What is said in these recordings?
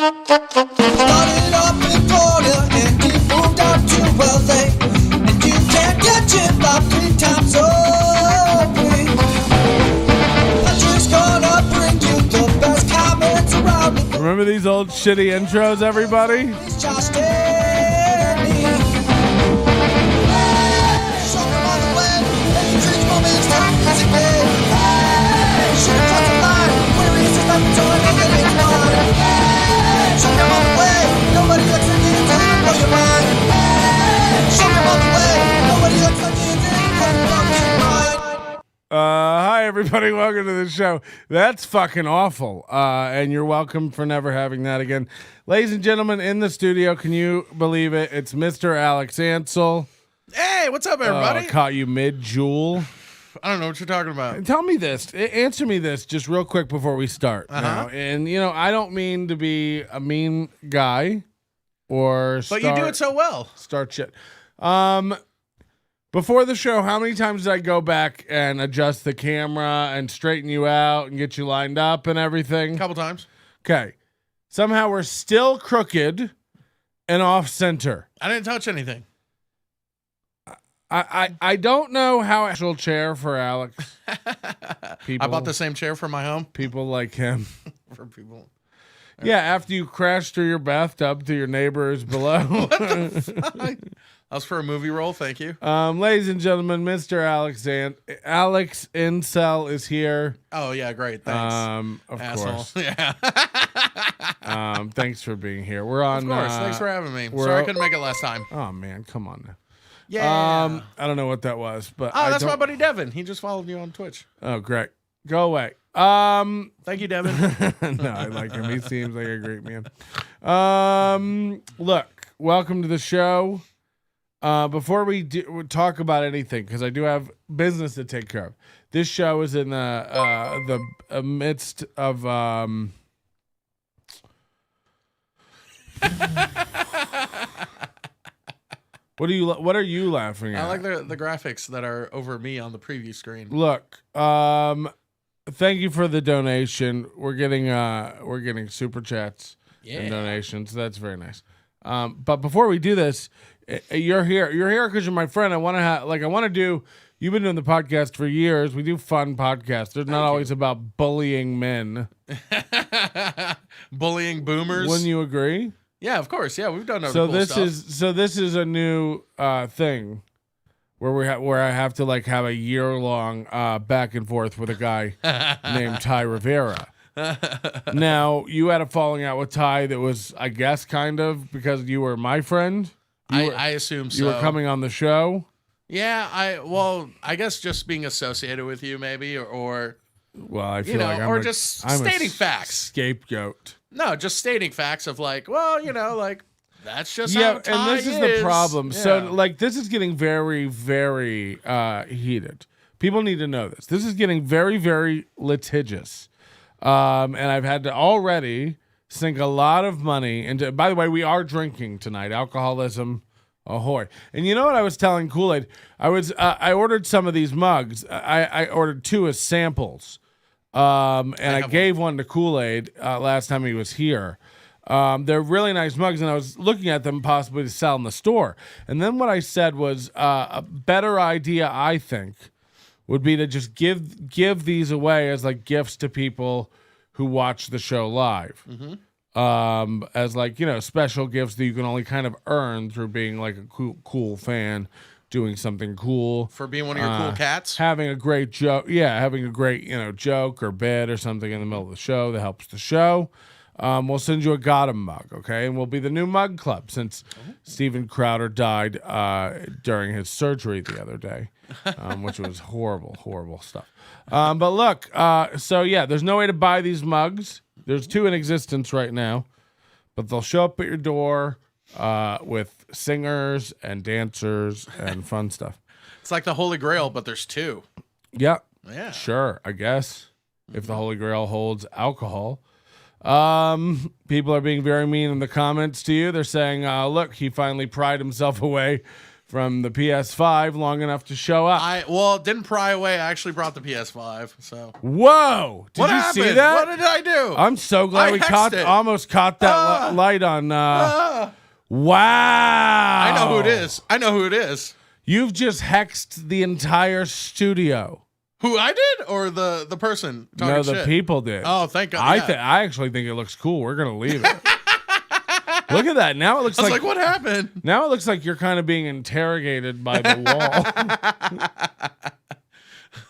Started off in Florida and he moved out to LA. And you can't catch him about 3 times a week. Patrick's gonna bring you the best comments around. Remember these old shitty intros, everybody? It's Josh Danny. Show him on the way. And he treats moments like music big. Shoot across the line. Where he is his left joint and then it's mine. Show him on the way. Nobody looks like you until you blow your mind. Show him on the way. Nobody looks like you until you blow your mind. Hi, everybody. Welcome to the show. That's fucking awful. And you're welcome for never having that again. Ladies and gentlemen, in the studio, can you believe it? It's Mr. Alex Ansel. Hey, what's up, everybody? Caught you mid-jewel. I don't know what you're talking about. Tell me this. Answer me this just real quick before we start. Now. And, I don't mean to be a mean guy or But you do it so well. Start shit. Before the show, how many times did I go back and adjust the camera and straighten you out and get you lined up and everything? A couple times. Okay. Somehow we're still crooked and off center. I didn't touch anything. I don't know how actual chair for Alex. I bought the same chair for my home. People like him. For people. Yeah, after you crashed through your bathtub to your neighbors below. What the fuck? That was for a movie role. Thank you. Ladies and gentlemen, Mr. Alex Incel is here. Oh yeah, great. Thanks. Of Asshole. course. Yeah. Thanks for being here. We're on. Of course. Thanks for having me. Sorry I couldn't make it last time. Oh man, come on now. Yeah. I don't know what that was, but that's my buddy Devin. He just followed you on Twitch. Oh, great. Go away. Thank you, Devin. No, I like him. He seems like a great man. Look, welcome to the show. Before we talk about anything, because I do have business to take care of. This show is in the midst of What are you laughing at? I like the graphics that are over me on the preview screen. Look, thank you for the donation. We're getting super chats and donations. That's very nice. But before we do this, you're here. You're here because you're my friend. I want to do. You've been doing the podcast for years. We do fun podcasts. They're not always about bullying men. Bullying boomers. Wouldn't you agree? Yeah, of course. Yeah, we've done other So cool this stuff. is a new thing where I have to have a year-long back and forth with a guy named Ty Rivera. Now, you had a falling out with Ty that was, I guess, kind of because you were my friend. I assume so. You were coming on the show. Yeah, I guess just being associated with you, maybe, or well, I feel like I'm just I'm stating a facts. Scapegoat. No, just stating facts of that's just yeah, how Ty and this is the problem. Yeah. So this is getting very, very heated. People need to know this. This is getting very, very litigious, and I've had to already sink a lot of money into. By the way, we are drinking tonight. Alcoholism. Ahoy. And you know what I was telling Kool-Aid? I ordered some of these mugs. I ordered 2 as samples. And I gave one to Kool-Aid last time he was here. They're really nice mugs, and I was looking at them possibly to sell in the store. And then what I said was a better idea, I think, would be to just give these away as gifts to people who watch the show live. Mm-hmm. As special gifts that you can only kind of earn through being a cool fan, doing something cool. For being one of your cool cats? Having a great joke. Yeah, having a great, joke or bit or something in the middle of the show that helps the show. We'll send you a Gotham mug, okay? And we'll be the new mug club since Steven Crowder died during his surgery the other day, which was horrible, horrible stuff. But look, there's no way to buy these mugs. There's 2 in existence right now, but they'll show up at your door with singers and dancers and fun stuff. It's like the Holy Grail, but there's 2. Yeah. Yeah. Sure, I guess. If the Holy Grail holds alcohol. People are being very mean in the comments to you. They're saying, look, he finally pried himself away from the PS5 long enough to show up. Didn't pry away. I actually brought the PS5. So Whoa! Did what you happened? see that? What did I do? I'm so glad I we hexed it. almost caught that light on. Wow! I know who it is. You've just hexed the entire studio. Who, I did, or the person talking No, shit? the people did. Oh, thank God. I actually think it looks cool. We're gonna leave it. Look at that. Now it looks I was like, what happened? Now it looks like you're kind of being interrogated by the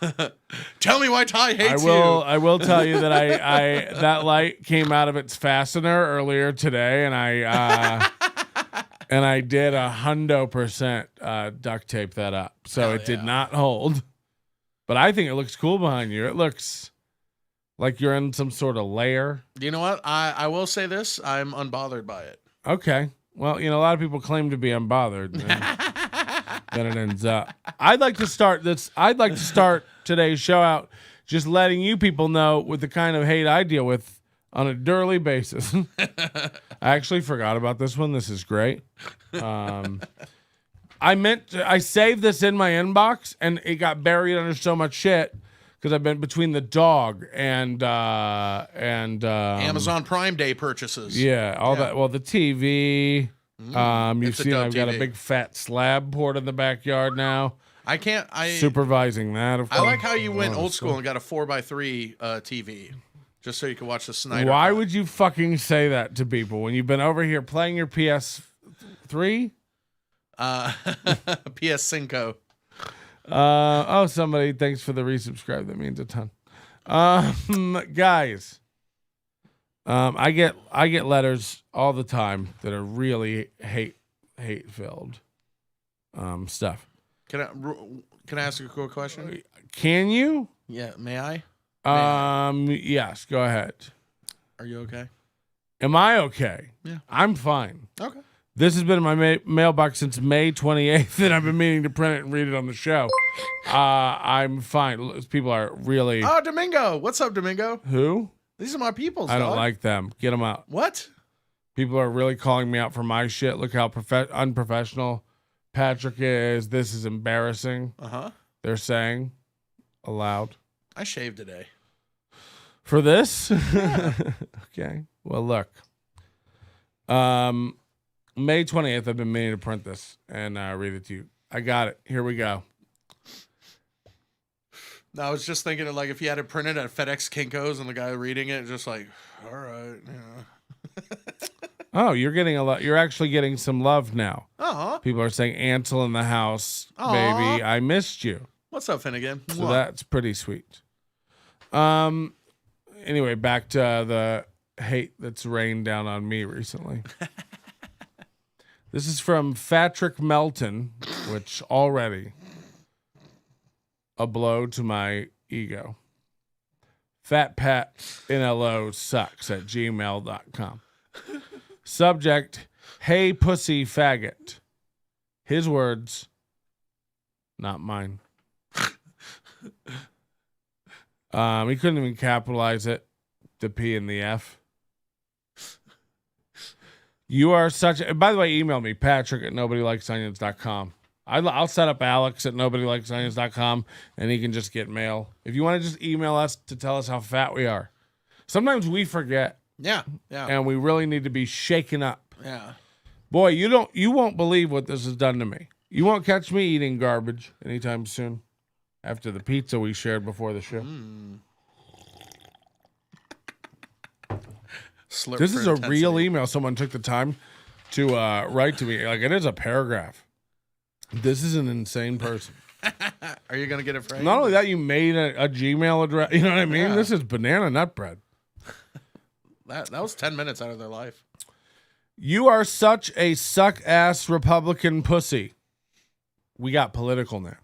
wall. Tell me why Ty hates you. I will tell you that I that light came out of its fastener earlier today, and I did 100% duct tape that up, so it did not hold. But I think it looks cool behind you. It looks like you're in some sort of lair. You know what? I will say this. I'm unbothered by it. Okay. Well, a lot of people claim to be unbothered. Then it ends up. I'd like to start today's show out just letting you people know with the kind of hate I deal with on a daily basis. I actually forgot about this one. This is great. I saved this in my inbox and it got buried under so much shit because I've been between the dog and Amazon Prime Day purchases. Yeah, that. Well, the TV. You've seen I've got a big fat slab poured in the backyard now. Supervising that. Of course. I like how you went old school and got a 4x3 TV just so you could watch the Snyder. Why would you fucking say that to people when you've been over here playing your PS3? PS5. Somebody, thanks for the resubscribe. That means a ton. Guys, I get letters all the time that are really hate filled stuff. Can I ask you a quick question? Can you? Yeah, may I? Yes, go ahead. Are you okay? Am I okay? Yeah. I'm fine. Okay. This has been in my mailbox since May 28th, and I've been meaning to print it and read it on the show. I'm fine. People are really... Oh, Domingo. What's up, Domingo? Who? These are my peoples, I don't dog. like them. Get them out. What? People are really calling me out for my shit. Look how unprofessional Patrick is. This is embarrassing. Uh-huh. They're saying aloud. I shaved today. For this? Yeah. Okay. Well, look. May 20th, I've been meaning to print this and read it to you. I got it. Here we go. No, I was just thinking of if you had it printed at FedEx Kinko's and the guy reading it, just all right, Oh, you're getting a lot. You're actually getting some love now. Uh-huh. People are saying Ansel in the house, baby. I missed you. What's up, Finnegan? So that's pretty sweet. Anyway, back to the hate that's rained down on me recently. This is from Patrick Melton, which already a blow to my ego. Pat NLO Sucks at gmail.com. Subject, hey pussy faggot. His words, not mine. He couldn't even capitalize it, the P and the F. You are such a... By the way, email me, Patrick at nobodylikesonions.com. I'll set up Alex at nobodylikesonions.com, and he can just get mail. If you want to just email us to tell us how fat we are. Sometimes we forget. Yeah. And we really need to be shaken up. Yeah. Boy, you won't believe what this has done to me. You won't catch me eating garbage anytime soon after the pizza we shared before the show. This is a real email. Someone took the time to write to me. It is a paragraph. This is an insane person. Are you going to get it framed? Not only that, you made a Gmail address. You know what I mean? Yeah. This is banana nut bread. That was 10 minutes out of their life. You are such a suck-ass Republican pussy. We got political now.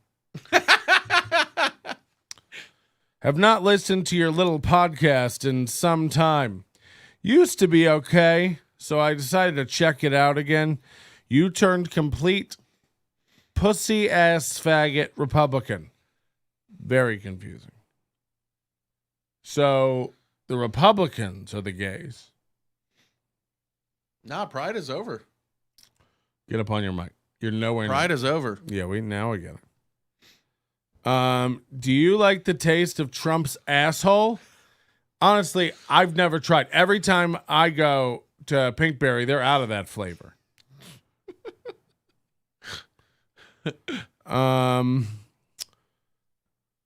Have not listened to your little podcast in some time. Used to be okay, so I decided to check it out again. You turned complete pussy-ass faggot Republican. Very confusing. So the Republicans are the gays. Nah, pride is over. Get up on your mic. You're nowhere Pride near. is over. Yeah, we get it. Do you like the taste of Trump's asshole? Honestly, I've never tried. Every time I go to Pinkberry, they're out of that flavor.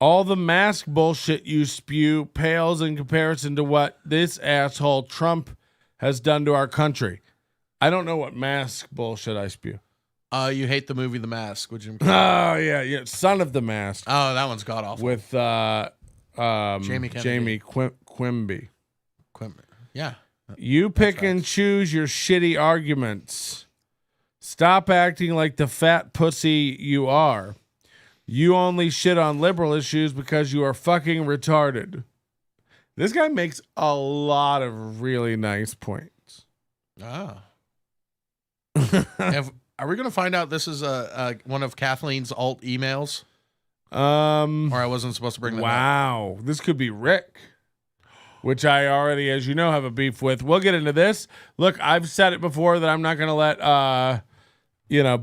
All the mask bullshit you spew pales in comparison to what this asshole Trump has done to our country. I don't know what mask bullshit I spew. You hate the movie The Mask, would you? Oh yeah, Son of the Mask Oh, that one's god awful. with Jamie Quimby. Yeah. You pick and choose your shitty arguments. Stop acting like the fat pussy you are. You only shit on liberal issues because you are fucking retarded. This guy makes a lot of really nice points. Ah. Are we going to find out this is one of Kathleen's alt emails? Or I wasn't supposed to bring that up? Wow. This could be Rick, which I already, as you know, have a beef with. We'll get into this. Look, I've said it before that I'm not going to let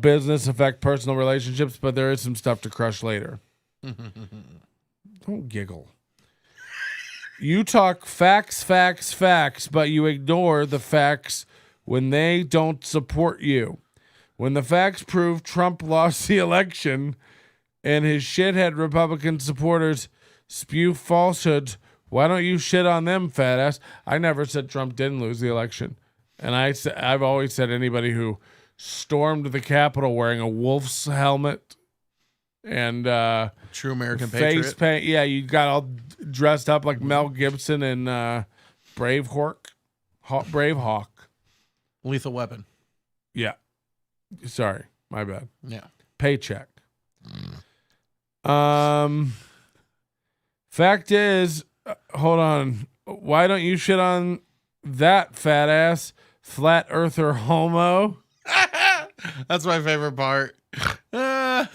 business affect personal relationships, but there is some stuff to crush later. Don't giggle. You talk facts, but you ignore the facts when they don't support you. When the facts prove Trump lost the election and his shithead Republican supporters spew falsehoods, why don't you shit on them, fat ass? I never said Trump didn't lose the election. And I've always said anybody who stormed the Capitol wearing a wolf's helmet and True American face patriot. paint. Yeah, you got all dressed up like Mel Gibson and Brave Hawk. Lethal Weapon. Yeah. Sorry, my bad. Yeah. Paycheck. Fact is, hold on. Why don't you shit on that fat ass flat earther homo? That's my favorite part. Ah,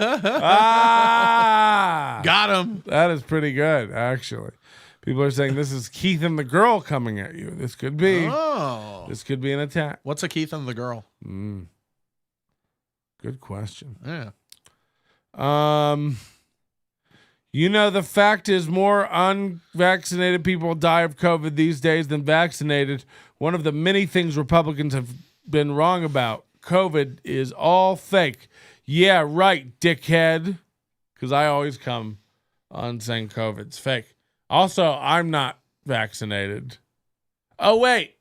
Got him. that is pretty good, actually. People are saying this is Keith and the girl coming at you. This could be. Oh. This could be an attack. What's a Keith and the girl? Good question. Yeah. The fact is more unvaccinated people die of COVID these days than vaccinated. One of the many things Republicans have been wrong about. COVID is all fake. Yeah, right, dickhead. Because I always come on saying COVID's fake. Also, I'm not vaccinated. Oh, wait.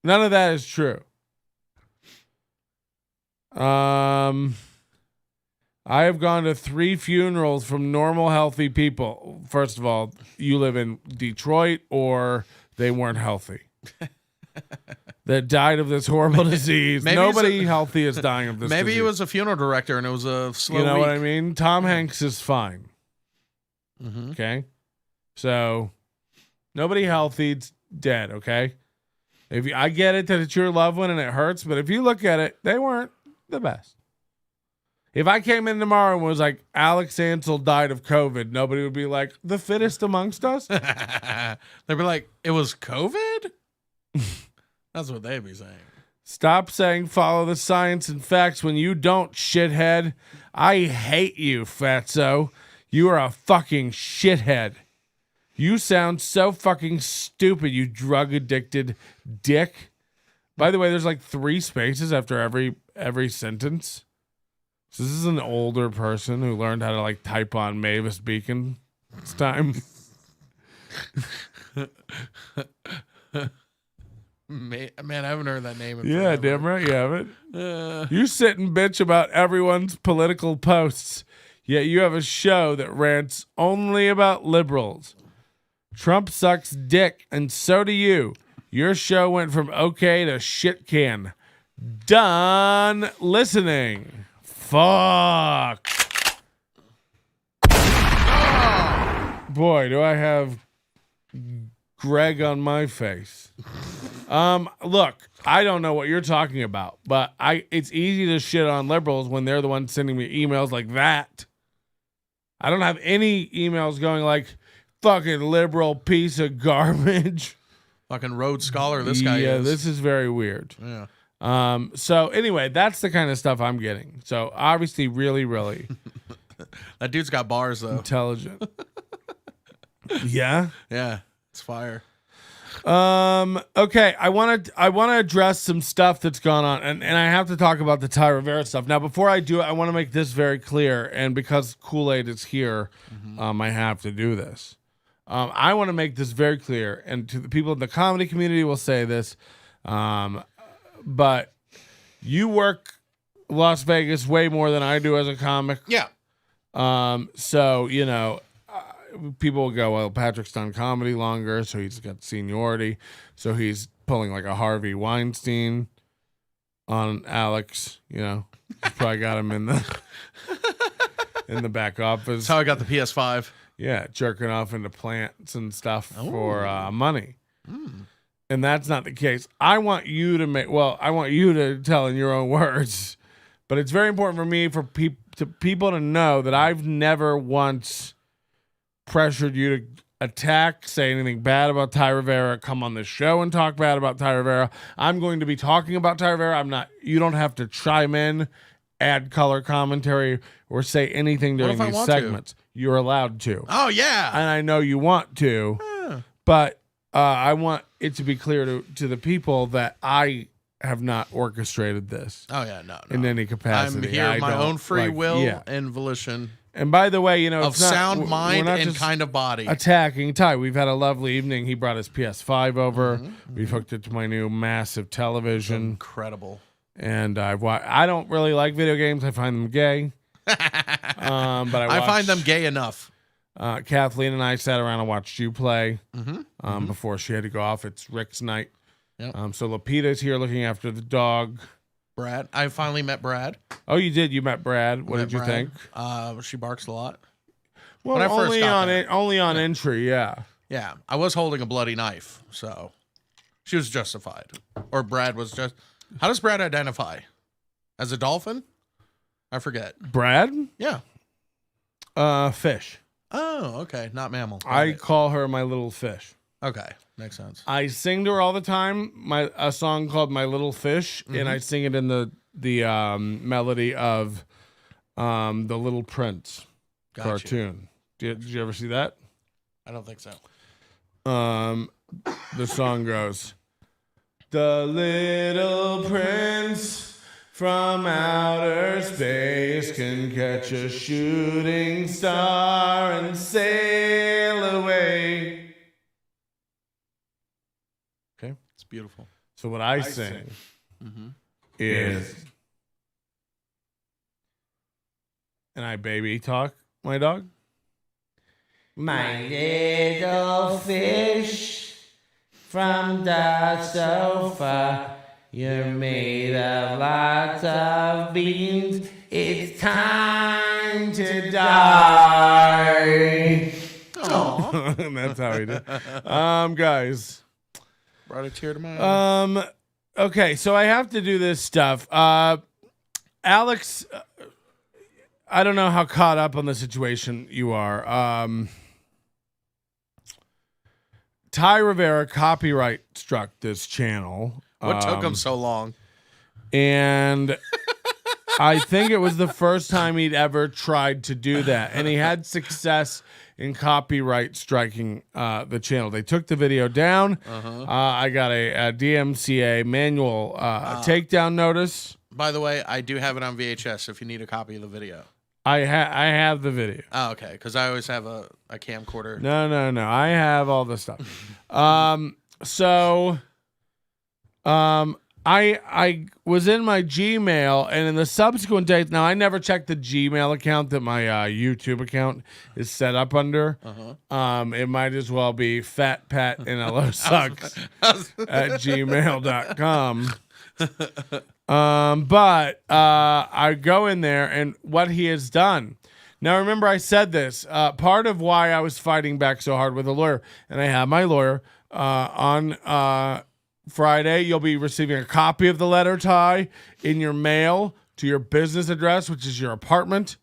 None of that is true. I have gone to 3 funerals from normal, healthy people. First of all, you live in Detroit or they weren't healthy. That died of this horrible disease. Maybe Nobody healthy is dying of this Maybe disease. he was a funeral director and it was a slow You know week. what I mean? Tom Hanks is fine. Mm-hmm. Okay? So, nobody healthy's dead, okay? I get it that it's your loved one and it hurts, but if you look at it, they weren't the best. If I came in tomorrow and was like, Alex Ansel died of COVID, nobody would be like, the fittest amongst us? They'd be like, it was COVID? That's what they'd be saying. Stop saying follow the science and facts when you don't, shithead. I hate you, fatso. You are a fucking shithead. You sound so fucking stupid, you drug-addicted dick. By the way, there's like 3 spaces after every sentence. So this is an older person who learned how to like type on Mavis Beacon. It's time. Man, I haven't heard that name in Yeah, forever. damn right you haven't. You sit and bitch about everyone's political posts, yet you have a show that rants only about liberals. Trump sucks dick, and so do you. Your show went from okay to shit can. Done listening. Fuck. Boy, do I have Greg on my face. Look, I don't know what you're talking about, but it's easy to shit on liberals when they're the ones sending me emails like that. I don't have any emails going like, fucking liberal piece of garbage. Fucking Rhodes Scholar, this guy is. Yeah, this is very weird. Yeah. So anyway, that's the kind of stuff I'm getting. So obviously, really, really That dude's got bars though. intelligent. Yeah. Yeah, it's fire. Okay, I want to address some stuff that's gone on, and I have to talk about the Ty Rivera stuff. Now, before I do it, I want to make this very clear, and because Kool-Aid is here, I have to do this. I want to make this very clear, and to the people in the comedy community will say this, but you work Las Vegas way more than I do as a comic. Yeah. So, you know, people will go, well, Patrick's done comedy longer, so he's got seniority. So he's pulling like a Harvey Weinstein on Alex, you know. He's probably got him in the back office. That's how I got the PS5. Yeah, jerking off into plants and stuff for money. And that's not the case. I want you to tell in your own words. But it's very important for me for people to know that I've never once pressured you to attack, say anything bad about Ty Rivera, come on the show and talk bad about Ty Rivera. I'm going to be talking about Ty Rivera. You don't have to chime in, add color commentary, or say anything during these segments. You're allowed to. Oh, yeah. And I know you want to, but I want it to be clear to the people that I have not orchestrated this. Oh, yeah, no. In any capacity. I'm here of my own free will and volition. And by the way, you know, of sound mind and kind of body. Attacking Ty. We've had a lovely evening. He brought his PS5 over. We've hooked it to my new massive television. Incredible. And I don't really like video games. I find them gay. But I find them gay enough. Kathleen and I sat around and watched you play before she had to go off. It's Rick's night. Yep. So Lupita's here looking after the dog. Brad. I finally met Brad. Oh, you did? You met Brad. What did you think? She barks a lot. Well, only on entry, yeah. Yeah. I was holding a bloody knife, so she was justified. Or Brad was just... How does Brad identify? As a dolphin? I forget. Brad? Yeah. Fish. Oh, okay. Not mammal. I call her my little fish. Okay. Makes sense. I sing to her all the time. A song called "My Little Fish," and I sing it in the melody of the Little Prince cartoon. Did you ever see that? I don't think so. The song goes, "The little prince from outer space can catch a shooting star and sail away." Okay, it's beautiful. So what I sing is, and I baby talk my dog. My little fish from the sofa, you're made of lots of beans. It's time to die. Aww. And that's how he did. Guys. Brought a tear to my eye. Okay, so I have to do this stuff. Alex, I don't know how caught up on the situation you are. Ty Rivera copyright struck this channel. What took him so long? And I think it was the first time he'd ever tried to do that. And he had success in copyright striking the channel. They took the video down. I got a DMCA manual takedown notice. By the way, I do have it on VHS if you need a copy of the video. I have the video. Oh, okay. Because I always have a camcorder. No. I have all the stuff. I was in my Gmail, and in the subsequent days, now I never checked the Gmail account that my YouTube account is set up under. It might as well be Pat NLO Sucks at gmail.com. But I go in there, and what he has done. Now, remember, I said this. Part of why I was fighting back so hard with a lawyer, and I have my lawyer on Friday. You'll be receiving a copy of the letter, Ty, in your mail to your business address, which is your apartment.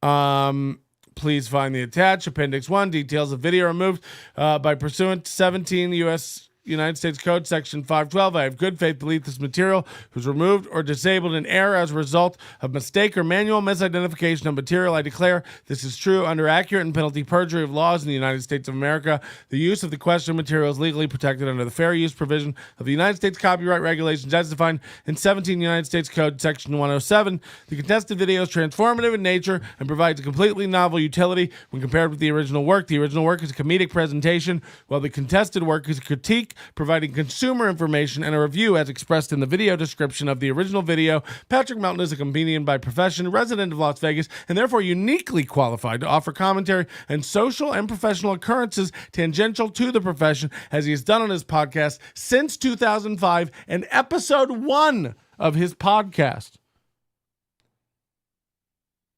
Please find the attached Appendix 1, details of video removed by pursuant to 17 U.S. United States Code, Section 512. I have good faith belief this material was removed or disabled in error as a result of mistake or manual misidentification of material. I declare this is true under accurate and penalty perjury of laws in the United States of America. The use of the questioned material is legally protected under the fair use provision of the United States copyright regulations as defined in 17 United States Code, Section 107. The contested video is transformative in nature and provides a completely novel utility when compared with the original work. The original work is a comedic presentation, while the contested work is a critique, providing consumer information and a review as expressed in the video description of the original video. Patrick Melton is a comedian by profession, resident of Las Vegas, and therefore uniquely qualified to offer commentary and social and professional occurrences tangential to the profession, as he has done on his podcast since 2005 and episode 1 of his podcast.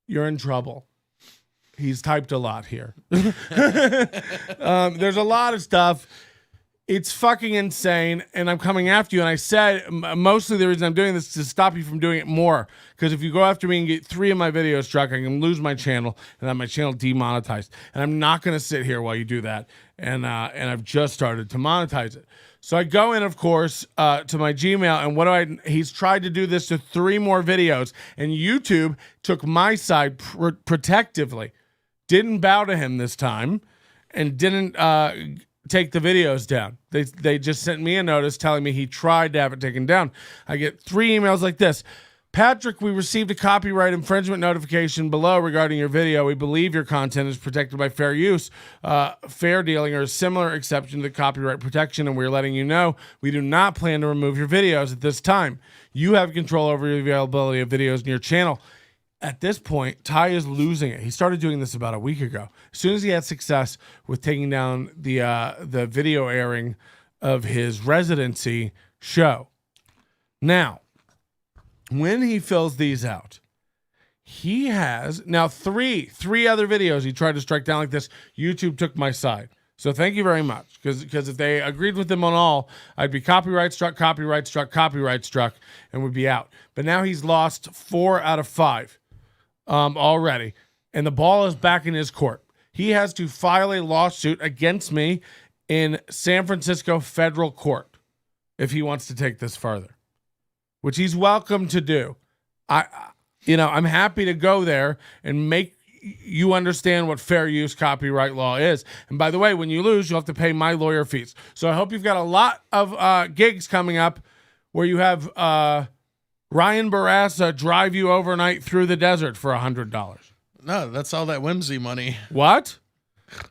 You're in trouble. He's typed a lot here. There's a lot of stuff. It's fucking insane, and I'm coming after you. And I said mostly the reason I'm doing this is to stop you from doing it more. Because if you go after me and get 3 of my videos struck, I can lose my channel and have my channel demonetized. And I'm not going to sit here while you do that. And I've just started to monetize it. So I go in, of course, to my Gmail, and he's tried to do this to 3 more videos, and YouTube took my side protectively. Didn't bow to him this time, and didn't take the videos down. They just sent me a notice telling me he tried to have it taken down. I get 3 emails like this. Patrick, we received a copyright infringement notification below regarding your video. We believe your content is protected by fair use, fair dealing, or a similar exception to the copyright protection, and we're letting you know we do not plan to remove your videos at this time. You have control over the availability of videos in your channel. At this point, Ty is losing it. He started doing this about a week ago. As soon as he had success with taking down the video airing of his residency show. Now, when he fills these out, he has now three other videos he tried to strike down like this. YouTube took my side. So thank you very much. Because if they agreed with him on all, I'd be copyright struck, and would be out. But now he's lost 4 out of 5 already. And the ball is back in his court. He has to file a lawsuit against me in San Francisco federal court if he wants to take this further, which he's welcome to do. I'm happy to go there and make you understand what fair use copyright law is. And by the way, when you lose, you'll have to pay my lawyer fees. So I hope you've got a lot of gigs coming up where you have Ryan Barassa drive you overnight through the desert for $100. No, that's all that whimsy money. What?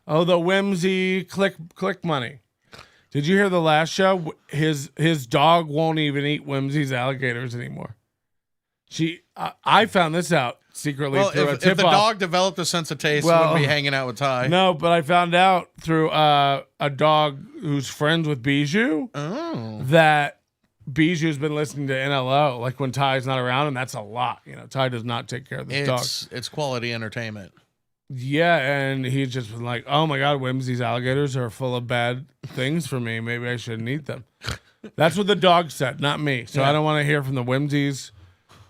Oh, the whimsy click money. Did you hear the last show? His dog won't even eat Whimsy's alligators anymore. I found this out secretly through a tip-off. If the dog developed a sense of taste, he wouldn't be hanging out with Ty. No, but I found out through a dog who's friends with Bijou that Bijou's been listening to NLO, like when Ty's not around, and that's a lot. Ty does not take care of this dog. It's quality entertainment. Yeah, and he's just been like, oh my God, Whimsy's alligators are full of bad things for me. Maybe I shouldn't eat them. That's what the dog said, not me. So I don't want to hear from the Whimsy's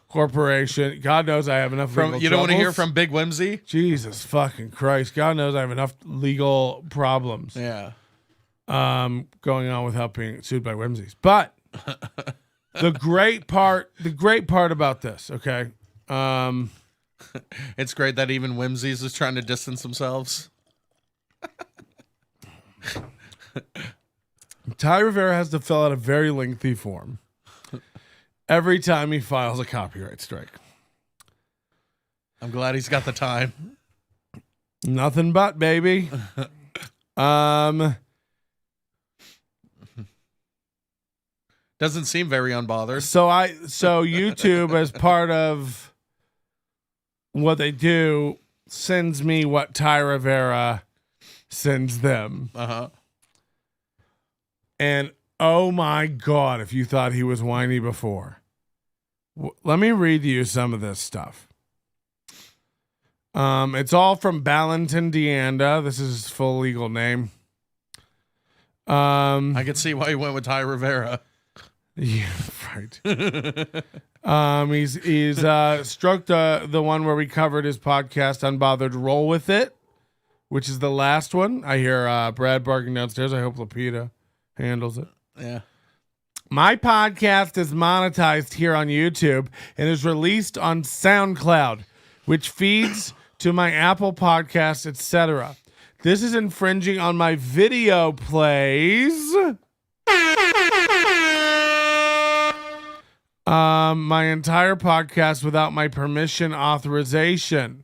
Corporation. God knows I have enough legal You don't want to hear from Big Whimsy? Jesus fucking Christ. God knows I have enough legal problems. Yeah. Going on without being sued by Whimsy's. But the great part about this, okay? It's great that even Whimsy's is trying to distance themselves. Ty Rivera has to fill out a very lengthy form every time he files a copyright strike. I'm glad he's got the time. Nothing but, baby. Doesn't seem very unbothered. So YouTube, as part of what they do, sends me what Ty Rivera sends them. Uh-huh. And oh my God, if you thought he was whiny before. Let me read you some of this stuff. It's all from Ballantyne Deanda. This is his full legal name. I can see why he went with Ty Rivera. Yeah, right. He's stroked the one where we covered his podcast, Unbothered Roll With It, which is the last one. I hear Brad barking downstairs. I hope Lapita handles it. Yeah. My podcast is monetized here on YouTube and is released on SoundCloud, which feeds to my Apple Podcasts, etc. This is infringing on my video plays. My entire podcast without my permission authorization.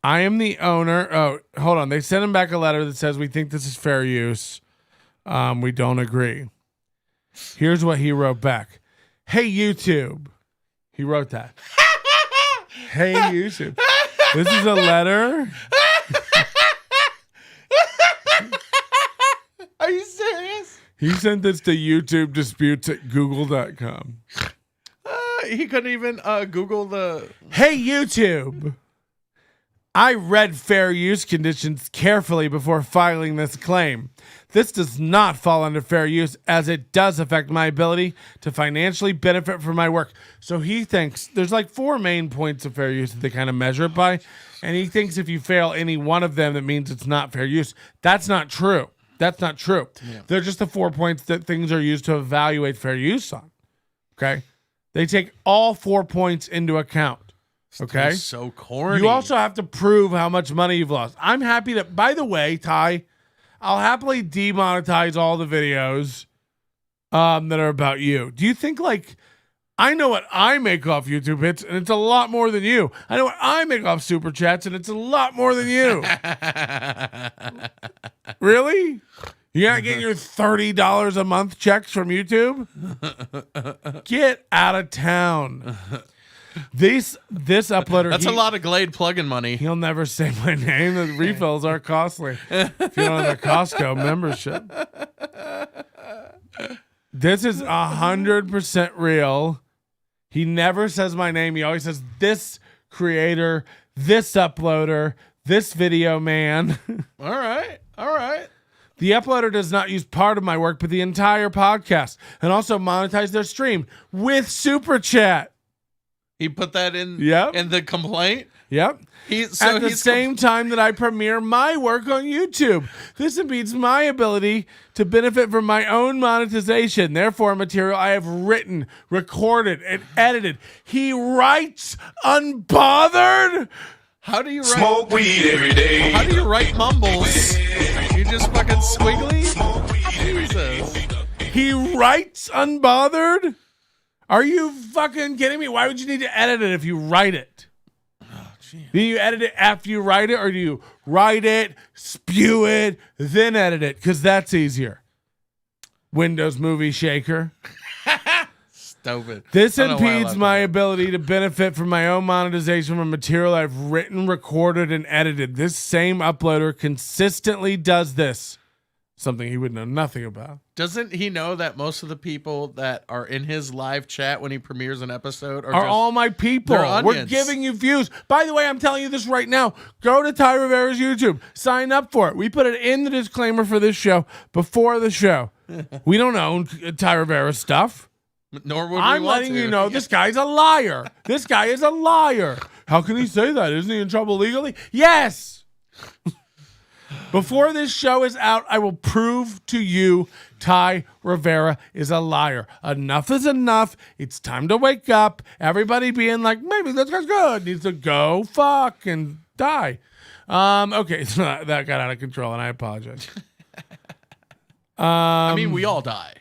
I am the owner. Oh, hold on. They sent him back a letter that says we think this is fair use. We don't agree. Here's what he wrote back. Hey, YouTube. He wrote that. Hey, YouTube. This is a letter. Are you serious? He sent this to YouTube disputes at google.com. He couldn't even Google the... Hey, YouTube. I read fair use conditions carefully before filing this claim. This does not fall under fair use as it does affect my ability to financially benefit from my work. So he thinks there's like 4 main points of fair use that they kind of measure it by. And he thinks if you fail any one of them, that means it's not fair use. That's not true. That's not true. Yeah. They're just the 4 points that things are used to evaluate fair use on. Okay. They take all 4 points into account. Okay. So corny. You also have to prove how much money you've lost. I'm happy to, by the way, Ty, I'll happily demonetize all the videos that are about you. Do you think like, I know what I make off YouTube hits and it's a lot more than you. I know what I make off super chats and it's a lot more than you. Really? You're not getting your $30 a month checks from YouTube? Get out of town. This uploader. That's a lot of Glade plug-in money. He'll never say my name. The refills are costly. If you don't have a Costco membership. This is 100% real. He never says my name. He always says this creator, this uploader, this video man. All right. All right. The uploader does not use part of my work, but the entire podcast, and also monetize their stream with Super Chat. He put that in, in the complaint? Yep. At the same time that I premiere my work on YouTube. This impedes my ability to benefit from my own monetization. Therefore, material I have written, recorded, and edited. He writes unbothered. How do you write? Smoke weed every day. How do you write mumbles? You just fucking squiggly? Jesus. He writes unbothered? Are you fucking kidding me? Why would you need to edit it if you write it? Oh, do you edit it after you write it, or do you write it, spew it, then edit it? Because that's easier. Windows Movie Shaker. Stupid. This impedes my ability to benefit from my own monetization from material I've written, recorded, and edited. This same uploader consistently does this. Something he would know nothing about. Doesn't he know that most of the people that are in his live chat when he premieres an episode are all my people? We're giving you views. By the way, I'm telling you this right now. Go to Ty Rivera's YouTube. Sign up for it. We put it in the disclaimer for this show before the show. We don't own Ty Rivera stuff. Nor would I'm letting you know this guy's a liar. This guy is a liar. How can he say that? Isn't he in trouble legally? Yes. Before this show is out, I will prove to you Ty Rivera is a liar. Enough is enough. It's time to wake up. Everybody being like, maybe this guy's good, needs to go fuck and die. Okay, so that got out of control, and I apologize. I mean, we all die.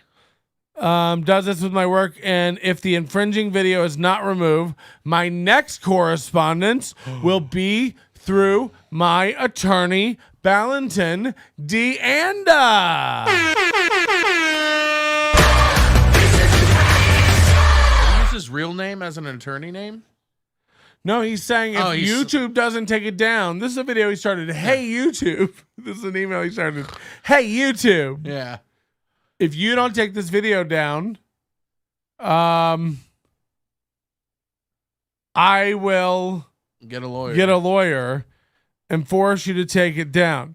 Does this with my work, and if the infringing video is not removed, my next correspondence will be through my attorney, Valentin DeAnda. Use his real name as an attorney name? No, he's saying if YouTube doesn't take it down. This is a video he started. Hey, YouTube. This is an email he started. Hey, YouTube. Yeah. If you don't take this video down, I will get a lawyer and force you to take it down.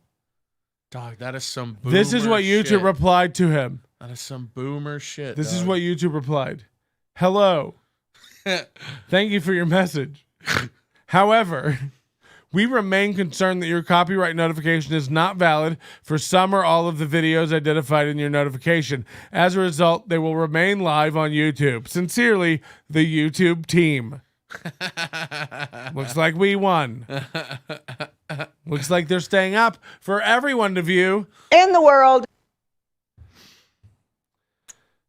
Dog, that is some boomer This is what YouTube shit. replied to him. That is some boomer shit. This is what YouTube replied. Hello. Thank you for your message. However, We remain concerned that your copyright notification is not valid for some or all of the videos identified in your notification. As a result, they will remain live on YouTube. Sincerely, the YouTube team. Looks like we won. Looks like they're staying up for everyone to view in the world.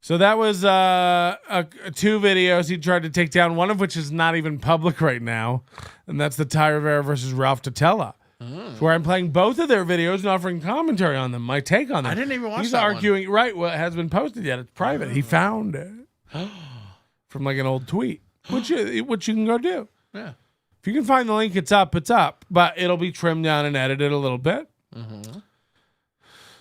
So that was 2 videos he tried to take down, one of which is not even public right now, and that's the Ty Rivera versus Ralph Totella, where I'm playing both of their videos and offering commentary on them, my take on them. I didn't even watch He's that arguing, right, well, it hasn't been posted yet. It's private. He found it from like an old tweet, which you can go do. Yeah. If you can find the link, it's up, but it'll be trimmed down and edited a little bit. Mm-hmm.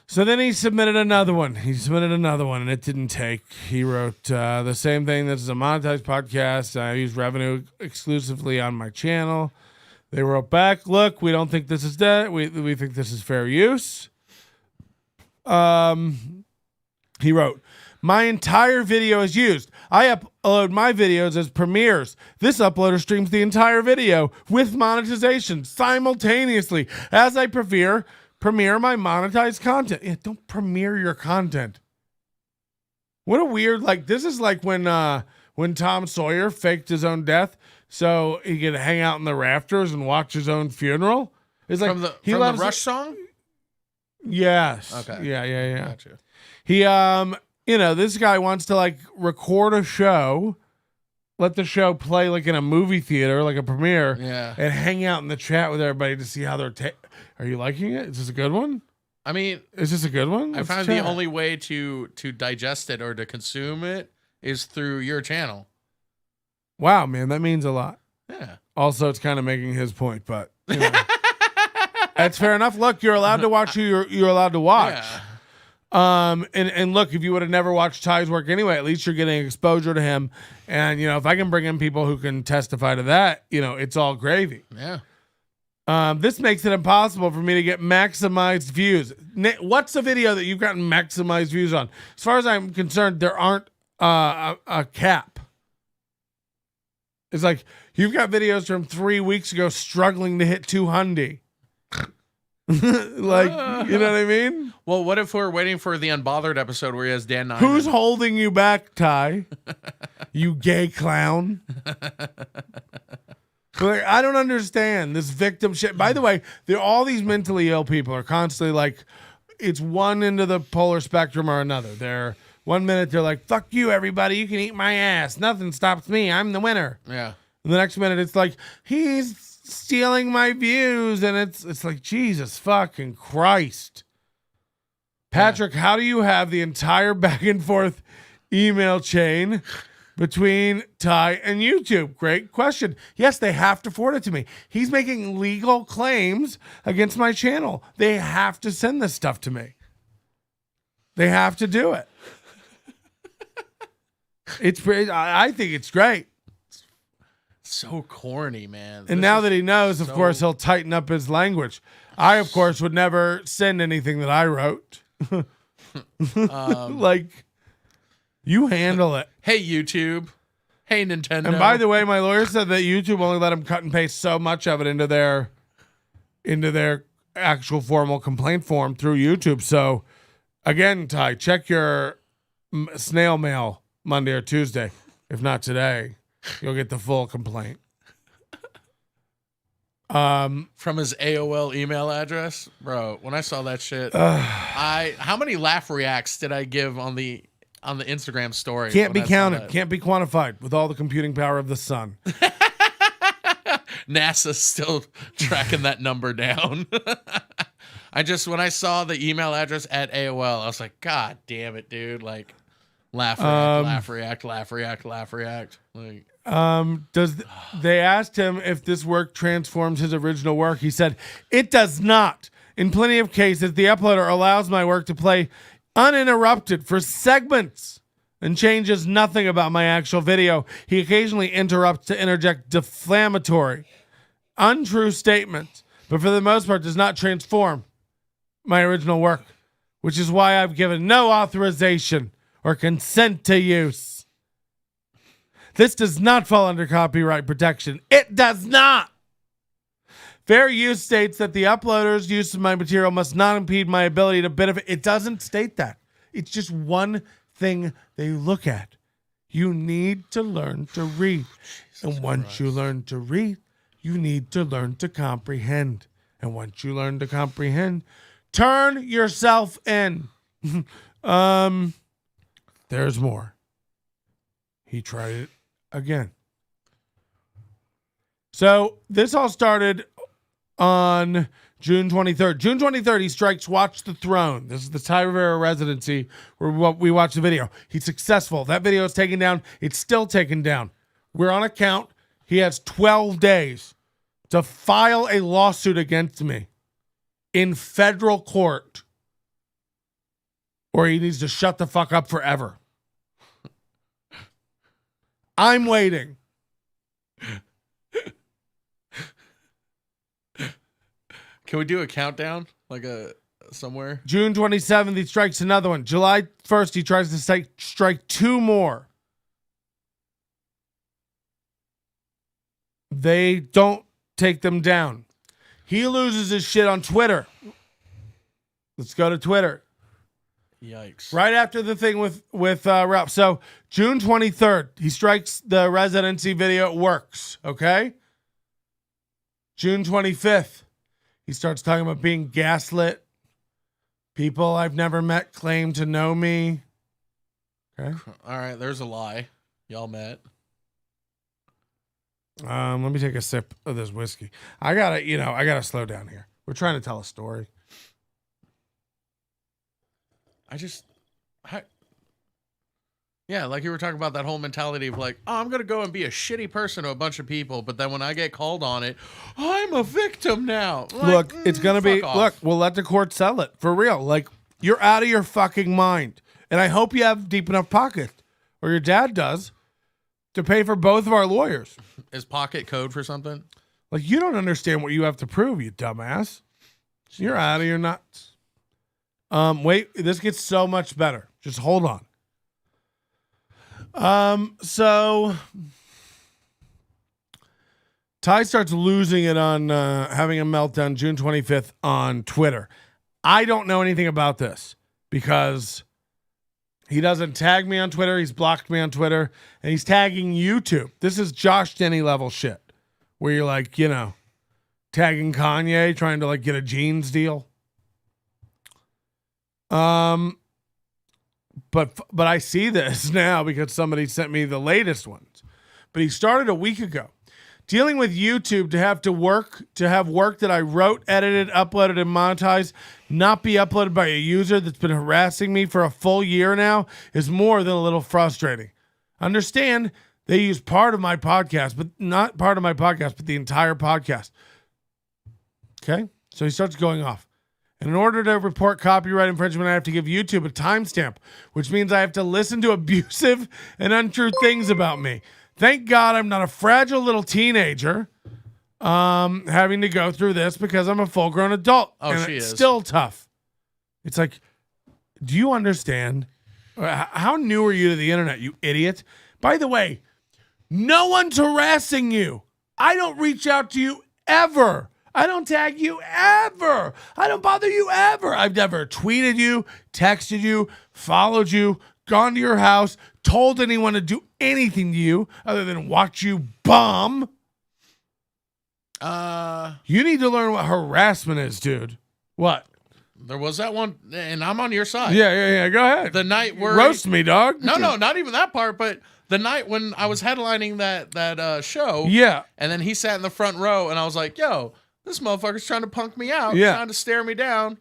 So then he submitted another one. And it didn't take. He wrote the same thing. This is a monetized podcast. I use revenue exclusively on my channel. They wrote back, look, we don't think this is dead. We think this is fair use. He wrote, my entire video is used. I upload my videos as premieres. This uploader streams the entire video with monetization simultaneously as I premiere my monetized content. Yeah, don't premiere your content. What a weird, like, this is like when Tom Sawyer faked his own death so he could hang out in the rafters and watch his own funeral. It's like From the Rush song? Yes. Okay. Yeah. Gotcha. He this guy wants to like record a show, let the show play like in a movie theater, like a premiere, and hang out in the chat with everybody to see how they're Are you liking it? Is this a good one? I mean, is this a good one? I found the only way to digest it or to consume it is through your channel. Wow, man, that means a lot. Yeah. Also, it's kind of making his point, but that's fair enough. Look, you're allowed to watch who you're allowed to watch. Yeah. And look, if you would have never watched Ty's work anyway, at least you're getting exposure to him. And if I can bring in people who can testify to that, it's all gravy. Yeah. This makes it impossible for me to get maximized views. What's the video that you've gotten maximized views on? As far as I'm concerned, there aren't a cap. It's like you've got videos from 3 weeks ago struggling to hit 200. Like, you know what I mean? Well, what if we're waiting for the Unbothered episode where he has Dan Nyman? Who's holding you back, Ty? You gay clown. Like, I don't understand this victim shit. By the way, all these mentally ill people are constantly like, it's one end of the polar spectrum or another. They're 1 minute they're like, fuck you, everybody. You can eat my ass. Nothing stops me. I'm the winner. Yeah. And the next minute it's like, he's stealing my views. And it's like, Jesus fucking Christ. Patrick, how do you have the entire back and forth email chain between Ty and YouTube? Great question. Yes, they have to forward it to me. He's making legal claims against my channel. They have to send this stuff to me. They have to do it. I think it's great. So corny, man. And now that he knows, of course, he'll tighten up his language. I, of course, would never send anything that I wrote. Like, you handle it. Hey, YouTube. Hey, Nintendo. And by the way, my lawyer said that YouTube only let him cut and paste so much of it into their actual formal complaint form through YouTube. So, again, Ty, check your snail mail Monday or Tuesday. If not today, you'll get the full complaint. From his AOL email address, bro. When I saw that shit, how many laugh reacts did I give on the Instagram story? Can't be counted, can't be quantified with all the computing power of the sun. NASA's still tracking that number down. When I saw the email address at AOL, I was like, God damn it, dude! Like, laugh react. Like, they asked him if this work transforms his original work. He said, it does not. In plenty of cases, the uploader allows my work to play uninterrupted for segments and changes nothing about my actual video. He occasionally interrupts to interject defamatory, untrue statements, but for the most part does not transform my original work, which is why I've given no authorization or consent to use. This does not fall under copyright protection. It does not. Fair use states that the uploader's use of my material must not impede my ability to benefit. It doesn't state that. It's just one thing they look at. You need to learn to read. And once you learn to read, you need to learn to comprehend. And once you learn to comprehend, turn yourself in. There's more. He tried it again. So this all started on June 23rd. June 23rd, he strikes Watch the Throne. This is the Ty Rivera residency where we watched the video. He's successful. That video is taken down. It's still taken down. We're on a count. He has 12 days to file a lawsuit against me in federal court, or he needs to shut the fuck up forever. I'm waiting. Can we do a countdown? Like somewhere? June 27th, he strikes another one. July 1st, he tries to strike 2 more. They don't take them down. He loses his shit on Twitter. Let's go to Twitter. Yikes. Right after the thing with Ralph. So June 23rd, he strikes the residency video. It works. Okay. June 25th, he starts talking about being gaslit. People I've never met claim to know me. Okay. All right. There's a lie. Y'all met. Let me take a sip of this whiskey. I gotta slow down here. We're trying to tell a story. Yeah, like you were talking about that whole mentality of like, oh, I'm going to go and be a shitty person to a bunch of people. But then when I get called on it, I'm a victim now. Like, look, it's going to be, off. look, we'll let the court sell it for real. Like, you're out of your fucking mind. And I hope you have deep enough pocket, or your dad does, to pay for both of our lawyers. Is pocket code for something? Like, you don't understand what you have to prove, you dumbass. You're out of your nuts. Wait, this gets so much better. Just hold on. So Ty starts losing it on having a meltdown June 25th on Twitter. I don't know anything about this because he doesn't tag me on Twitter. He's blocked me on Twitter, and he's tagging YouTube. This is Josh Denny level shit where you're like, tagging Kanye, trying to like get a jeans deal. But I see this now because somebody sent me the latest ones. But he started a week ago. Dealing with YouTube to have work that I wrote, edited, uploaded, and monetized not be uploaded by a user that's been harassing me for a full year now is more than a little frustrating. Understand they use part of my podcast, but not part of my podcast, but the entire podcast. Okay? So he starts going off. And in order to report copyright infringement, I have to give YouTube a timestamp, which means I have to listen to abusive and untrue things about me. Thank God I'm not a fragile little teenager having to go through this because I'm a full-grown adult. Oh, and she it's is. still tough. It's like, do you understand? How new are you to the internet, you idiot? By the way, no one's harassing you. I don't reach out to you ever. I don't tag you ever. I don't bother you ever. I've never tweeted you, texted you, followed you, gone to your house, told anyone to do anything to you other than watch you bomb. You need to learn what harassment is, dude. What? There was that one, and I'm on your side. Yeah. Go ahead. The night where roast me, dog. No, not even that part, but the night when I was headlining that show. Yeah. And then he sat in the front row, and I was like, yo, this motherfucker's trying to punk me out, trying to stare me down.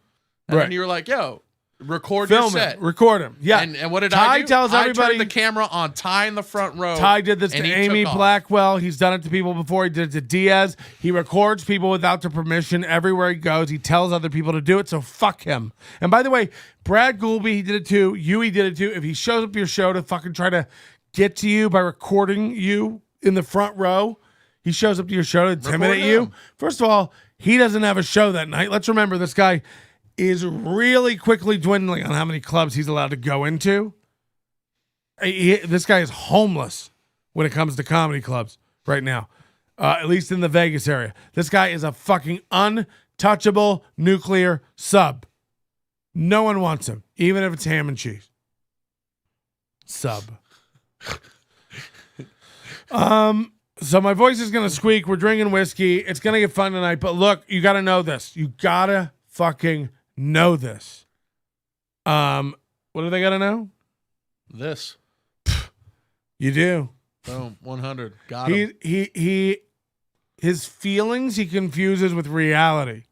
And then you were like, yo, record your set. Record him. Yeah. And what did Ty I do? tells everybody, I turned the camera on Ty in the front row. Ty did this to and he Amy took off. Blackwell. He's done it to people before. He did it to Diaz. He records people without their permission everywhere he goes. He tells other people to do it, so fuck him. And by the way, Brad Goulby, he did it too. Huey did it too. If he shows up to your show to fucking try to get to you by recording you in the front row, he shows up to your show to intimidate you. First of all, he doesn't have a show that night. Let's remember, this guy is really quickly dwindling on how many clubs he's allowed to go into. This guy is homeless when it comes to comedy clubs right now. at least in the Vegas area. This guy is a fucking untouchable nuclear sub. No one wants him, even if it's ham and cheese. Sub. So my voice is going to squeak. We're drinking whiskey. It's going to get fun tonight. But look, you got to know this. You got to fucking know this. What do they got to know? This. You do. Boom. 100. Got him. His feelings he confuses with reality.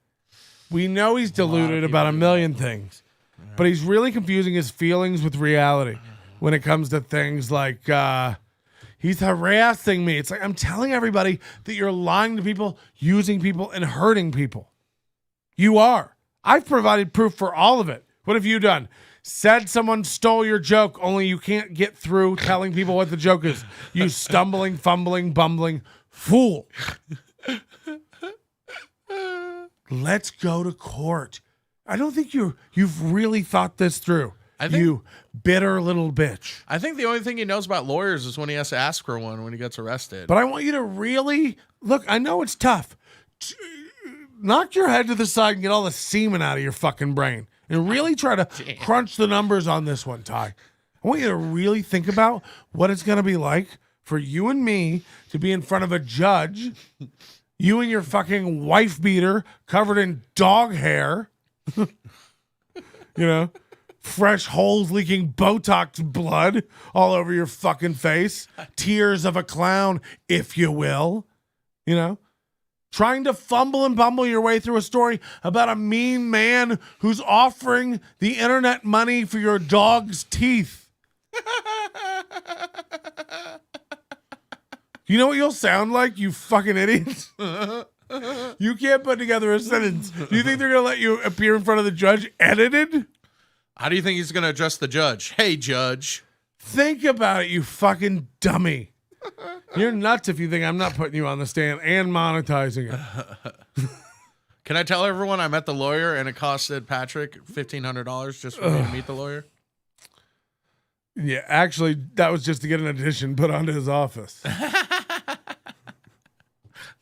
We know he's deluded about a million things, but he's really confusing his feelings with reality when it comes to things like he's harassing me. It's like, I'm telling everybody that you're lying to people, using people, and hurting people. You are. I've provided proof for all of it. What have you done? Said someone stole your joke, only you can't get through telling people what the joke is. You stumbling, fumbling, bumbling fool. Let's go to court. I don't think you've really thought this through. You bitter little bitch. I think the only thing he knows about lawyers is when he has to ask for one when he gets arrested. But I want you to really look. I know it's tough. Knock your head to the side and get all the semen out of your fucking brain, and really try to crunch the numbers on this one, Ty. I want you to really think about what it's going to be like for you and me to be in front of a judge. You and your fucking wife beater covered in dog hair, fresh holes leaking Botox blood all over your fucking face, tears of a clown, if you will, trying to fumble and bumble your way through a story about a mean man who's offering the internet money for your dog's teeth. You know what you'll sound like, you fucking idiots? You can't put together a sentence. Do you think they're going to let you appear in front of the judge edited? How do you think he's going to address the judge? Hey, judge. Think about it, you fucking dummy. You're nuts if you think I'm not putting you on the stand and monetizing it. Can I tell everyone I met the lawyer and it costed Patrick $1,500 just for me to meet the lawyer? Yeah, actually, that was just to get an addition put onto his office.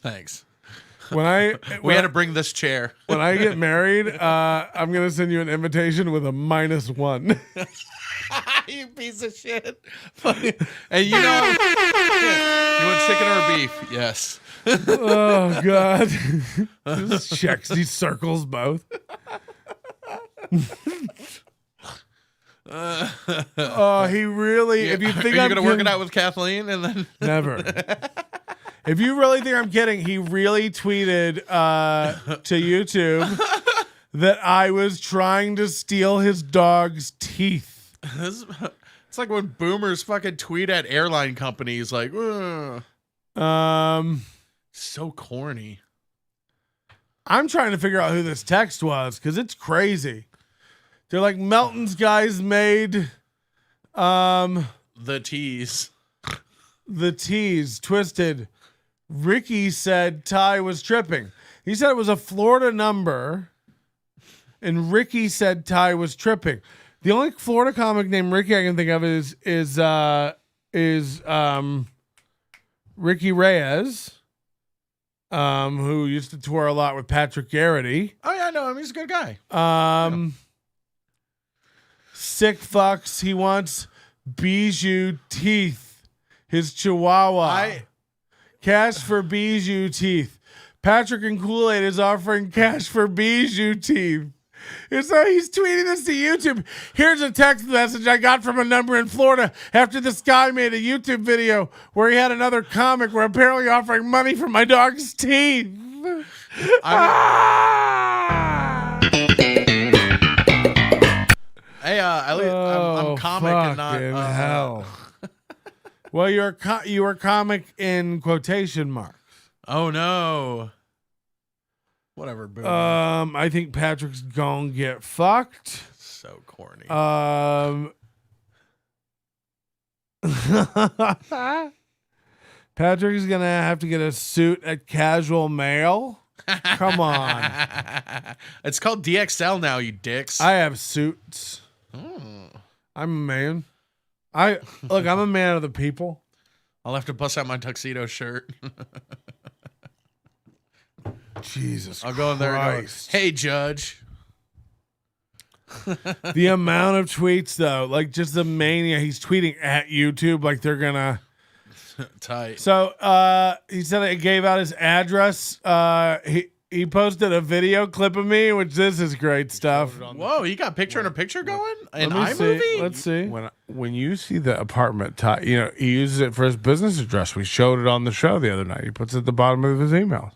Thanks. We had to bring this chair. When I get married, I'm going to send you an invitation with a -1. You piece of shit. And you want chicken or beef? Yes. Oh, God. Just checks these circles both. He really, if you think are you I'm going to work it out with Kathleen and then? Never. If you really think I'm kidding, he really tweeted to YouTube that I was trying to steal his dog's teeth. It's like when boomers fucking tweet at airline companies like, so corny. I'm trying to figure out who this text was because it's crazy. They're like, Melton's guys made the tease. The tease twisted. Ricky said Ty was tripping. He said it was a Florida number, and Ricky said Ty was tripping. The only Florida comic named Ricky I can think of is Ricky Reyes, who used to tour a lot with Patrick Garrity. Oh yeah, I know him. He's a good guy. Sick fucks. He wants Bijou teeth. His Chihuahua. Cash for Bijou teeth. Patrick and Kool-Aid is offering cash for Bijou teeth. He's tweeting this to YouTube. Here's a text message I got from a number in Florida after this guy made a YouTube video where he had another comic where apparently offering money for my dog's teeth. Hey, at least I'm comic and not hell. Well, you are comic in quotation marks. Oh no. Whatever, boomer. I think Patrick's gonna get fucked. So corny. Patrick's gonna have to get a suit at Casual Mail. Come on. It's called DXL now, you dicks. I have suits. I'm a man. I'm a man of the people. I'll have to bust out my tuxedo shirt. Jesus I'll go in there and go, Christ. hey, Judge. The amount of tweets, though, like just the mania. He's tweeting at YouTube like they're gonna. Tight. So he said he gave out his address. He posted a video clip of me, which this is great stuff. Whoa, you got picture in a picture going? In Let me see. iMovie? Let's see. When you see the apartment, he uses it for his business address. We showed it on the show the other night. He puts it at the bottom of his emails.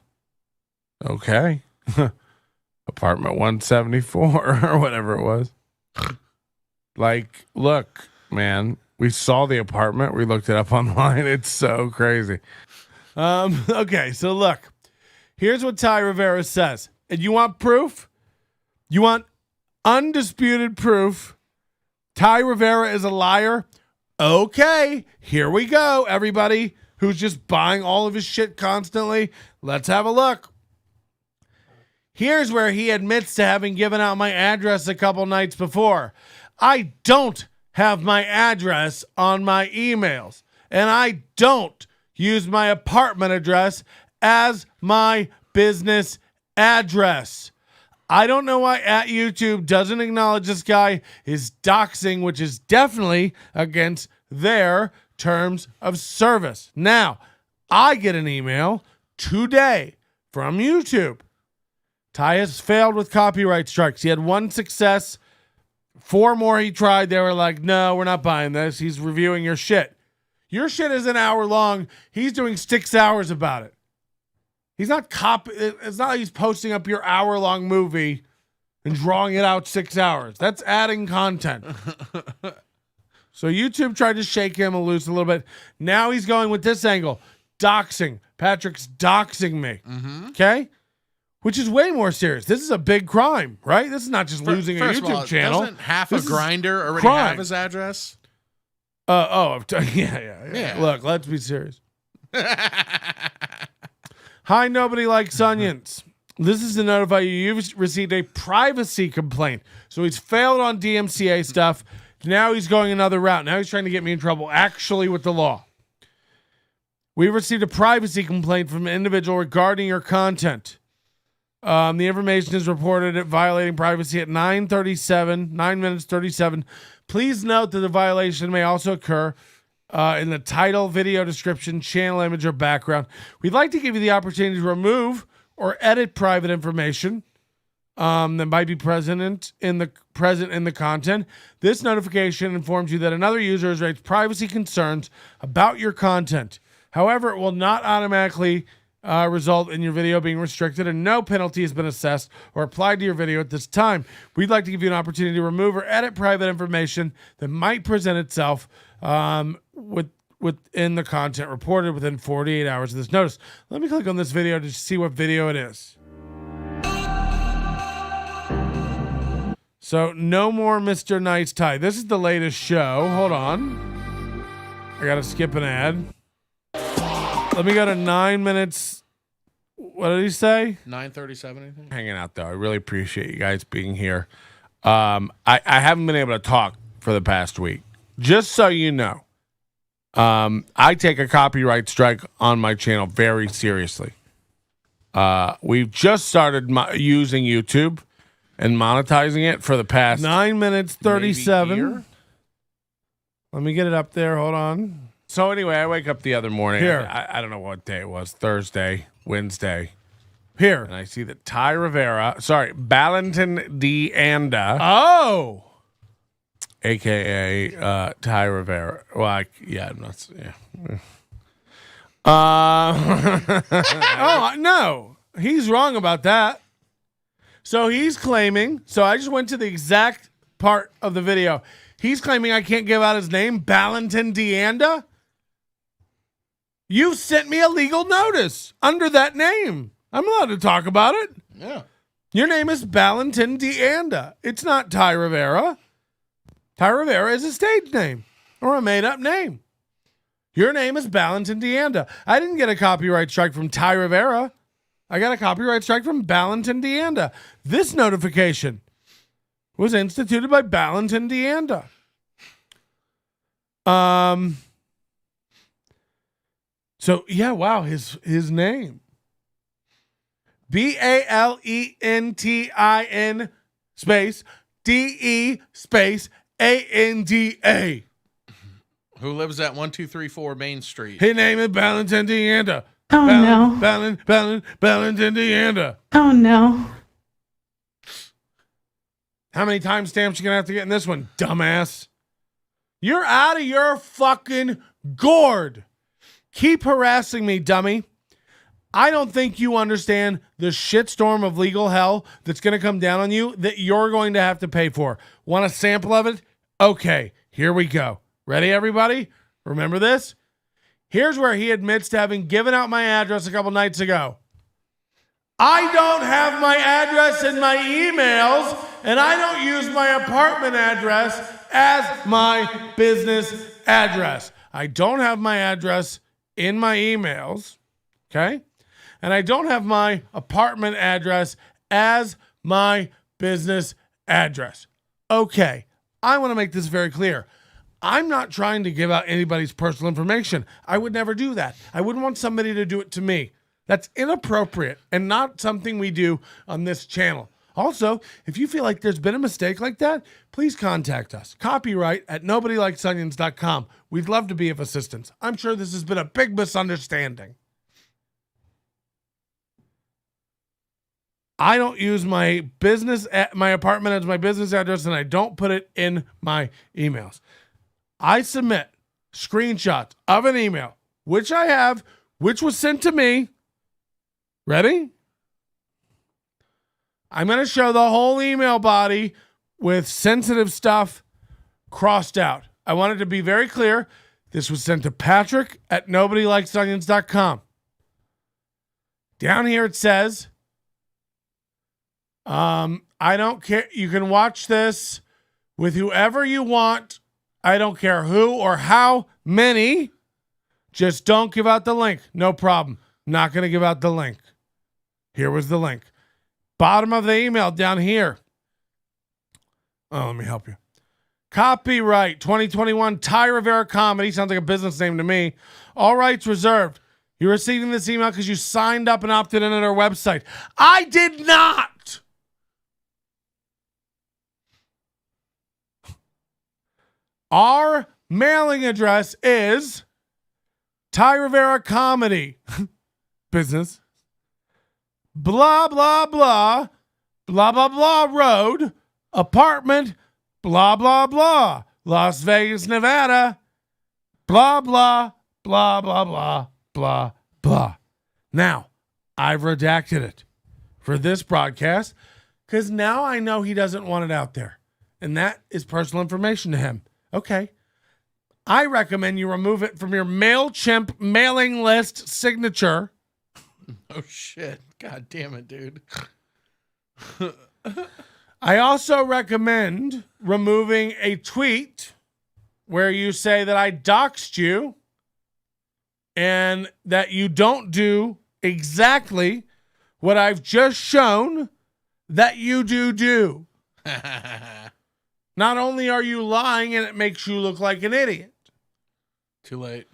Okay. Apartment 174 or whatever it was. Like, look, man, we saw the apartment. We looked it up online. It's so crazy. Okay, so look. Here's what Ty Rivera says. And you want proof? You want undisputed proof? Ty Rivera is a liar? Okay, here we go, everybody who's just buying all of his shit constantly. Let's have a look. Here's where he admits to having given out my address a couple nights before. I don't have my address on my emails, and I don't use my apartment address as my business address. I don't know why at YouTube doesn't acknowledge this guy is doxing, which is definitely against their terms of service. Now, I get an email today from YouTube. Ty has failed with copyright strikes. He had one success. 4 more he tried. They were like, no, we're not buying this. He's reviewing your shit. Your shit is an hour long. He's doing 6 hours about it. He's not it's not like he's posting up your hour-long movie and drawing it out 6 hours. That's adding content. So YouTube tried to shake him loose a little bit. Now he's going with this angle. Doxing. Patrick's doxing me. Okay? Which is way more serious. This is a big crime, right? This is not just losing a YouTube channel. Doesn't half a grinder already crime. have his address? Yeah. Look, let's be serious. Hi, nobody likes onions. This is to notify you you've received a privacy complaint. So he's failed on DMCA stuff. Now he's going another route. Now he's trying to get me in trouble, actually, with the law. We received a privacy complaint from an individual regarding your content. The information is reported at violating privacy at 9 minutes 37. Please note that the violation may also occur in the title, video description, channel image, or background. We'd like to give you the opportunity to remove or edit private information that might be present in the content. This notification informs you that another user has raised privacy concerns about your content. However, it will not automatically result in your video being restricted, and no penalty has been assessed or applied to your video at this time. We'd like to give you an opportunity to remove or edit private information that might present itself within the content reported within 48 hours of this notice. Let me click on this video to see what video it is. So, no more Mr. Nice Tie. This is the latest show. Hold on. I got to skip an ad. Let me go to 9 minutes. What did he say? 9:37, I think. Hanging out, though. I really appreciate you guys being here. I haven't been able to talk for the past week. Just so you know, I take a copyright strike on my channel very seriously. We've just started using YouTube and monetizing it for the past 9 minutes 37. Let me get it up there. Hold on. So anyway, I wake up the other morning. Here. I don't know what day it was. Thursday, Wednesday. Here. And I see that Ty Rivera, Ballantyne DeAnda. Oh! A.K.A. Ty Rivera. Well, I'm not. Yeah. Oh, no. He's wrong about that. So he's claiming. So I just went to the exact part of the video. He's claiming I can't give out his name, Ballantyne DeAnda. You sent me a legal notice under that name. I'm allowed to talk about it. Yeah. Your name is Ballantyne DeAnda. It's not Ty Rivera. Ty Rivera is a stage name or a made-up name. Your name is Ballantyne DeAnda. I didn't get a copyright strike from Ty Rivera. I got a copyright strike from Ballantyne DeAnda. This notification was instituted by Ballantyne DeAnda. So yeah, wow, his name. BALENTIN space DE space ANDA. Who lives at 1234 Main Street? His name is Valentin Deanda. Oh no. Valentin Deanda. Oh no. How many timestamps you gonna have to get in this one, dumbass? You're out of your fucking gourd. Keep harassing me, dummy. I don't think you understand the shitstorm of legal hell that's going to come down on you that you're going to have to pay for. Want a sample of it? Okay, here we go. Ready, everybody? Remember this? Here's where he admits to having given out my address a couple nights ago. I don't have my address in my emails, and I don't use my apartment address as my business address. I don't have my address in my emails, okay? And I don't have my apartment address as my business address. Okay, I want to make this very clear. I'm not trying to give out anybody's personal information. I would never do that. I wouldn't want somebody to do it to me. That's inappropriate and not something we do on this channel. Also, if you feel like there's been a mistake like that, please contact us. Copyright at nobodylikesonions.com. We'd love to be of assistance. I'm sure this has been a big misunderstanding. I don't use my apartment as my business address, and I don't put it in my emails. I submit screenshots of an email, which I have, which was sent to me. Ready? I'm going to show the whole email body with sensitive stuff crossed out. I want it to be very clear. This was sent to Patrick at nobodylikesonions.com. Down here it says, I don't care. You can watch this with whoever you want. I don't care who or how many. Just don't give out the link. No problem. Not going to give out the link. Here was the link. Bottom of the email down here. Oh, let me help you. Copyright 2021 Ty Rivera Comedy. Sounds like a business name to me. All rights reserved. You're receiving this email because you signed up and opted in at our website. I did not. Our mailing address is Ty Rivera Comedy Business. Blah, blah, blah. Blah, blah, blah road. Apartment. Blah, blah, blah. Las Vegas, Nevada. Blah, blah, blah, blah, blah, blah, blah. Now, I've redacted it for this broadcast because now I know he doesn't want it out there. And that is personal information to him. Okay. I recommend you remove it from your MailChimp mailing list signature. Oh, shit. God damn it, dude. I also recommend removing a tweet where you say that I doxed you and that you don't do exactly what I've just shown that you do. Not only are you lying and it makes you look like an idiot. Too late.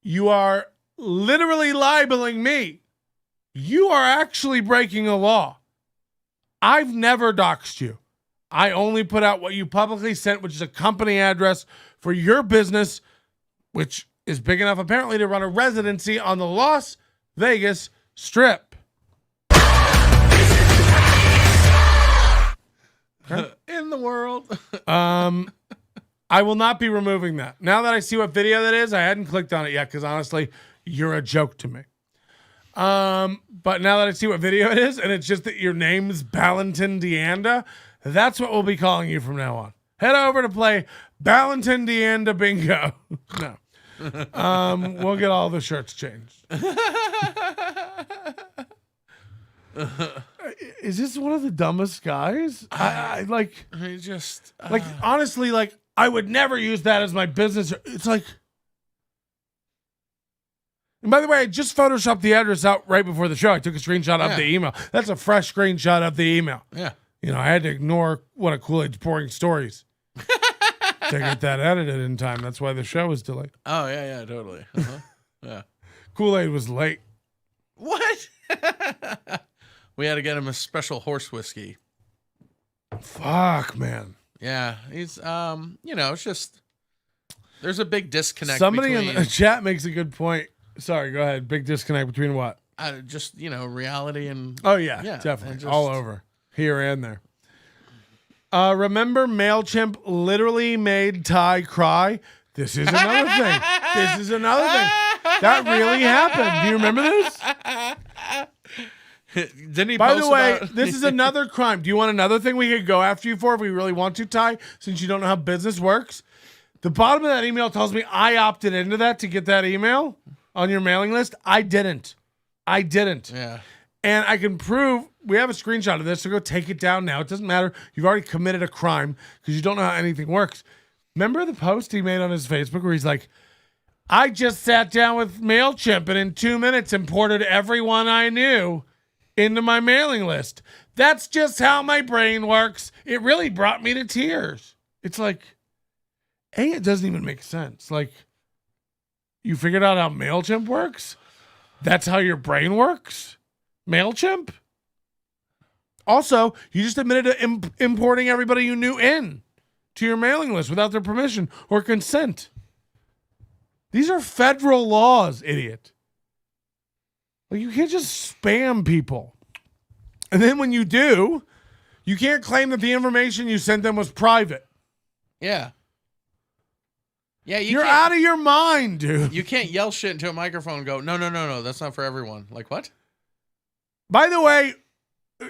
You are literally libeling me. You are actually breaking a law. I've never doxed you. I only put out what you publicly sent, which is a company address for your business, which is big enough apparently to run a residency on the Las Vegas Strip. Okay. In the world. I will not be removing that. Now that I see what video that is, I hadn't clicked on it yet because honestly, you're a joke to me. But now that I see what video it is, and it's just that your name's Valentin Deanda, that's what we'll be calling you from now on. Head over to play Valentin Deanda Bingo. No. We'll get all the shirts changed. Is this one of the dumbest guys? I like. I just like honestly, like I would never use that as my business. It's like. And by the way, I just photoshopped the address out right before the show. I took a screenshot of the email. That's a fresh screenshot of the email. Yeah. You know, I had to ignore what a Kool-Aid's pouring stories to get that edited in time. That's why the show was delayed. Oh, yeah, totally. Uh-huh. Yeah. Kool-Aid was late. What? We had to get him a special horse whiskey. Fuck, man. Yeah, he's it's just there's a big disconnect. Somebody between, in the chat makes a good point. Sorry, go ahead. Big disconnect between what? Just reality and Oh yeah, yeah, definitely and just- all over here and there. Remember MailChimp literally made Ty cry? This is another thing. This is another thing. That really happened. Do you remember this? Didn't he? By post the way, about- this is another crime. Do you want another thing we could go after you for if we really want to, Ty, since you don't know how business works? The bottom of that email tells me I opted into that to get that email on your mailing list. I didn't. Yeah. And I can prove, we have a screenshot of this, so go take it down now. It doesn't matter. You've already committed a crime because you don't know how anything works. Remember the post he made on his Facebook where he's like, I just sat down with MailChimp and in 2 minutes imported everyone I knew into my mailing list. That's just how my brain works. It really brought me to tears. It's like, it doesn't even make sense. Like, you figured out how MailChimp works? That's how your brain works? MailChimp? Also, you just admitted to importing everybody you knew in to your mailing list without their permission or consent. These are federal laws, idiot. Like, you can't just spam people. And then when you do, you can't claim that the information you sent them was private. Yeah. Yeah, You're out of your mind, dude. You can't yell shit into a microphone and go, no, that's not for everyone. Like, what? By the way,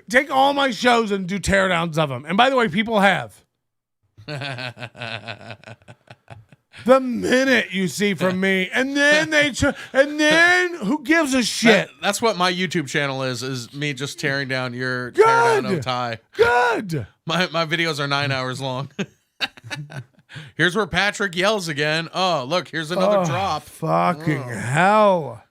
take all my shows and do teardowns of them. And by the way, people have. The minute you see from me, and then and then who gives a shit? That's what my YouTube channel is me just tearing down your teardown of Ty. Good. My videos are 9 hours long. Here's where Patrick yells again. Oh, look, here's another drop. Fucking hell.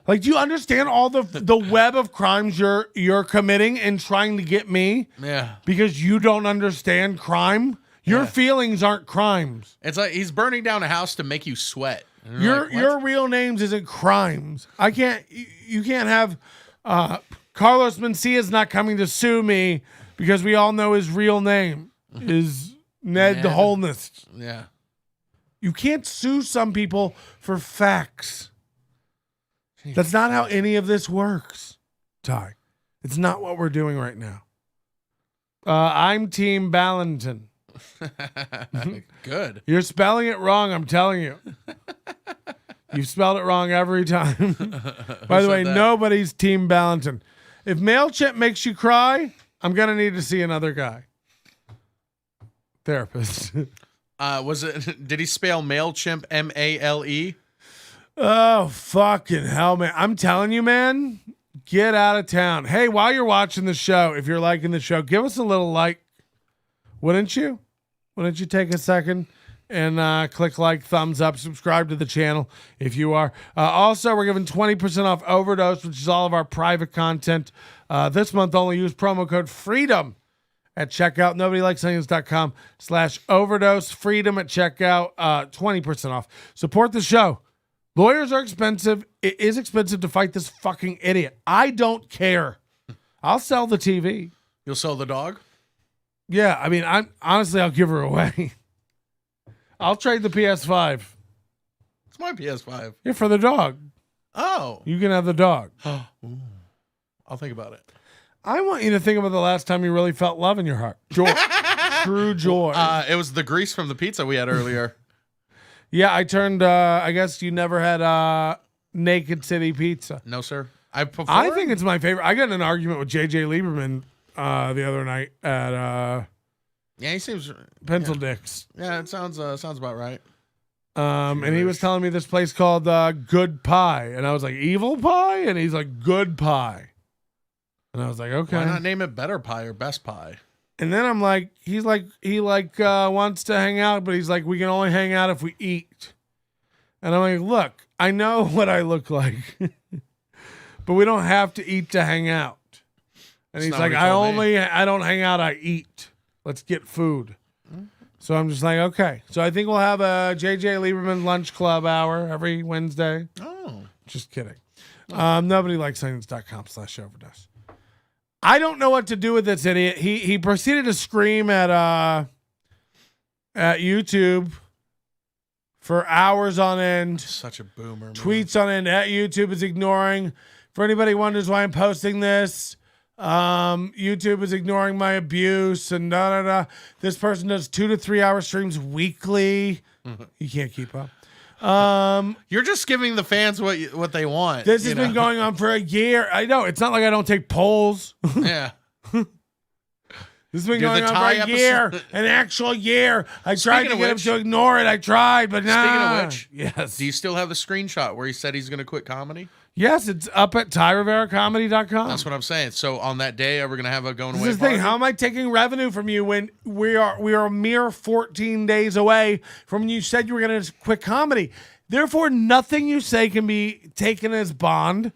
Like, do you understand all the web of crimes you're committing and trying to get me? Yeah. Because you don't understand crime? Your feelings aren't crimes. It's like he's burning down a house to make you sweat. And Your like, what? your real names isn't crimes. You can't have Carlos Mencia's not coming to sue me because we all know his real name is Ned the Wholeness. Yeah. You can't sue some people for facts. That's not how any of this works, Ty. It's not what we're doing right now. I'm Team Ballantyne. Good. You're spelling it wrong, I'm telling you. You've spelled it wrong every time. By the way, nobody's Team Ballantyne. If MailChimp makes you cry, I'm going to need to see another guy. Therapist. Did he spell MailChimp MALE? Oh, fucking hell, man. I'm telling you, man, get out of town. Hey, while you're watching the show, if you're liking the show, give us a little like. Wouldn't you? Wouldn't you take a second and click like, thumbs up, subscribe to the channel if you are. Also, we're giving 20% off Overdose, which is all of our private content. This month, only use promo code FREEDOM at checkout. NobodyLikesOnions.com/overdose. Freedom at checkout. 20% off. Support the show. Lawyers are expensive. It is expensive to fight this fucking idiot. I don't care. I'll sell the TV. You'll sell the dog? Yeah, I mean, I'll give her away. I'll trade the PS5. It's my PS5. Yeah, for the dog. Oh. You can have the dog. I'll think about it. I want you to think about the last time you really felt love in your heart. Joy. True joy. It was the grease from the pizza we had earlier. Yeah, I turned, I guess you never had Naked City Pizza. No, sir. I think it's my favorite. I got in an argument with JJ Lieberman the other night at yeah, he seems Pencil Dicks. Yeah, it sounds about right. And he was telling me this place called Good Pie, and I was like, Evil Pie, and he's like, Good Pie, and I was like, okay. Why not name it Better Pie or Best Pie? And then I'm like, he wants to hang out, but he's like, we can only hang out if we eat. And I'm like, look, I know what I look like, but we don't have to eat to hang out. And he's like, I don't hang out, I eat. Let's get food. So I'm just like, okay. So I think we'll have a JJ Lieberman lunch club hour every Wednesday. Oh. Just kidding. NobodyLikesOnions.com/overdose. I don't know what to do with this idiot. He proceeded to scream at YouTube for hours on end. Such a boomer. Man. Tweets on end at YouTube is ignoring. For anybody who wonders why I'm posting this, YouTube is ignoring my abuse and da da da. This person does 2 to 3 hour streams weekly. You can't keep up. You're just giving the fans what they want. This has been going on for a year. I know. It's not like I don't take polls. Yeah. This has been going on for a year, an actual year. I tried to get him to ignore it. I tried, but no. Speaking of which, yes. Do you still have the screenshot where he said he's going to quit comedy? Yes, it's up at TyRiveraComedy.com. That's what I'm saying. So on that day, are we going to have a going away This is the party? thing. How am I taking revenue from you when we are a mere 14 days away from when you said you were going to quit comedy? Therefore, nothing you say can be taken as bond.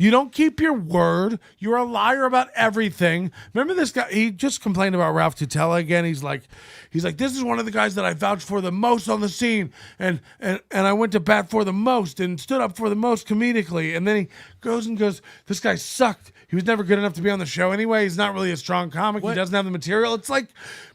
You don't keep your word. You're a liar about everything. Remember this guy? He just complained about Ralph Tutela again. He's like, this is one of the guys that I vouched for the most on the scene, and I went to bat for the most and stood up for the most comedically. And then he goes, this guy sucked. He was never good enough to be on the show anyway. He's not really a strong comic. What? He doesn't have the material. It's like,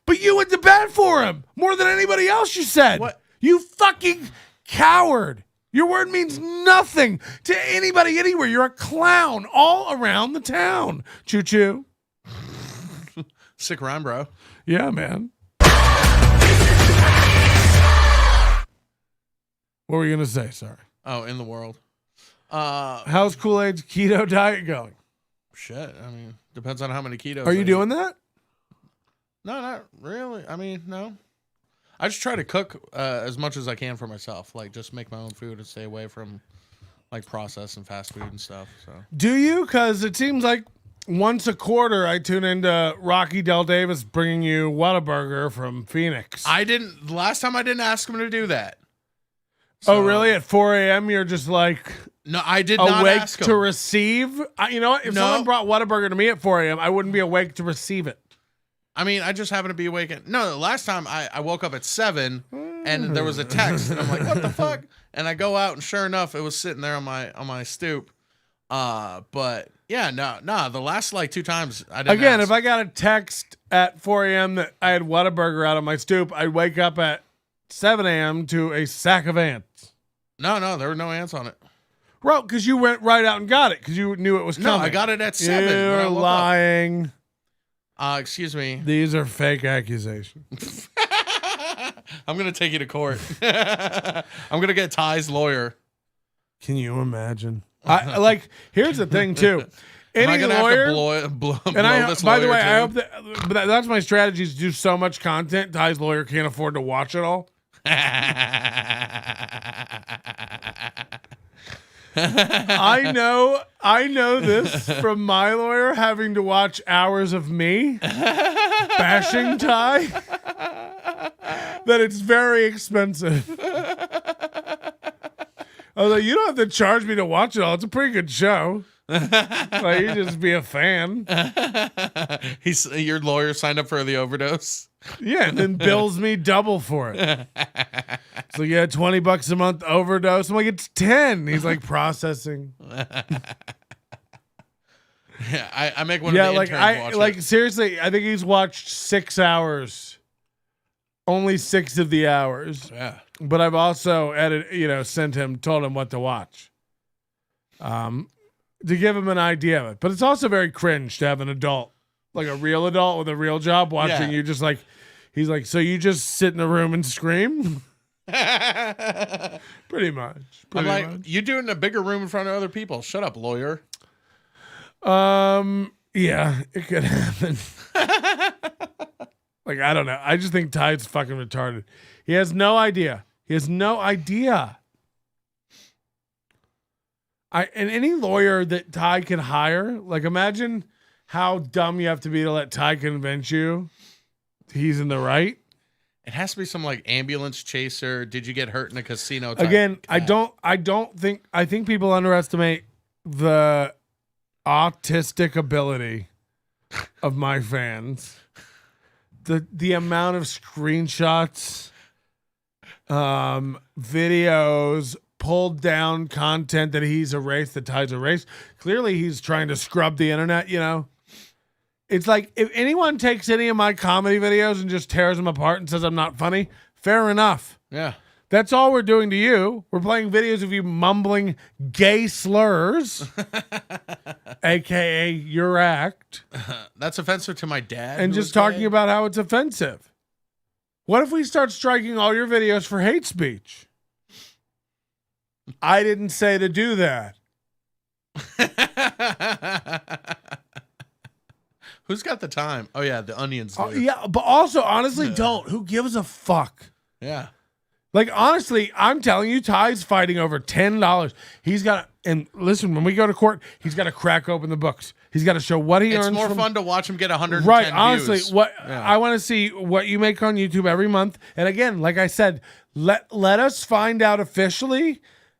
but you went to bat for him more than anybody else. You said, what? You fucking coward. Your word means nothing to anybody anywhere. You're a clown all around the town. Choo-choo. Sick rhyme, bro. Yeah, man. What were you going to say? Sorry. Oh, in the world. How's Kool-Aid's keto diet going? Shit. I mean, depends on how many ketos. Are you doing that? No, not really. I mean, no. I just try to cook as much as I can for myself. Like, just make my own food and stay away from, like, processed and fast food and stuff. So. Do you? Because it seems like once a quarter I tune into Rocky Del Davis bringing you Whataburger from Phoenix. Last time I didn't ask him to do that. So, oh, really? At 4 a.m. you're just like... No, I did not awake ask him. to receive? You know what? If someone brought Whataburger to me at 4 a.m., I wouldn't be awake to receive it. I mean, I just happened to be awake. No, last time I woke up at 7 and there was a text and I'm like, what the fuck? And I go out and sure enough, it was sitting there on my stoop. But yeah, no, the last like 2 times I didn't Again, ask. if I got a text at 4 a.m. that I had Whataburger out on my stoop, I'd wake up at 7 a.m. to a sack of ants. No, there were no ants on it. Bro, because you went right out and got it because you knew it was coming. No, I got it at 7. You're lying. Excuse me. These are fake accusations. I'm going to take you to court. I'm going to get Ty's lawyer. Can you imagine? Here's the thing, too. Any lawyer, have to blow and this by the way, too? I hope that's my strategy is to do so much content. Ty's lawyer can't afford to watch it all. I know this from my lawyer having to watch hours of me bashing Ty that it's very expensive. I was like, you don't have to charge me to watch it all. It's a pretty good show. Like, you just be a fan. Your lawyer signed up for the overdose. Yeah, and then bills me double for it. So yeah, $20 a month overdose. I'm like, it's 10. He's like processing. Yeah, I make one of the interns watch it. Seriously, I think he's watched 6 hours. Only 6 of the hours. Yeah. But I've also told him what to watch. To give him an idea of it. But it's also very cringe to have an adult, like a real adult with a real job watching you just like, he's like, so you just sit in a room and scream? Pretty much. I'm like, you do it in a bigger room in front of other people. Shut up, lawyer. Yeah, it could happen. Like, I don't know. I just think Ty's fucking retarded. He has no idea. And any lawyer that Ty can hire, like, imagine how dumb you have to be to let Ty convince you he's in the right. It has to be some like ambulance chaser. Did you get hurt in a casino type Again, cat. I think people underestimate the autistic ability of my fans. The amount of screenshots, videos, pulled down content that he's erased, that Ty's erased. Clearly he's trying to scrub the internet, It's like if anyone takes any of my comedy videos and just tears them apart and says I'm not funny, fair enough. Yeah. That's all we're doing to you. We're playing videos of you mumbling gay slurs, aka your act, That's offensive to my dad. and who just was talking gay. about how it's offensive. What if we start striking all your videos for hate speech? I didn't say to do that. Who's got the time? Oh yeah, the onions. Do. Yeah, but also, honestly, don't. Who gives a fuck? Yeah. Like, honestly, I'm telling you, Ty's fighting over $10. He's got to, and listen, when we go to court, he's got to crack open the books. He's got to show what he It's earns. more fun to watch him get 110 Right, views. honestly, what Yeah. I want to see what you make on YouTube every month. And again, like I said, let us find out officially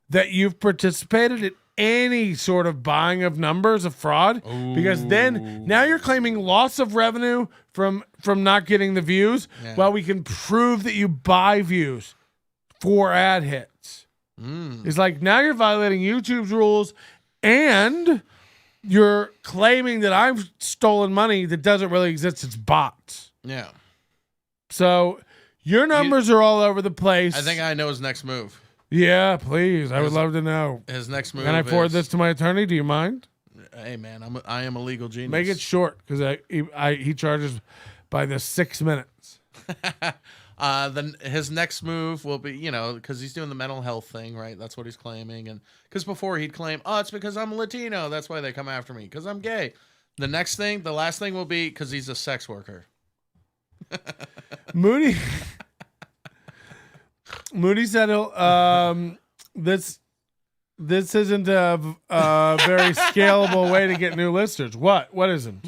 that you've participated in any sort of buying of numbers of fraud, because then now you're claiming loss of revenue from not getting the views. Yeah. Well, we can prove that you buy views for ad hits. It's like now you're violating YouTube's rules and you're claiming that I've stolen money that doesn't really exist. It's bots. Yeah. So your numbers are all over the place. I think I know his next move. Yeah, please. I would love to know. His next move. Can I forward is, this to my attorney? Do you mind? Hey man, I am a legal genius. Make it short because he charges by the 6 minutes. Then his next move will be, because he's doing the mental health thing, right? That's what he's claiming. And because before he'd claim, oh, it's because I'm Latino. That's why they come after me, because I'm gay. The last thing will be because he's a sex worker. Moody said this isn't a very scalable way to get new listeners. What isn't?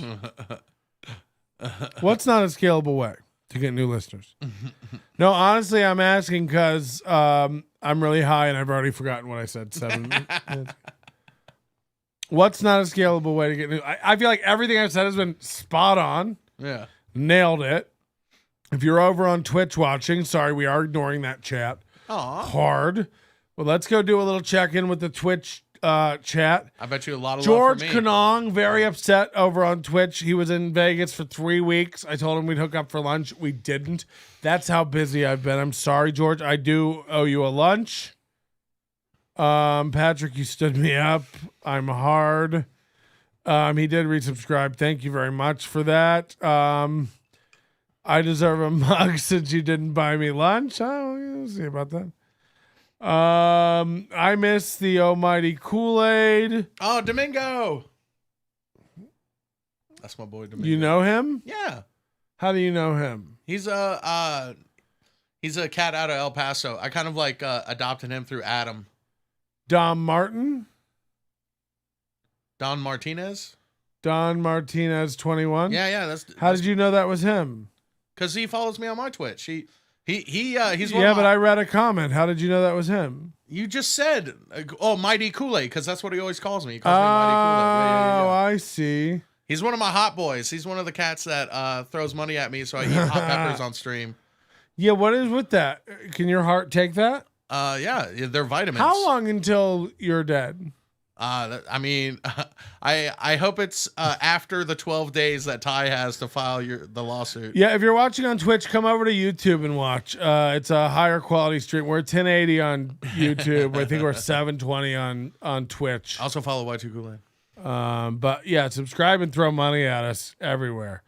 What's not a scalable way to get new listeners? No, honestly, I'm asking because I'm really high and I've already forgotten what I said 7 minutes. What's not a scalable way to get new? I feel like everything I've said has been spot on. Yeah. Nailed it. If you're over on Twitch watching, sorry, we are ignoring that chat. Aw. Hard. Well, let's go do a little check-in with the Twitch chat. I bet you a lot of George love for me. Kanong, very upset over on Twitch. He was in Vegas for 3 weeks. I told him we'd hook up for lunch. We didn't. That's how busy I've been. I'm sorry, George. I do owe you a lunch. Patrick, you stood me up. I'm hard. He did resubscribe. Thank you very much for that. I deserve a mug since you didn't buy me lunch. Oh, we'll see about that. I miss the almighty Kool-Aid. Oh, Domingo. That's my boy Domingo. You know him? Yeah. How do you know him? He's a cat out of El Paso. I kind of like adopted him through Adam. Don Martin? Don Martinez? Don Martinez 21? Yeah. How did you know that was him? Because he follows me on my Twitch. He's one Yeah, of but my, I read a comment. How did you know that was him? You just said, Mighty Kool-Aid, because that's what he always calls me. He Oh, calls me Mighty Kool-Aid. Yeah. I see. He's one of my hot boys. He's one of the cats that throws money at me, so I eat hot peppers on stream. Yeah, what is with that? Can your heart take that? Yeah, they're vitamins. How long until you're dead? I mean, I hope it's after the 12 days that Ty has to file the lawsuit. Yeah, if you're watching on Twitch, come over to YouTube and watch. It's a higher quality stream. We're 1080 on YouTube. I think we're 720 on Twitch. Also follow Y2 Kool-Aid. But yeah, subscribe and throw money at us everywhere.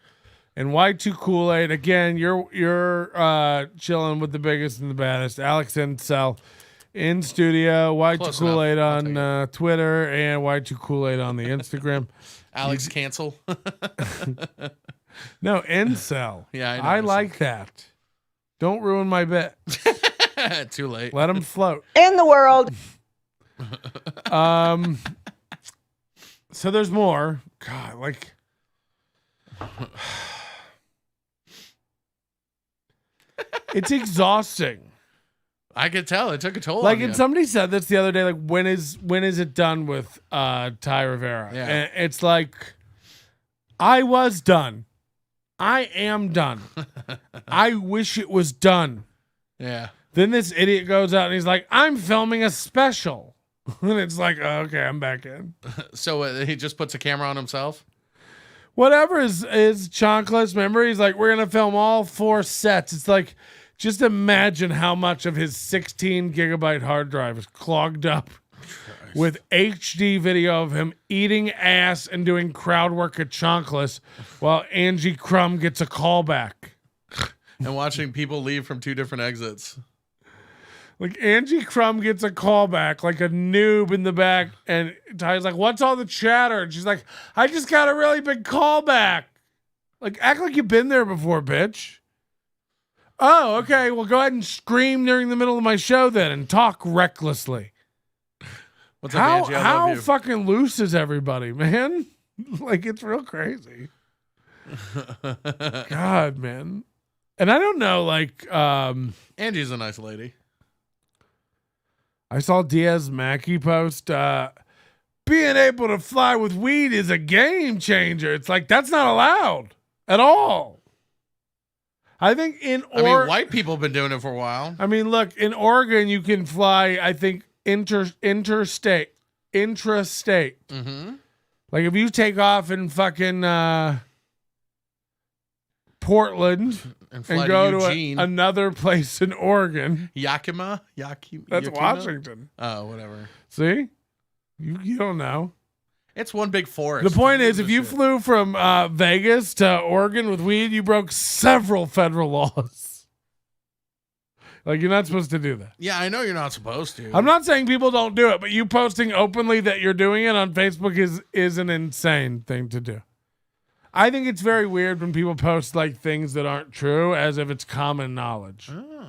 And Y2 Kool-Aid, again, you're chilling with the biggest and the baddest. Alex Incel in studio. Y2 Close Kool-Aid enough. I'll on Twitter and Y2 Kool-Aid on the Instagram. Alex cancel. No, Incel. Yeah, I know. I like that. Don't ruin my bit. Too late. Let them float. In the world. So there's more. God, like it's exhausting. I could tell it took a toll. Like, on and you. somebody said this the other day. Like, when is it done with Ty Rivera? Yeah. And it's like, I was done. I am done. I wish it was done. Yeah. Then this idiot goes out and he's like, I'm filming a special. And it's like, oh, okay, I'm back in. So he just puts a camera on himself. whatever is Chonkless. Remember, he's like, we're gonna film all 4 sets. It's like, just imagine how much of his 16 gigabyte hard drive is clogged up with HD video of him eating ass and doing crowd work at Chonkless while Angie Crumb gets a callback. And watching people leave from 2 different exits. Like Angie Crumb gets a callback, like a noob in the back, and Ty's like, "What's all the chatter?" And she's like, "I just got a really big callback." Like, act like you've been there before, bitch. Oh, okay. Well, go ahead and scream during the middle of my show then, and talk recklessly. What's up, Angie? I love How you. fucking loose is everybody, man? Like, it's real crazy. God, man. And I don't know, like, Angie's a nice lady. I saw Diaz Mackey post, being able to fly with weed is a game changer. It's like, that's not allowed at all. I think I mean, white people have been doing it for a while. I mean, look, in Oregon, you can fly, I think, intrastate. Mm-hmm. Like, if you take off in fucking Portland And and go to Eugene. another place in Oregon, Yakima? that's Yakima? Washington. Oh, whatever. See? You don't know. It's one big forest. The point is, Who if gives a you shit? flew from Vegas to Oregon with weed, you broke several federal laws. Like, you're not supposed to do that. Yeah, I know you're not supposed to. I'm not saying people don't do it, but you posting openly that you're doing it on Facebook is an insane thing to do. I think it's very weird when people post like things that aren't true as if it's common knowledge. Oh.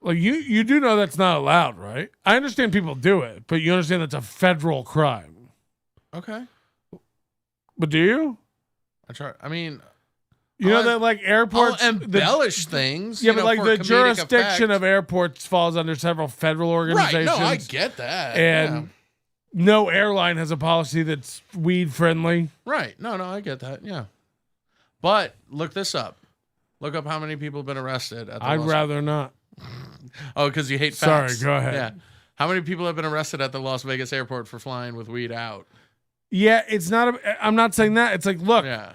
Like, you do know that's not allowed, right? I understand people do it, but you understand that's a federal crime. Okay. But do you? I mean, You know I'll- that like airports I'll embellish things. Yeah, you but know, like for the comedic jurisdiction effect. of airports falls under several federal Right, organizations. no, I get that. And no airline has a policy that's weed friendly. yeah. Right. No, I get that. Yeah. But look this up. Look up how many people have been arrested at the I'd rather not. Oh, because you hate Sorry, facts. go ahead. Yeah. How many people have been arrested at the Las Vegas airport for flying with weed out? Yeah, it's not. I'm not saying that. It's like, look, Yeah.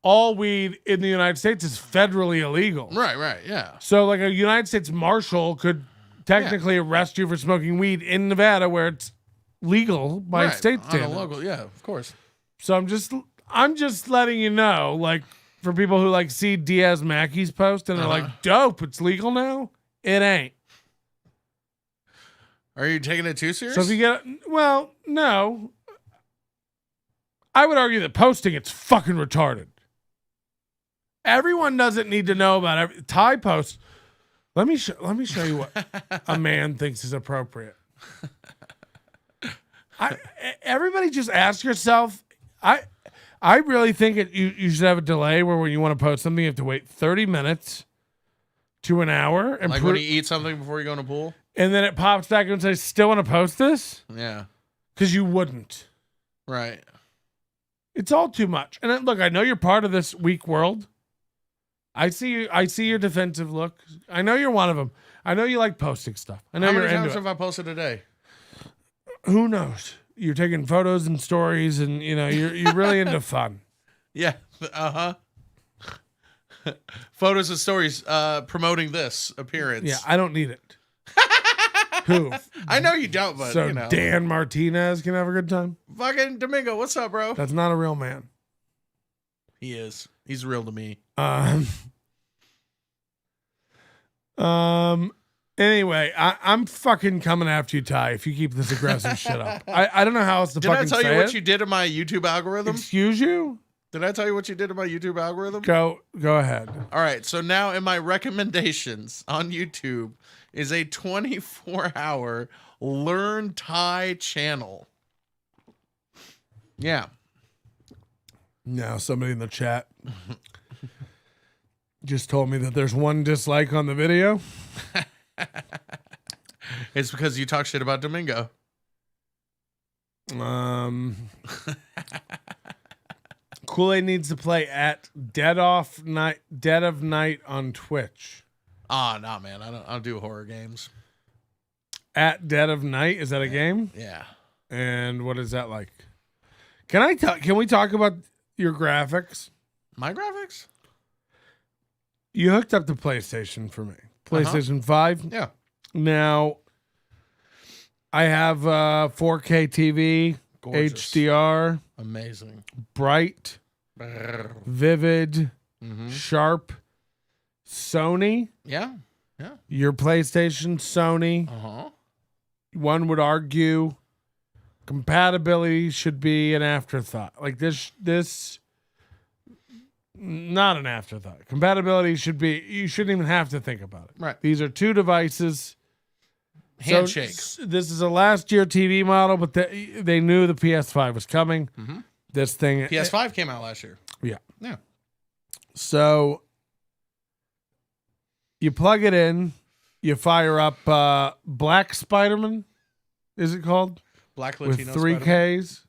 all weed in the United States is federally illegal. Right, yeah. So, like, a United States marshal could technically arrest you for smoking weed in Nevada, where it's legal by Right, state on a standards. local, yeah, of course. So I'm just letting you know, like, for people who like see Diaz Mackey's post and they're like, dope, it's legal now. It ain't. Are you taking it too serious? So if you get, well, no, I would argue that posting it's fucking retarded. Everyone doesn't need to know about every Ty post. Let me show you what a man thinks is appropriate. Everybody just ask yourself. I really think you should have a delay where when you want to post something, you have to wait 30 minutes to an hour. And like when you eat something before you go in a pool? and then it pops back and says, still want to post this? Yeah. Because you wouldn't. Right. It's all too much. And look, I know you're part of this weak world. I see your defensive look. I know you're one of them. I know you like posting stuff. I know How you're many into times it. have I posted a day? Who knows? You're taking photos and stories, and you're really into fun. Yeah. Photos and stories promoting this appearance. Yeah, I don't need it. Who? I know you don't, but So you know. Dan Martinez can have a good time. Fucking Domingo, what's up, bro? That's not a real man. He is. He's real to me. Anyway, I'm fucking coming after you, Ty, if you keep this aggressive shit up. I don't know how else to Did I fucking tell you say what it. you did in my YouTube algorithm? Excuse you? Did I tell you what you did in my YouTube algorithm? Go ahead. All right. So now in my recommendations on YouTube is a 24-hour Learn Thai channel. Yeah. Now, somebody in the chat just told me that there's one dislike on the video. It's because you talk shit about Domingo. Kool-Aid needs to play at Dead of Night on Twitch. Oh, no, man. I don't do horror games. At Dead of Night, is that a game? Yeah. And what is that like? Can we talk about your graphics. My graphics? You hooked up the PlayStation for me. PlayStation 5. Yeah. Now, I have 4K TV, Gorgeous. HDR, Amazing. bright, Brrr. vivid, Mhm. sharp, Sony. Yeah. Yeah. Your PlayStation, Sony. Uh-huh. One would argue compatibility should be an afterthought. Like this not an afterthought. Compatibility should be, you shouldn't even have to think about it. Right. These are two devices. Handshakes. So, this is a last year TV model, but they knew the PS5 was coming. Mhm. This thing. PS5 came out last year. Yeah. Yeah. So you plug it in, you fire up Black Spider-Man, is it called? Black With Latino 3 Ks.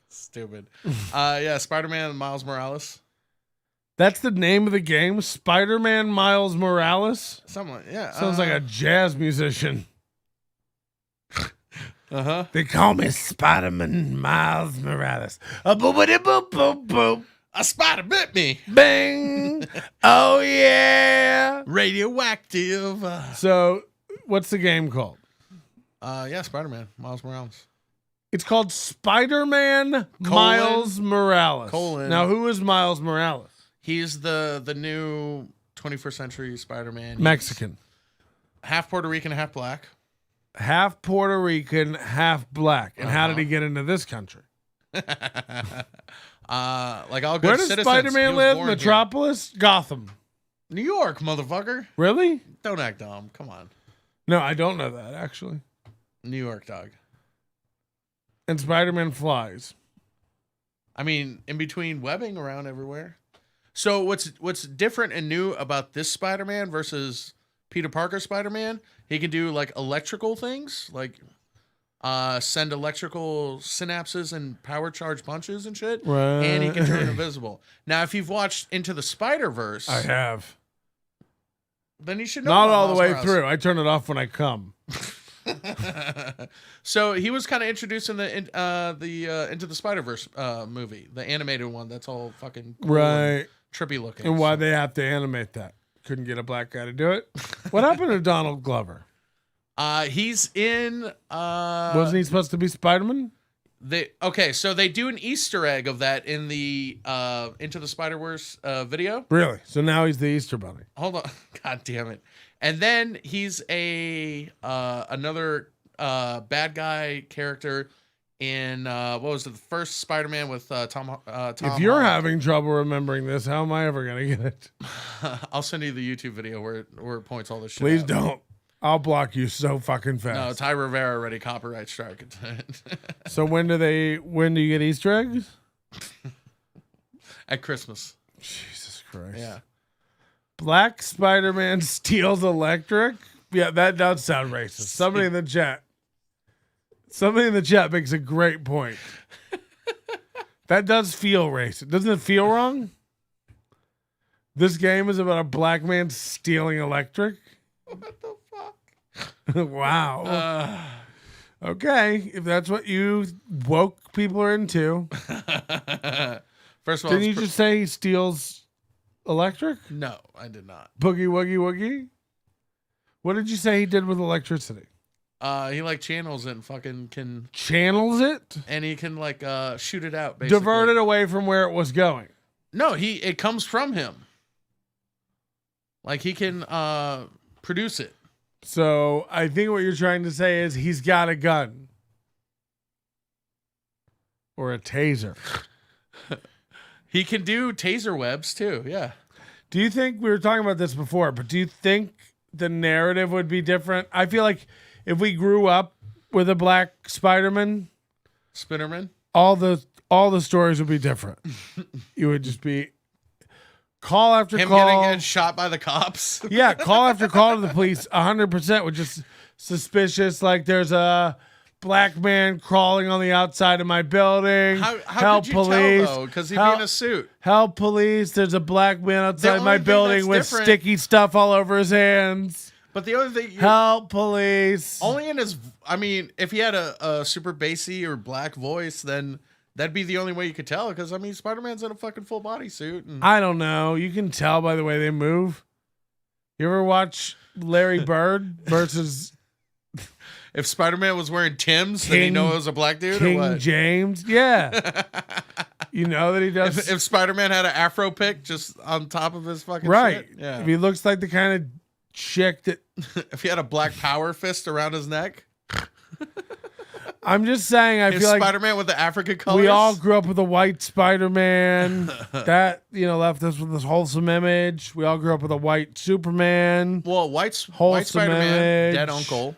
Stupid. Yeah, Spider-Man and Miles Morales. That's the name of the game, Spider-Man Miles Morales. Something like, yeah. Sounds like a jazz musician. Uh-huh. They call me Spider-Man Miles Morales. A boopity boop boop boop. A spider bit me. Bang. Oh yeah. Radioactive. So, what's the game called? Yeah, Spider-Man, Miles Morales. It's called Spider-Man Miles Morales. Now, who is Miles Morales? He's the new 21st century Spider-Man. He's Mexican. half Puerto Rican, half black. Half Puerto Rican, half black. And how did he get into this country? Like all good Where does citizens. Spider-Man he was live? born here. Metropolis? Gotham. New York, motherfucker. Really? Don't act dumb. Come on. No, I don't know that, actually. New York, dog. And Spider-Man flies. I mean, in between webbing around everywhere. So what's different and new about this Spider-Man versus Peter Parker Spider-Man? He can do like electrical things, like send electrical synapses and power charge punches and shit. Right. And he can turn invisible. Now, if you've watched Into the Spider-Verse, I have. then you should know. Not about all the Miles way Morales. through. I turn it off when I come. So he was kind of introduced in the Into the Spider-Verse movie, the animated one. That's all fucking cool Right. and trippy looking. And why they have to animate that? Couldn't get a black guy to do it. What happened to Donald Glover? He's in. Wasn't he supposed to be Spider-Man? So they do an Easter egg of that in the Into the Spider-Verse video. Really? So now he's the Easter Bunny. Hold on, god damn it! And then he's another bad guy character in what was it? The first Spider-Man with Tom. If you're having trouble remembering this, how am I ever gonna get it? I'll send you the YouTube video where it points all this shit. Please out. don't. I'll block you so fucking No, fast. Ty Rivera already copyright struck. So when do you get Easter eggs? At Christmas. Jesus Christ. Yeah. Black Spider-Man steals electric? Yeah, that does sound racist. Somebody in the chat makes a great point. That does feel racist. Doesn't it feel wrong? This game is about a black man stealing electric? What the fuck? Wow. Okay, if that's what you woke people are into. First of all, Didn't you just say he steals electric? no, I did not. Boogie woogie woogie? What did you say he did with electricity? He like channels it and fucking can, Channels it? and he can like shoot it out. Basically, Divert it away from where it was going. No, it comes from him. Like he can produce it. So I think what you're trying to say is he's got a gun. Or a taser. He can do taser webs too. Yeah. Do you think, we were talking about this before, but do you think the narrative would be different? I feel like if we grew up with a black Spider-Man, Spinnerman. all the stories would be different. It would just be call after Him call. getting shot by the cops. Yeah, call after call to the police. 100% was just suspicious. Like there's a black man crawling on the outside of my building. How Help could you police. tell though? Because he'd Help- be in a suit. Help police. There's a black man outside my only thing building that's with different- sticky stuff all over his hands. But the other thing, Help police. only in his. I mean, if he had a super bassy or black voice, then That'd be the only way you could tell, because I mean, Spider-Man's in a fucking full bodysuit. And I don't know. You can tell by the way they move. You ever watch Larry Bird versus if Spider-Man was wearing Tim's, then you know it was a black dude, King or what? James? Yeah. You know that he does. If Spider-Man had an afro pick just on top of his fucking Right. shit? Yeah. If he looks like the kind of chick that If he had a black power fist around his neck. I'm just saying, I If feel like Spider-Man with the African colors. we all grew up with a white Spider-Man. That, left us with this wholesome image. We all grew up with a white Superman. Well, white Wholesome Spider-Man, image. dead uncle.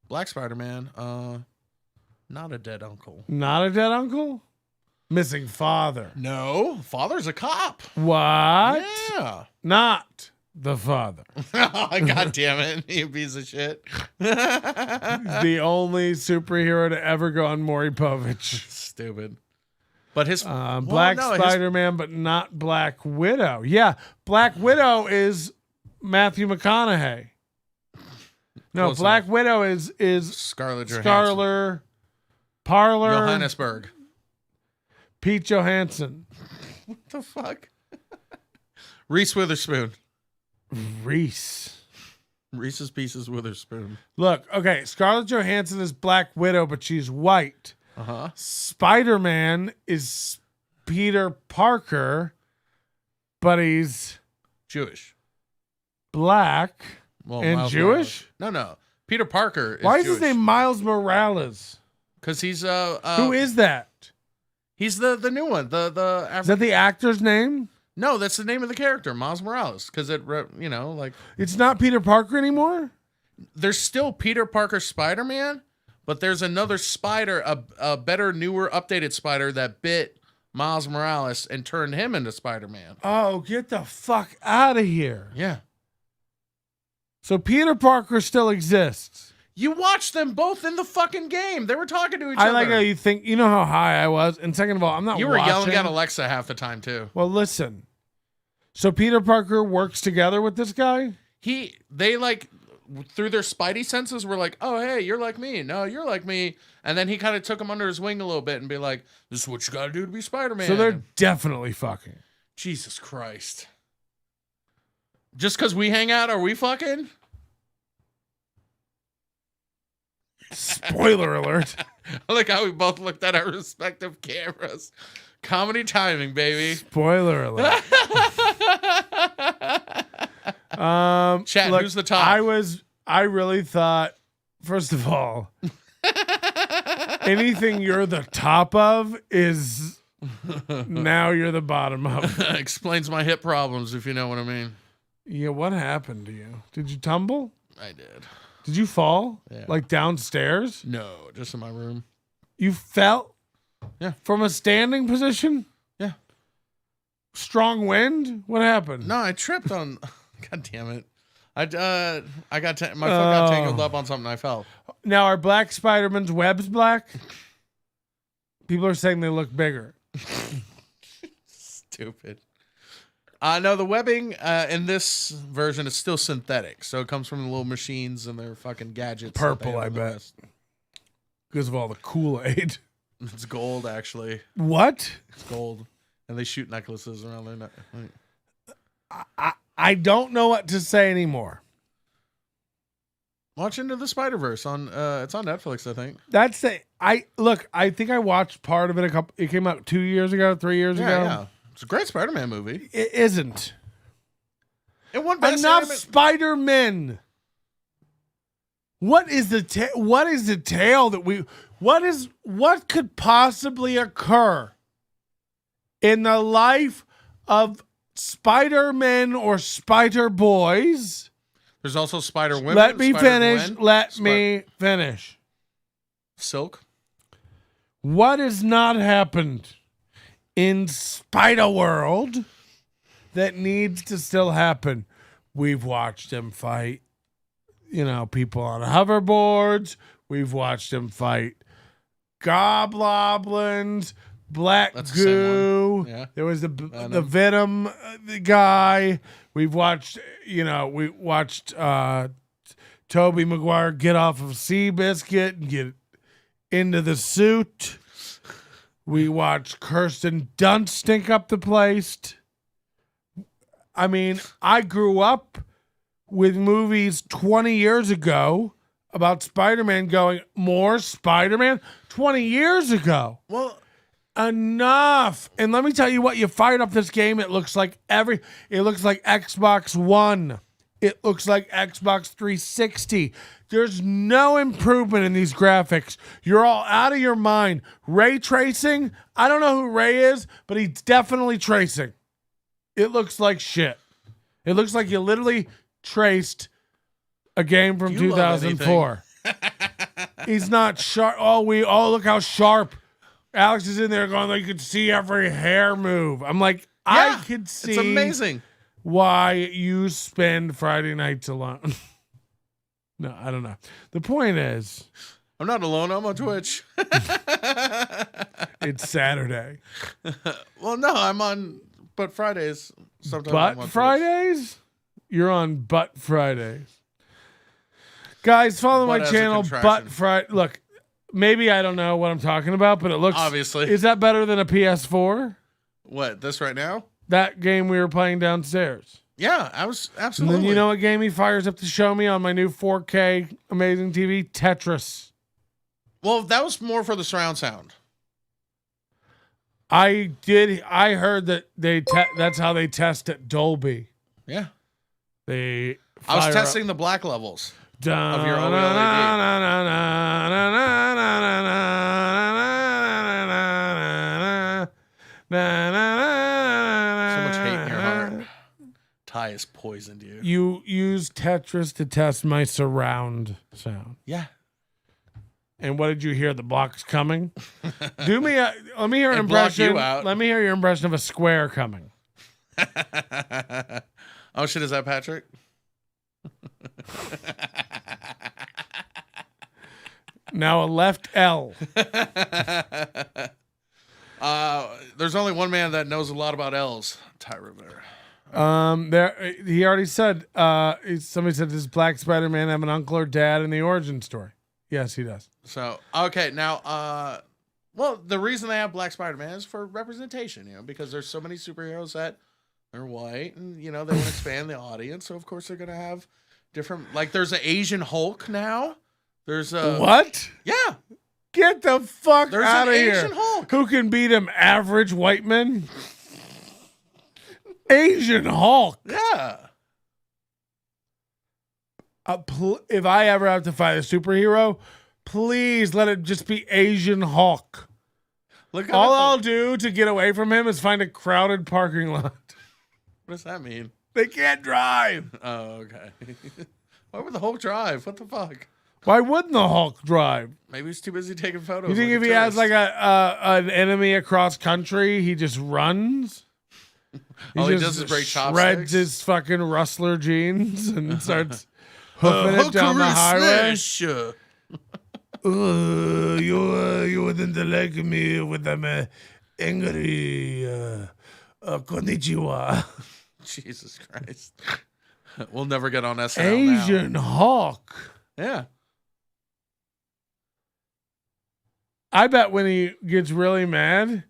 Black Spider-Man, not a dead uncle. Not a dead uncle? Missing father. No, father's a cop. What? Yeah. Not the father. God damn it, you piece of shit. The only superhero to ever go on Maury Povich. Stupid. But his Black Spider-Man, but not Black Widow. Yeah, Black Widow is Matthew McConaughey. No, Close Black enough. Widow is Scarlett Johansson. Scarler Parlor Johannesburg. Pete Johansson. What the fuck? Reese Witherspoon. Reese's Pieces Witherspoon. Look, okay, Scarlett Johansson is Black Widow, but she's white. Uh-huh. Spider-Man is Peter Parker, but he's Jewish. black Well, and Miles Jewish. Morales. No. Peter Parker is Why is Jewish. his name Miles Morales? Because he's Who is that? he's the new one. The Is that the actor's name? No, that's the name of the character, Miles Morales. Because like It's not Peter Parker anymore? there's still Peter Parker Spider-Man, but there's another spider, a better, newer, updated spider that bit Miles Morales and turned him into Spider-Man. Oh, get the fuck out of here. Yeah. So Peter Parker still exists. You watched them both in the fucking game. They were talking to each other. I like how you think, you know how high I was. And second of all, I'm not You were yelling watching. at Alexa half the time, too. Well, listen. So Peter Parker works together with this guy? They like, through their spidey senses, were like, oh, hey, you're like me. No, you're like me. And then he kind of took him under his wing a little bit and be like, this is what you got to do to be Spider-Man. So they're definitely fucking. Jesus Christ. Just because we hang out, are we fucking? Spoiler alert. I like how we both looked at our respective cameras. Comedy timing, baby. Spoiler alert. Chat, Look, who's the top? I really thought, first of all, anything you're the top of is now you're the bottom of. Explains my hip problems, if you know what I mean. Yeah, what happened to you? Did you tumble? I did. Did you fall? Yeah. Like downstairs? No, just in my room. You fell? Yeah. From a standing position? Yeah. Strong wind? What happened? No, I tripped on. God damn it! my foot got tangled up on something. I fell. Now, are Black Spider-Man's webs black? People are saying they look bigger. Stupid. No, the webbing in this version is still synthetic, so it comes from the little machines and their fucking gadgets. Purple, I bet. Because of all the Kool-Aid. It's gold, actually. What? It's gold, and they shoot necklaces around their neck. I don't know what to say anymore. Watch Into the Spider-Verse on it's on Netflix, I think. I think I watched part of it it came out 2 years ago, 3 years ago. Yeah. It's a great Spider-Man movie. It isn't. It won Best Enough Spider-Men. What is the tale that what could possibly occur in the life of Spider-Men or Spider-Boys? There's also Spider-Women. Let me finish. Silk. What has not happened in Spider-World that needs to still happen? We've watched them fight, people on hoverboards. We've watched them fight goblins, black That's the same goo. one. Yeah. There was the Venom the guy. We've watched, Tobey Maguire get off of Seabiscuit and get into the suit. We watched Kirsten Dunst stink up the place. I mean, I grew up with movies 20 years ago about Spider-Man going, more Spider-Man? 20 years ago. Well, Enough. And let me tell you what, you fired up this game, it looks like Xbox One. It looks like Xbox 360. There's no improvement in these graphics. You're all out of your mind. Ray tracing, I don't know who Ray is, but he's definitely tracing. It looks like shit. It looks like you literally traced a game from 2004. He's not sharp. Oh, look how sharp. Alex is in there going, like, you could see every hair move. I'm like, I could see. It's amazing. Why you spend Friday nights alone. No, I don't know. The point is, I'm not alone. I'm on Twitch. it's Saturday. Well, no, I'm on But Fridays. Sometimes I'm But on Fridays? Twitch. You're on But Fridays. Guys, follow my But as a channel, contraction. But Friday. Look, maybe I don't know what I'm talking about, but it looks. Obviously. Is that better than a PS4? What, this right now? That game we were playing downstairs. Yeah, I was And absolutely. then you know what game he fires up to show me on my new 4K amazing TV? Tetris. Well, that was more for the surround sound. I heard that that's how they test at Dolby. Yeah. They I was fire testing the black levels up. of your So much hate in your heart. Ty is poisoned you. You use Tetris to test my surround sound. Yeah. And what did you hear? The block's coming? Let me hear an It blocked you impression. out. Let me hear your impression of a square coming. Oh shit, is that Patrick? Now a left L. There's only one man that knows a lot about L's. Ty Rivera. He already said. Somebody said, does Black Spider-Man have an uncle or dad in the origin story? Yes, he does. So okay, now well, the reason they have Black Spider-Man is for representation, because there's so many superheroes that are white, and they want to expand the audience, so of course they're gonna have different. Like there's an Asian Hulk now. There's a What? Yeah. Get the fuck There's out an of here! Asian Hulk. Who can beat him? Average white men. Asian Hulk. Yeah. If I ever have to fight a superhero, please let it just be Asian Hulk. Look. All I'll do to get away from him is find a crowded parking lot. What does that mean? They can't drive. Oh, okay. Why would the Hulk drive? What the fuck? Why wouldn't the Hulk drive? Maybe he's too busy taking photos. You think like if a he has tourist. like an enemy across country, he just runs? All he just does is break shreds chopsticks? his fucking rustler jeans and starts hoofing it down the highway. Smash. You wouldn't like me with them angry konnichiwa. Jesus Christ. We'll never get on SNL now. Asian Hulk. Yeah. I bet when he gets really mad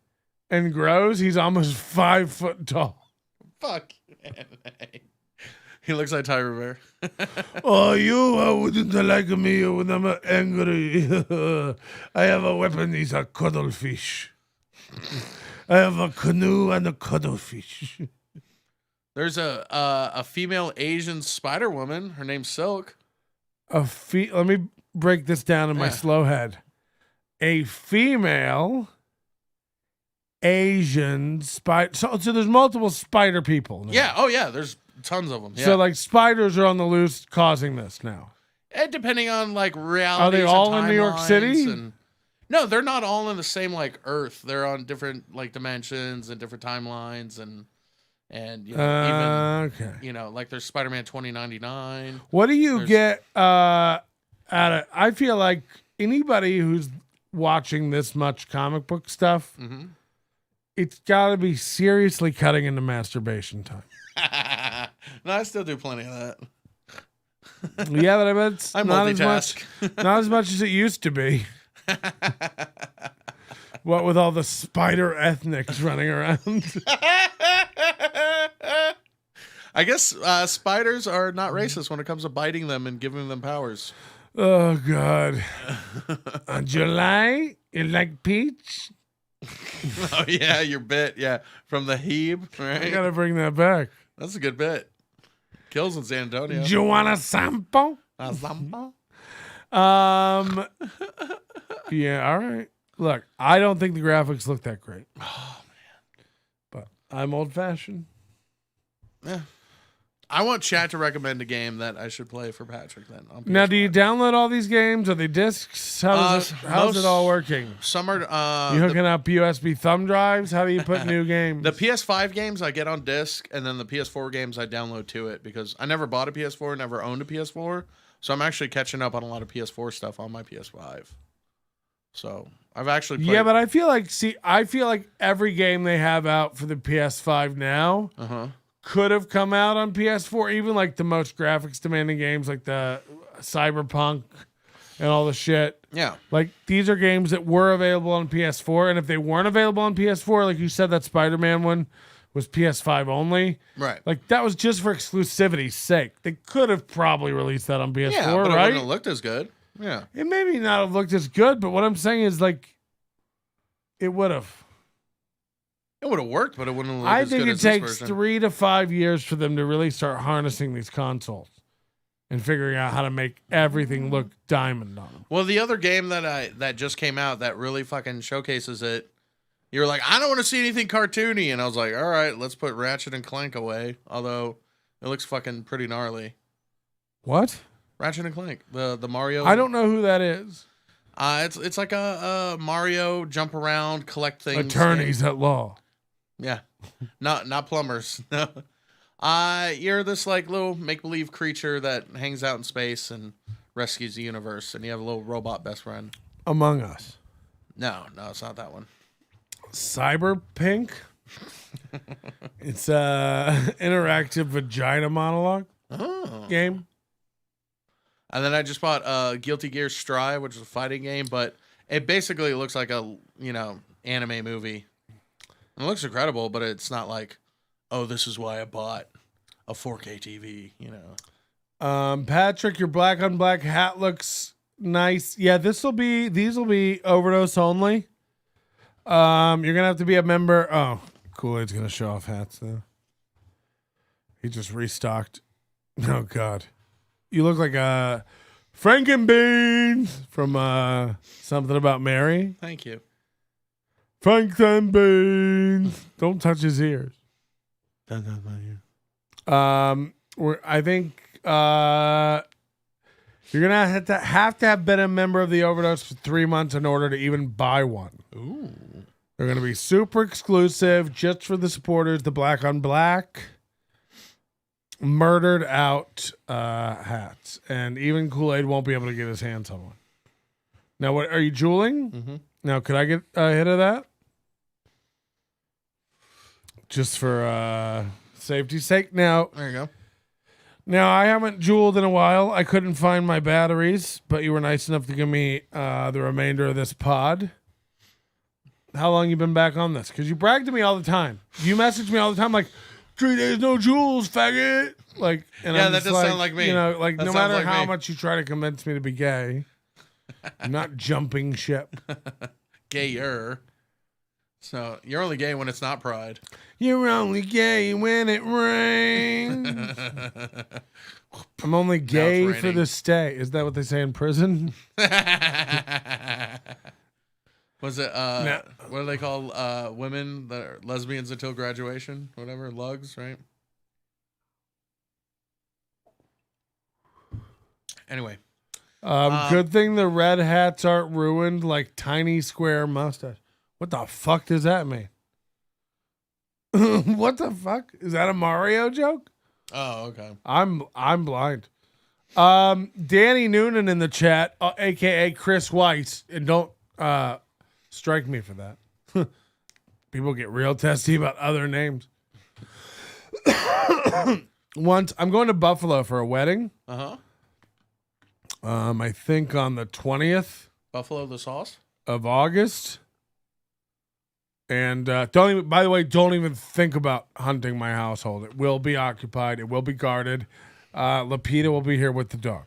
and grows, he's almost 5 foot tall. Fuck. He looks like Ty Rivera. Oh, you wouldn't like me when I'm angry. I have a weapon. He's a cuttlefish. I have a canoe and a cuttlefish. There's a female Asian Spider Woman. Her name's Silk. Let me break this down in my slow head. A female Asian spider. So there's multiple spider people now. Yeah. Oh, yeah. There's tons of them. Yeah. So like spiders are on the loose causing this now. And depending on like reality. Are they all in New York City? No, they're not all in the same like Earth. They're on different like dimensions and different timelines and even okay. like there's Spider-Man 2099. What do you get out of? I feel like anybody who's watching this much comic book stuff, it's got to be seriously cutting into masturbation time. No, I still do plenty of that. Yeah, but I bet it's I not as multitask. much, not as much as it used to be. What with all the spider ethnics running around? I guess spiders are not racist when it comes to biting them and giving them powers. Oh God! On July, you like peach? Oh yeah, your bit, yeah, from the Hebe, I right? gotta bring that back. That's a good bit. Kills in San Antonio. Do you want a sample? Zampa? Yeah, all right. Look, I don't think the graphics look that great. Oh man. But I'm old fashioned. Yeah. I want chat to recommend a game that I should play for Patrick then. On Now, do you PS5. download all these games? Are they discs? How's it all working? Some are You hooking up USB thumb drives? How do you put new games? the PS5 games I get on disc, and then the PS4 games I download to it because I never bought a PS4, never owned a PS4, so I'm actually catching up on a lot of PS4 stuff on my PS5. So I've actually played, Yeah, but I feel like every game they have out for the PS5 now could have come out on PS4. Even like the most graphics demanding games, like the Cyberpunk and all the shit. yeah. Like these are games that were available on PS4, and if they weren't available on PS4, like you said, that Spider-Man one was PS5 only. Right. Like that was just for exclusivity's sake. They could have probably released that on PS4, Yeah, but it right? wouldn't have looked as good. Yeah. It maybe not have looked as good, but what I'm saying is like it would have. It would have worked, but it wouldn't have looked I as think good it as this takes version. 3 to 5 years for them to really start harnessing these consoles and figuring out how to make everything look diamond on them. Well, the other game that just came out that really fucking showcases it, you're like, I don't want to see anything cartoony, and I was like, all right, let's put Ratchet and Clank away. Although it looks fucking pretty gnarly. What? Ratchet and Clank, the Mario. I don't know who that is. It's like a Mario jump around, collect things. Attorneys at law. Yeah, not plumbers. No. You're this like little make believe creature that hangs out in space and rescues the universe, and you have a little robot best friend. Among Us. No, it's not that one. Cyberpink. It's a interactive vagina monologue game. And then I just bought Guilty Gear Strive, which is a fighting game, but it basically looks like a anime movie. It looks incredible, but it's not like, oh, this is why I bought a 4K TV, Patrick, your black on black hat looks nice. Yeah, these will be overdose only. You're gonna have to be a member. Oh, Kool-Aid's gonna show off hats now. He just restocked. Oh God, you look like a Frankenbeans from Something About Mary. Thank you. Frankenbeans. Don't touch his ears. I think you're gonna have to have been a member of the Overdose for 3 months in order to even buy one. Ooh. They're gonna be super exclusive, just for the supporters. The black on black, murdered out hats, and even Kool-Aid won't be able to get his hands on one. Now, what are you jeweling? Mm-hmm. Now, could I get a hit of that? Just for safety's sake. Now, There you go. Now, I haven't jeweled in a while. I couldn't find my batteries, but you were nice enough to give me the remainder of this pod. How long you been back on this? Because you brag to me all the time. You message me all the time like, 3 days, no jewels, faggot. Like, and Yeah, I'm that just does sound like me. You know, like That no sounds matter like how me. much you try to convince me to be gay, I'm not jumping ship. Gayer. So you're only gay when it's not Pride. You're only gay when it rains. I'm only gay for raining. the stay. Is that what they say in prison? Was it what do they call women that are lesbians until graduation? Whatever, lugs, right? Anyway. Good thing the red hats aren't ruined like tiny square mustache. What the fuck does that mean? What the fuck? Is that a Mario joke? Oh, okay. I'm blind. Danny Noonan in the chat, aka Chris Weiss, and don't strike me for that. People get real testy about other names. Once I'm going to Buffalo for a wedding. Uh-huh. I think on the 20th Buffalo the sauce? of August. And don't even. By the way, don't even think about hunting my household. It will be occupied. It will be guarded. Lapita will be here with the dog.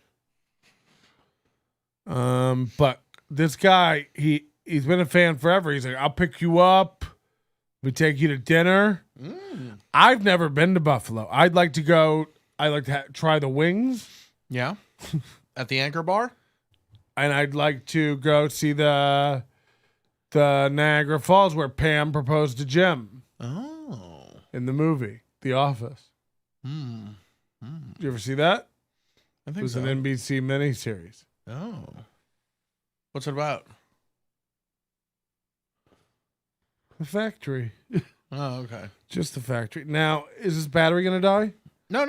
But this guy, he's been a fan forever. He's like, I'll pick you up. We take you to dinner. I've never been to Buffalo. I'd like to go. I'd like to try the wings. Yeah. At the Anchor Bar? And I'd like to go see the Niagara Falls where Pam proposed to Jim. Oh. In the movie, The Office. Did you ever see that? I think it was so. an NBC miniseries. Oh. What's it about? The factory. Oh, okay. Just the factory. Now, is this battery going to die? No.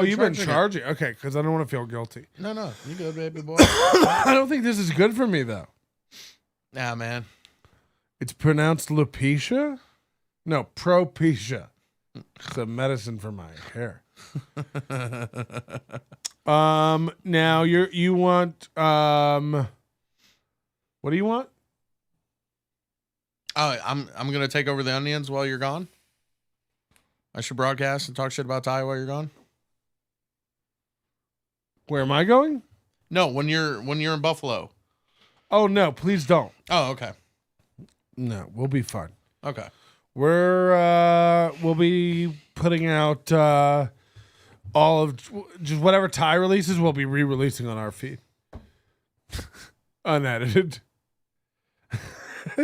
You've been charging. Okay, because I don't want to feel guilty. No. You good, baby boy. I don't think this is good for me, though. Nah, man. It's pronounced Lupetia? No, Propecia. It's a medicine for my hair. Now you want what do you want? Oh, I'm gonna take over the onions while you're gone. I should broadcast and talk shit about Ty while you're gone. Where am I going? No, when you're in Buffalo. Oh no, please don't. Oh, okay. No, we'll be fine. Okay. We'll be putting out all of just whatever Ty releases. We'll be re-releasing on our feed, unedited.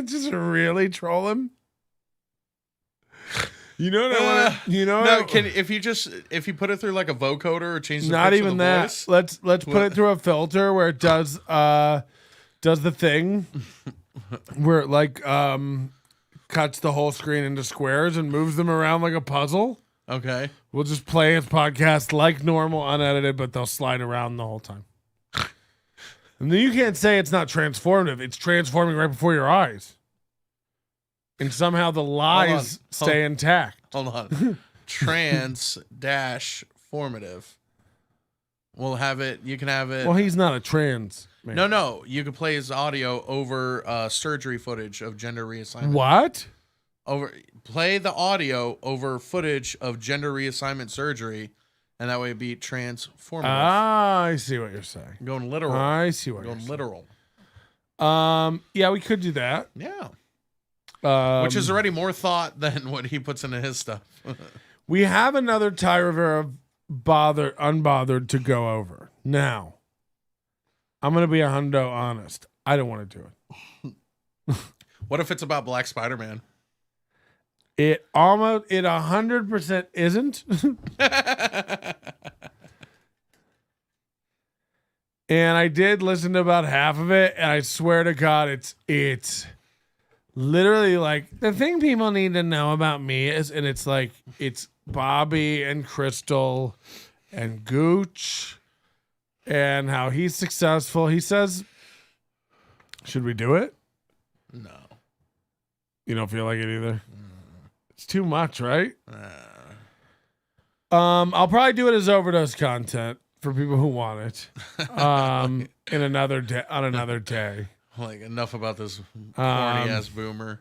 Just really troll him. You know what I want? You know, no. If you put it through like a vocoder or change the not pitch even of the that. voice? Let's put it through a filter where it does the thing where it like cuts the whole screen into squares and moves them around like a puzzle. Okay. We'll just play his podcast like normal, unedited, but they'll slide around the whole time. And then you can't say it's not transformative. It's transforming right before your eyes. And somehow the lies stay intact. Hold on. Trans-formative. We'll have it. You can have it. Well, he's not a trans man. No. You can play his audio over surgery footage of gender reassignment. What? Play the audio over footage of gender reassignment surgery, and that way it'd be transformative. Ah, I see what you're saying. Going literal. I see what you're going saying. literal. Yeah, we could do that. Yeah. Which Which is already more thought than what he puts into his stuff. We have another Ty Rivera unbothered to go over. Now, I'm going to be a hundo honest. I don't want to do it. What if it's about Black Spider-Man? It 100% isn't. And I did listen to about half of it, and I swear to God, it's literally like the thing people need to know about me is, and it's like it's Bobby and Crystal and Gooch and how he's successful. He says, should we do it? No. You don't feel like it either? It's too much, right? I'll probably do it as overdose content for people who want it. In another day, on another day. Like, enough about this corny ass boomer.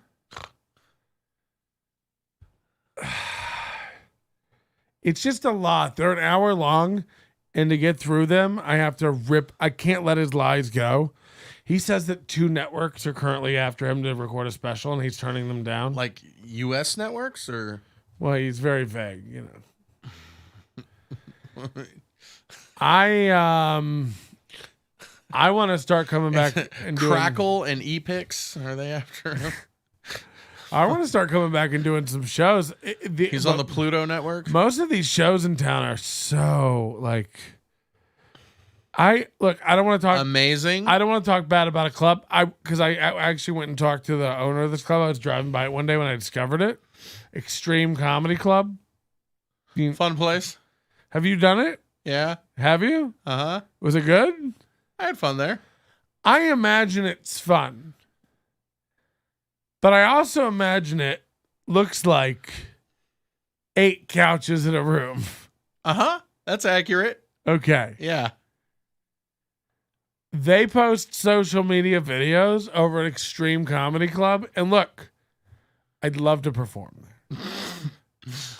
It's just a lot. They're an hour long, and to get through them, I have to rip. I can't let his lies go. He says that 2 networks are currently after him to record a special, and he's turning them down. Like U.S. networks, or? Well, he's very vague, you know. I want to start coming back and doing Crackle and Epix. Are they after him? I want to start coming back and doing some shows. He's on the Pluto network. Most of these shows in town are so like. I don't want to talk amazing. I don't want to talk bad about a club. Because I actually went and talked to the owner of this club. I was driving by it one day when I discovered it. Extreme Comedy Club. Fun place. Have you done it? Yeah. Have you? Uh-huh. Was it good? I had fun there. I imagine it's fun. But I also imagine it looks like 8 couches in a room. Uh-huh. That's accurate. Okay. Yeah. They post social media videos over at Extreme Comedy Club. And look, I'd love to perform there.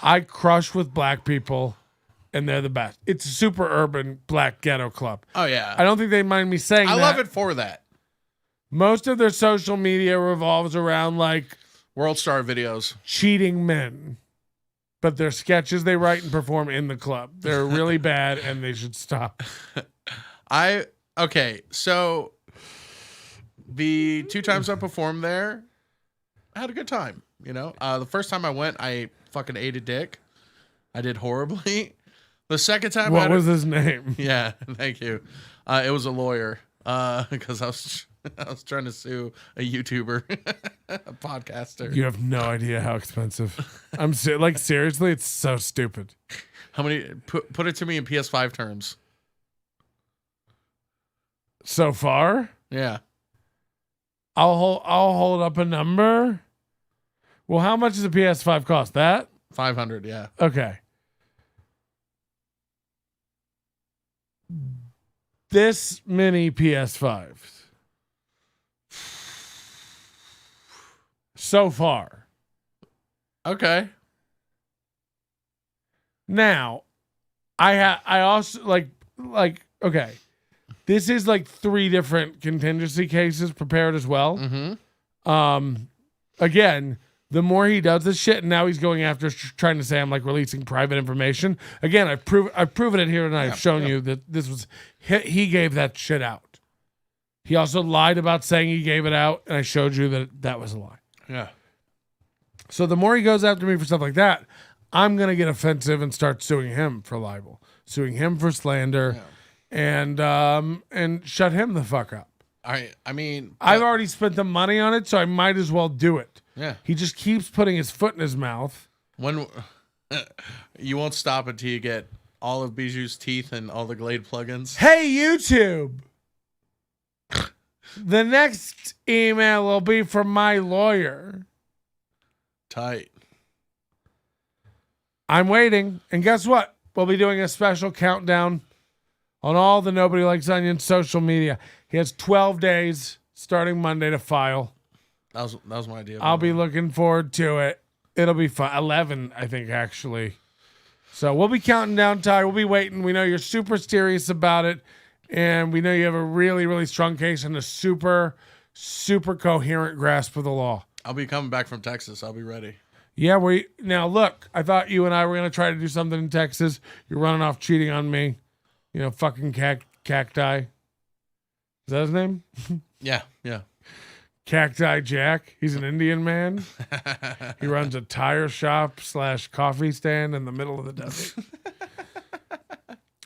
I crush with black people, and they're the best. It's a super urban black ghetto club. Oh yeah. I don't think they mind me saying that. I love it for that. Most of their social media revolves around like World Star videos. cheating men. But their sketches they write and perform in the club. They're really bad and they should stop. Okay, so the 2 times I performed there, I had a good time, you know? The first time I went, I fucking ate a dick. I did horribly. The second time What was his name? Yeah, thank you. It was a lawyer because I was trying to sue a YouTuber, a podcaster. You have no idea how expensive. I'm like seriously, it's so stupid. How many? Put it to me in PS5 terms. So far, Yeah, I'll hold up a number. Well, how much does a PS5 cost? That 500. Yeah. okay. This many PS5s so far. Okay. Now, I also like okay. This is like 3 different contingency cases prepared as well. Mm-hmm. Again, the more he does this shit, and now he's going after trying to say I'm like releasing private information. Again, I've proven it here tonight. I've shown you that this was he gave that shit out. He also lied about saying he gave it out, and I showed you that that was a lie. Yeah. So the more he goes after me for stuff like that, I'm gonna get offensive and start suing him for libel, suing him for slander, and shut him the fuck up. I mean, I've already spent the money on it, so I might as well do it. Yeah. He just keeps putting his foot in his mouth. When you won't stop until you get all of Bijou's teeth and all the Glade plugins. Hey, YouTube. The next email will be from my lawyer. Tight. I'm waiting. And guess what? We'll be doing a special countdown on all the Nobody Likes Onions social media. He has 12 days starting Monday to file. That was my idea. I'll be looking forward to it. It'll be fun. 11, I think, actually. So we'll be counting down, Ty. We'll be waiting. We know you're super serious about it. And we know you have a really, really strong case and a super, super coherent grasp of the law. I'll be coming back from Texas. I'll be ready. Yeah, now look, I thought you and I were going to try to do something in Texas. You're running off cheating on me. You know, fucking cacti. Is that his name? Yeah, yeah. Cacti Jack. He's an Indian man. He runs a tire shop / coffee stand in the middle of the desert.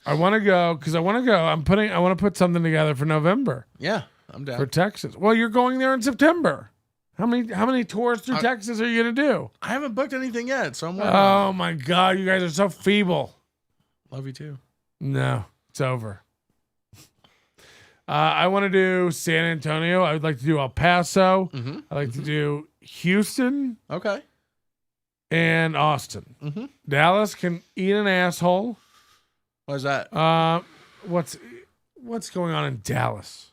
I want to go because I want to go. I want to put something together for November. Yeah, I'm down. For Texas. Well, you're going there in September. How many tours through Texas are you going to do? I haven't booked anything yet, so I'm wondering. Oh my God, you guys are so feeble. Love you too. No, it's over. I want to do San Antonio. I would like to do El Paso. Mm-hmm. I'd like to do Houston Okay. and Austin. Mm-hmm. Dallas can eat an asshole. Why's that? What's going on in Dallas?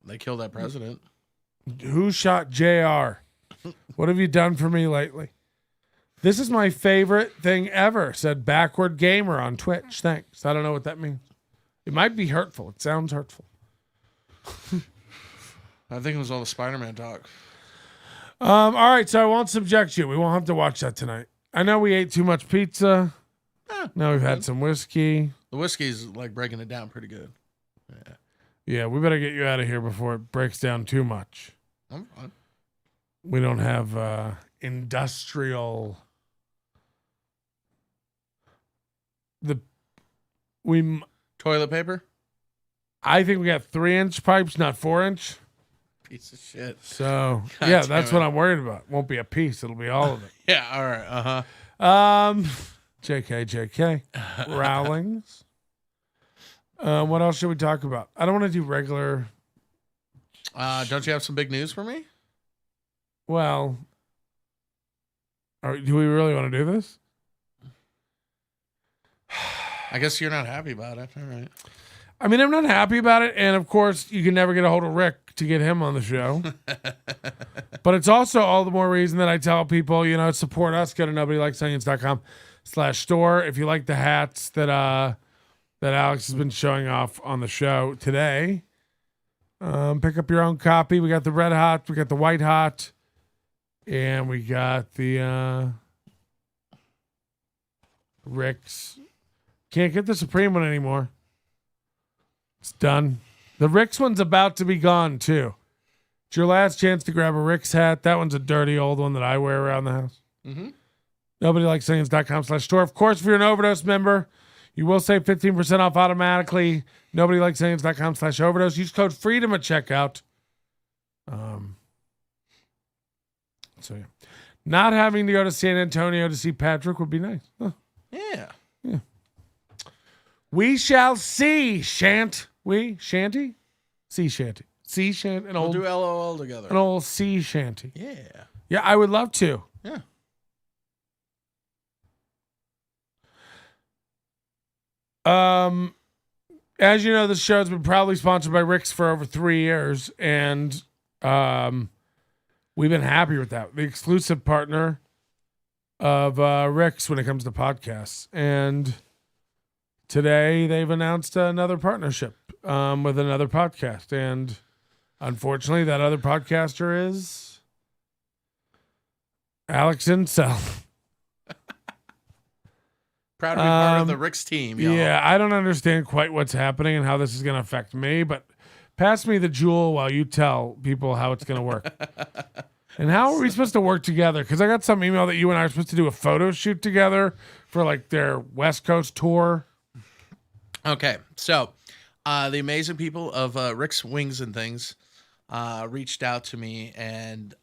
They killed that president. Who shot JR? What have you done for me lately? This is my favorite thing ever, said Backward Gamer on Twitch. Thanks. I don't know what that means. It might be hurtful. It sounds hurtful. I think it was all the Spider-Man talk. All right, so I won't subject you. We won't have to watch that tonight. I know we ate too much pizza. Now we've had some whiskey. The whiskey's like breaking it down pretty good. Yeah. Yeah, we better get you out of here before it breaks down too much. I'm fine. We don't have industrial. Toilet paper? I think we got 3-inch pipes, not 4-inch. Piece of shit. So God yeah, damn that's it. what I'm worried about. Won't be a piece. It'll be all of it. Yeah, all right. Uh-huh. JK. Rowlings. What else should we talk about? I don't want to do regular. Don't you have some big news for me? Well, do we really want to do this? I guess you're not happy about it. All right. I mean, I'm not happy about it. And of course, you can never get a hold of Rick to get him on the show. But it's also all the more reason that I tell people, support us. Go to nobodylikesonions.com/store. If you like the hats that Alex has been showing off on the show today, pick up your own copy. We got the red hot, we got the white hot, and we got the Rick's. Can't get the Supreme one anymore. It's done. The Rick's one's about to be gone too. It's your last chance to grab a Rick's hat. That one's a dirty old one that I wear around the house. Mm-hmm. NobodyLikesOnions.com/store. Of course, if you're an Overdose member, you will save 15% off automatically. NobodyLikesOnions.com/overdose. Use code FREEDOM at checkout. So yeah. Not having to go to San Antonio to see Patrick would be nice. Huh. Yeah. We shall see, shan't we? Shanty? Sea shanty. Sea shanty. We'll do LOL together. An old sea shanty. Yeah. Yeah, I would love to. Yeah. As you know, this show's been proudly sponsored by Rick's for over 3 years, and we've been happy with that. The exclusive partner of Rick's when it comes to podcasts. And today they've announced another partnership with another podcast. And unfortunately, that other podcaster is Alex Incel. Proud to be part of the Rick's team, y'all. Yeah, I don't understand quite what's happening and how this is going to affect me, but pass me the jewel while you tell people how it's going to work. And how are we supposed to work together? Because I got some email that you and I are supposed to do a photo shoot together for like their West Coast tour. Okay, so the amazing people of Rick's Wings and Things reached out to me, and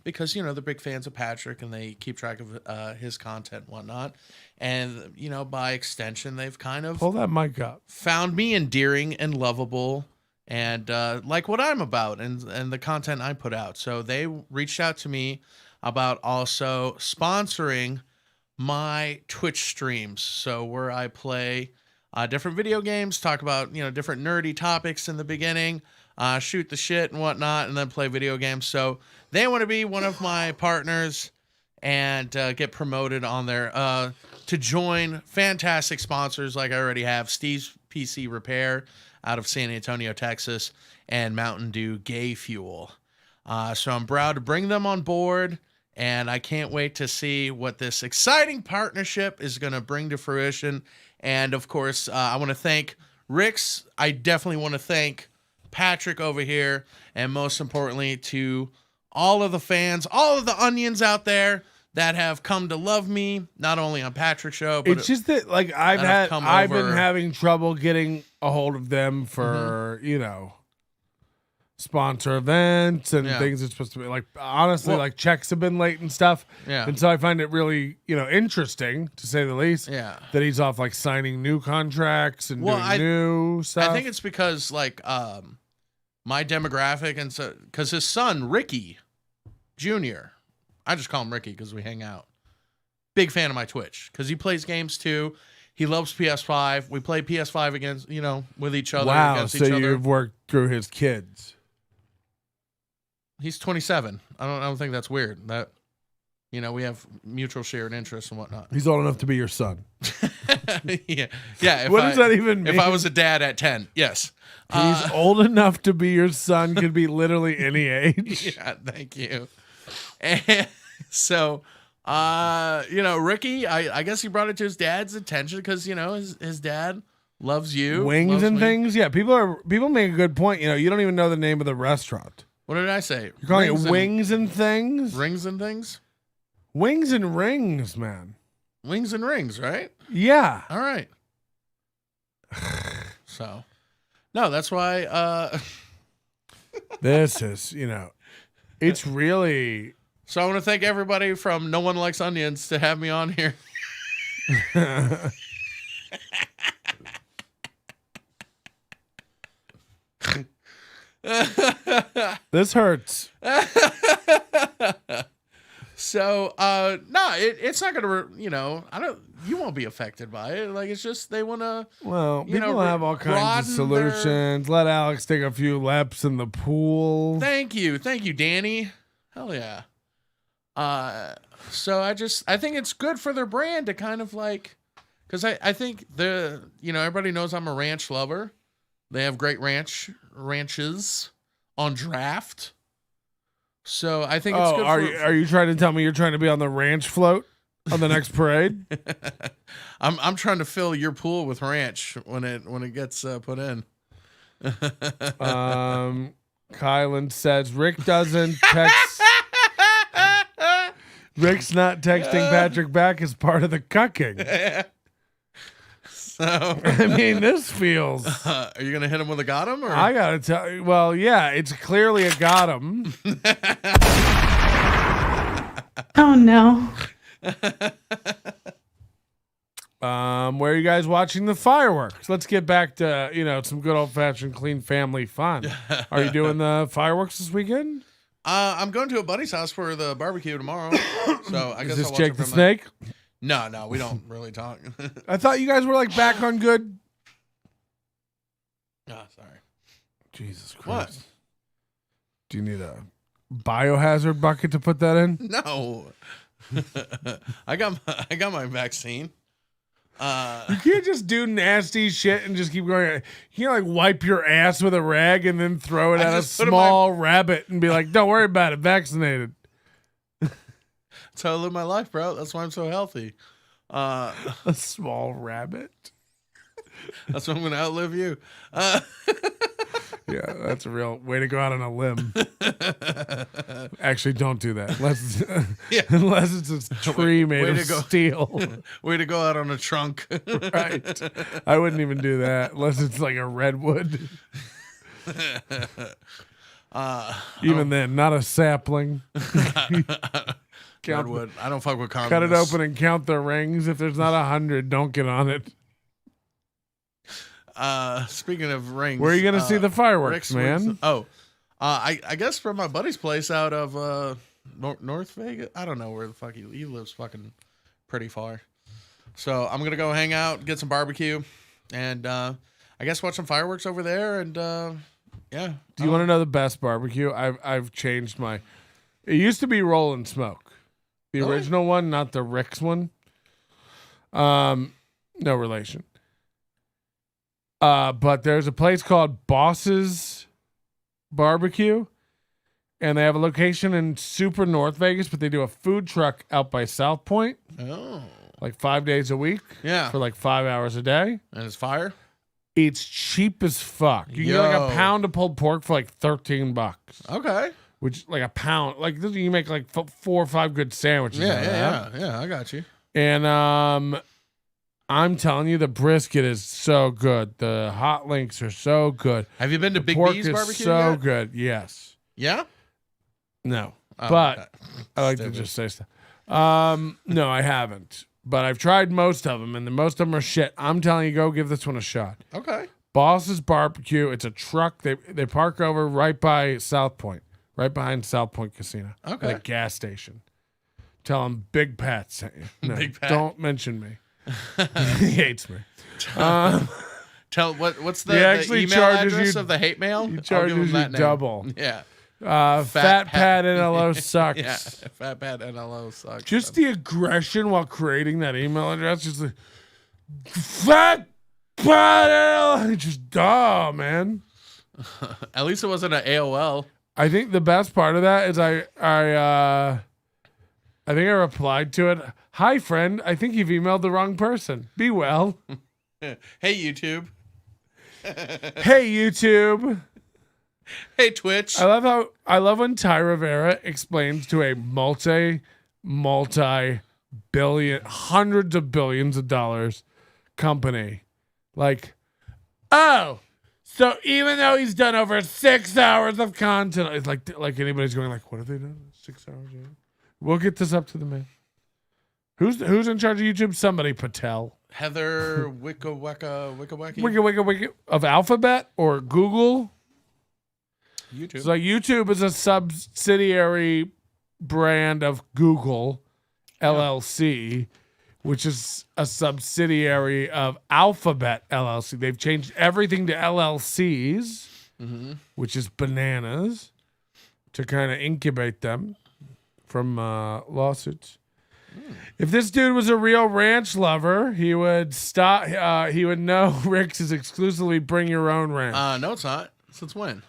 because they're big fans of Patrick and they keep track of his content and whatnot, and by extension they've kind of Pull that mic up. found me endearing and lovable and like what I'm about and the content I put out. So they reached out to me about also sponsoring my Twitch streams, so where I play different video games, talk about different nerdy topics in the beginning, shoot the shit and whatnot, and then play video games. So they want to be one of my partners and get promoted on there to join fantastic sponsors like I already have: Steve's PC Repair out of San Antonio, Texas, and Mountain Dew Gay Fuel. So I'm proud to bring them on board, and I can't wait to see what this exciting partnership is going to bring to fruition. And of course, I want to thank Rick's. I definitely want to thank Patrick over here, and most importantly to all of the fans, all of the onions out there that have come to love me, not only on Patrick's show, but it's just that like I've been having trouble getting a hold of them for sponsor events and things it's supposed to be like. Honestly, like checks have been late and stuff. Yeah. And so I find it really interesting, to say the least. Yeah. That he's off like signing new contracts and doing new stuff. I think it's because like my demographic, and so because his son Ricky Jr., I just call him Ricky because we hang out. Big fan of my Twitch because he plays games too. He loves PS5. We play PS5 against with each other. Wow, against so each other. you've worked through his kids. He's 27. I don't think that's weird. That we have mutual shared interests and whatnot. He's old enough to be your son. Yeah. What does that even mean? If I was a dad at 10, yes. He's old enough to be your son. Could be literally any age. Yeah, thank you. And so, Ricky, I guess he brought it to his dad's attention because his dad loves you. Wings loves and me. things. Yeah, people make a good point. You don't even know the name of the restaurant. What did I say? You're calling it Wings and Things? Rings and Things? Wings and Rings, man. Wings and Rings, right? Yeah. All right. So, no, that's why. This is, it's really. So I want to thank everybody from No One Likes Onions to have me on here. This hurts. So, no, it's not gonna, you won't be affected by it. Like, it's just they want to. Well, people have all kinds of solutions. Let Alex take a few laps in the pool. Thank you, Danny. Hell yeah. So I think it's good for their brand to kind of like, because I think everybody knows I'm a ranch lover. They have great ranches on draft. So I think it's good. Are you trying to tell me you're trying to be on the ranch float on the next parade? I'm trying to fill your pool with ranch when it gets put in. Kylan says Rick doesn't text. Rick's not texting Patrick back as part of the cucking. So I mean, this feels. Are you gonna hit him with a got him? Or? I gotta tell you. Well, yeah, it's clearly a got him. Oh no. Where are you guys watching the fireworks? Let's get back to some good old fashioned clean family fun. Are you doing the fireworks this weekend? I'm going to a buddy's house for the barbecue tomorrow. So I guess Is this I'll watch Jake it the from Snake? No, we don't really talk. I thought you guys were like back on good. Oh, sorry. Jesus Christ. What? Do you need a biohazard bucket to put that in? No. I got my vaccine. You can't just do nasty shit and just keep going. You can't like wipe your ass with a rag and then throw it at a just put it in small rabbit and be like, "Don't worry about it, vaccinated." That's how I live my life, bro. That's why I'm so healthy. A small rabbit. That's why I'm gonna outlive you. Yeah, that's a real way to go out on a limb. Actually, don't do that unless it's a tree made of steel. Way to go out on a trunk. Right. I wouldn't even do that unless it's like a redwood. Even then, not a sapling. Redwood. I don't fuck with communists. Cut it open and count the rings. If there's not 100, don't get on it. Speaking of rings, Where are you gonna see the fireworks, Rick's man? Rings. Oh, I guess from my buddy's place out of North Vegas. I don't know where the fuck he lives. Fucking pretty far. So I'm gonna go hang out, get some barbecue, and I guess watch some fireworks over there. And yeah. Do you want to know the best barbecue? I've changed my. It used to be Roll and Smoke, the original one, not the Rick's one. No relation. But there's a place called Boss's Barbecue, and they have a location in super North Vegas, but they do a food truck out by South Point. Oh. Like 5 days a week. Yeah. For like 5 hours a day. And it's fire? It's cheap as fuck. You get like a pound of pulled pork for like $13. Okay. Which like a pound, like you make like 4 or 5 good sandwiches. Yeah. I got you. And I'm telling you, the brisket is so good. The hot links are so good. Have you been to The Big pork B's is barbecue so yet? good. Yes. Yeah? No. Oh, but okay. I like to just say stuff. No, I haven't. But I've tried most of them, and most of them are shit. I'm telling you, go give this one a shot. Okay. Boss's Barbecue. It's a truck. They park over right by South Point, right behind South Point Casino. Okay. At a gas station. Tell them Big Pat sent you. No, Big Pat. don't mention me. He hates me. Tell what's He the actually email charges address you- of the hate mail? He I'll give charges him you that name. double. Yeah. Fat Pat NLO Sucks. Yeah. Fat Pat NLO Sucks. Just the aggression while creating that email address, just like Fat Pat NLO. Just duh, man. At least it wasn't an AOL. I think the best part of that is I think I replied to it. Hi, friend. I think you've emailed the wrong person. Be well. Hey, YouTube. Hey, YouTube. Hey, Twitch. I love when Ty Rivera explains to a multi-billion, hundreds of billions of dollars company, like, oh, so even though he's done over 6 hours of content, it's like anybody's going like, what have they done? 6 hours. Yeah. We'll get this up to the man. Who's in charge of YouTube? Somebody Patel. Heather Wicca Wicca of Alphabet or Google. YouTube. So YouTube is a subsidiary brand of Google LLC, which is a subsidiary of Alphabet LLC. They've changed everything to LLCs, which is bananas. to kind of incubate them from lawsuits. If this dude was a real ranch lover, he would stop. He would know Rick's is exclusively bring your own ranch. No, it's not. Since when?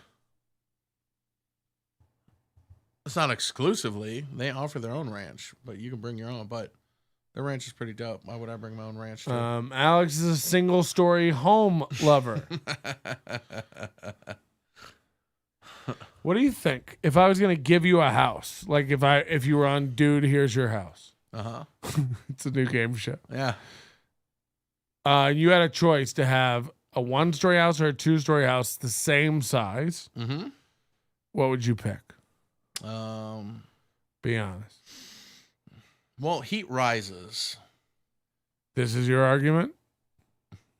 It's not exclusively. They offer their own ranch, but you can bring your own. But their ranch is pretty dope. Why would I bring my own ranch? Too? Alex is a single-story home lover. What do you think? If I was going to give you a house, like if you were on Dude, Here's Your House. It's a new game show. Yeah. You had a choice to have a 1-story house or a 2-story house the same size. Mm-hmm. What would you pick? Be honest. Well, heat rises. This is your argument?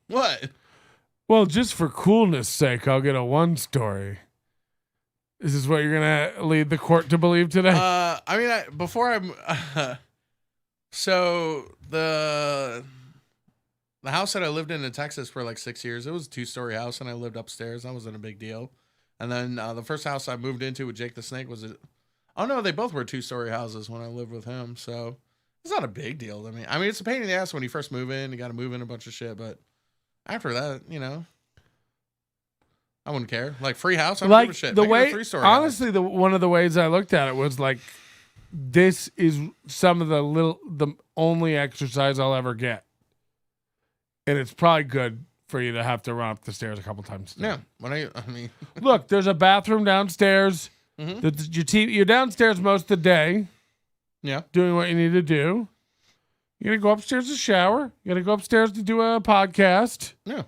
What? Well, just for coolness' sake, I'll get a 1-story. Is this what you're going to lead the court to believe today? So the house that I lived in Texas for like 6 years, it was a 2-story house, and I lived upstairs. That wasn't a big deal. And then the first house I moved into with Jake the Snake oh no, they both were 2-story houses when I lived with him. So it's not a big deal to me. I mean, it's a pain in the ass when you first move in. You got to move in a bunch of shit, but after that, I wouldn't care. Like free house, I don't give a shit. The Make it a way, 3-story honestly, house. one of the ways I looked at it was like, this is some of the only exercise I'll ever get, and it's probably good for you to have to run up the stairs a couple times. Yeah, I mean, look, there's a bathroom downstairs. Mm-hmm. You're downstairs most of the day. Yeah, doing what you need to do. You gotta go upstairs to shower. You gotta go upstairs to do a podcast. Yeah,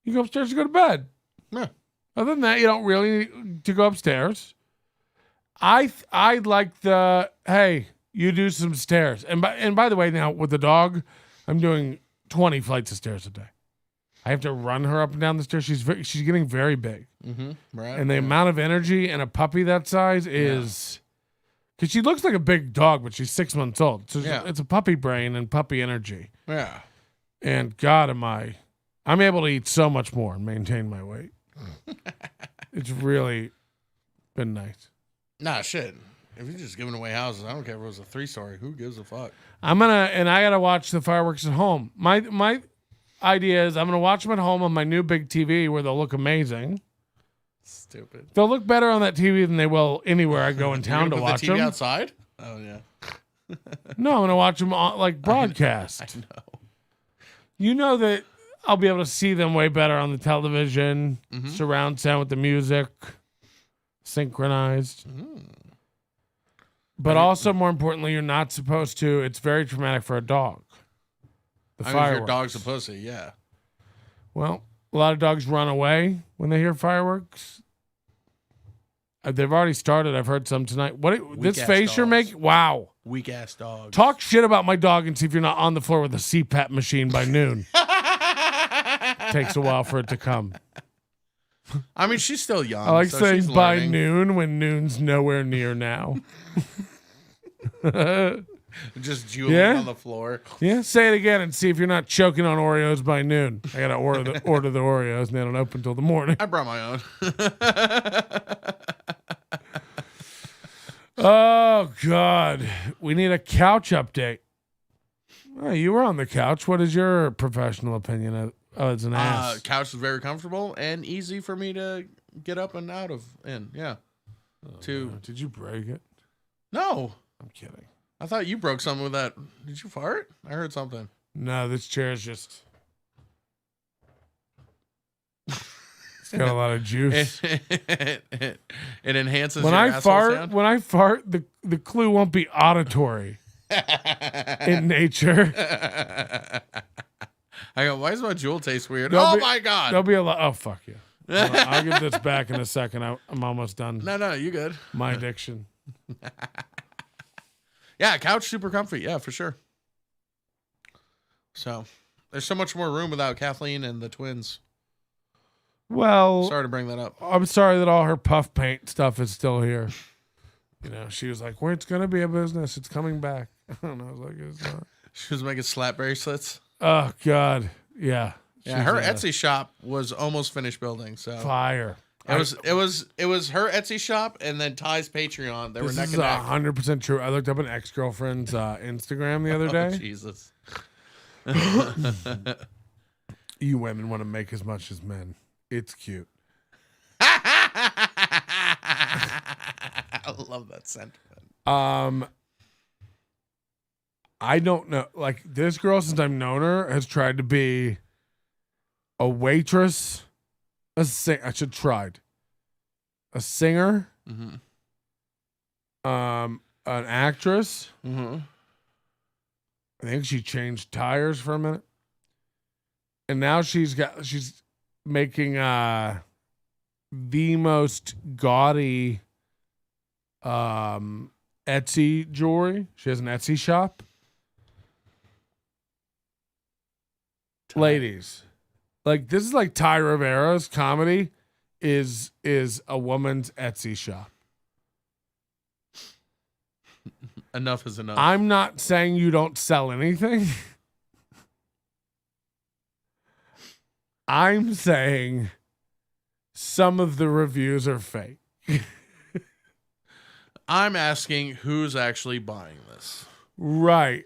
you go upstairs to go to bed. Yeah. Other than that, you don't really need to go upstairs. I like hey, you do some stairs. And by the way, now with the dog, I'm doing 20 flights of stairs a day. I have to run her up and down the stairs. She's getting very big. Mm-hmm. Right. And the amount of energy in a puppy that size is, because she looks like a big dog, but she's 6 months old. So it's a puppy brain and puppy energy. Yeah. And God, I'm able to eat so much more and maintain my weight. It's really been nice. Nah, shit. If you're just giving away houses, I don't care if it was a 3-story. Who gives a fuck? I gotta watch the fireworks at home. My idea is I'm gonna watch them at home on my new big TV where they'll look amazing. Stupid. They'll look better on that TV than they will anywhere I go in town to watch them. The TV outside? Oh yeah. No, I'm gonna watch them on like broadcast. I know. You know that I'll be able to see them way better on the television, surround sound with the music, synchronized. But also, more importantly, you're not supposed to. It's very traumatic for a dog. The fireworks. Your dog's a pussy, yeah. Well, a lot of dogs run away when they hear fireworks. They've already started. I've heard some tonight. This face dogs. you're making? Wow. Weak ass dogs. Talk shit about my dog and see if you're not on the floor with a CPAP machine by noon. Takes a while for it to come. I mean, she's still young. I like so saying she's by learning. noon when noon's nowhere near now. Just juuling on the floor. Yeah, say it again and see if you're not choking on Oreos by noon. I gotta order the Oreos and they don't open until the morning. I brought my own. Oh God, we need a couch update. Oh, you were on the couch. What is your professional opinion of? Oh, it's an ass. Couch is very comfortable and easy for me to get up and out of. Yeah. No. Did you break it? No. I'm kidding. I thought you broke something with that. Did you fart? I heard something. No, this chair is just. It's got a lot of juice. It enhances when your I asshole fart. sound? When I fart, the clue won't be auditory in nature. I go, why does my Juul taste weird? There'll Oh be- my God. There'll be a lot. Oh fuck you! I'll get this back in a second. I'm almost done. No, you good. My addiction. Yeah, couch super comfy. Yeah, for sure. So there's so much more room without Kathleen and the twins. Well, Sorry to bring that up. I'm sorry that all her puff paint stuff is still here. You know, she was like, "Well, it's gonna be a business. It's coming back." And I was like, "It's not." She was making slap bracelets. Oh God, yeah. Yeah, her Etsy shop was almost finished building. So Fire. It was her Etsy shop and then Ty's Patreon. They were This neck is and neck. 100% true. I looked up an ex-girlfriend's Instagram the other Oh, day. Jesus. You women want to make as much as men. It's cute. I love that sentiment. I don't know. Like, this girl, since I've known her, has tried to be a waitress, I should tried. A singer, Mm-hmm. an actress. Mm-hmm. I think she changed tires for a minute. And now she's making the most gaudy Etsy jewelry. She has an Etsy shop. Ladies, like, this is like Ty Rivera's comedy is a woman's Etsy shop. Enough is enough. I'm not saying you don't sell anything. I'm saying some of the reviews are fake. I'm asking who's actually buying this. Right.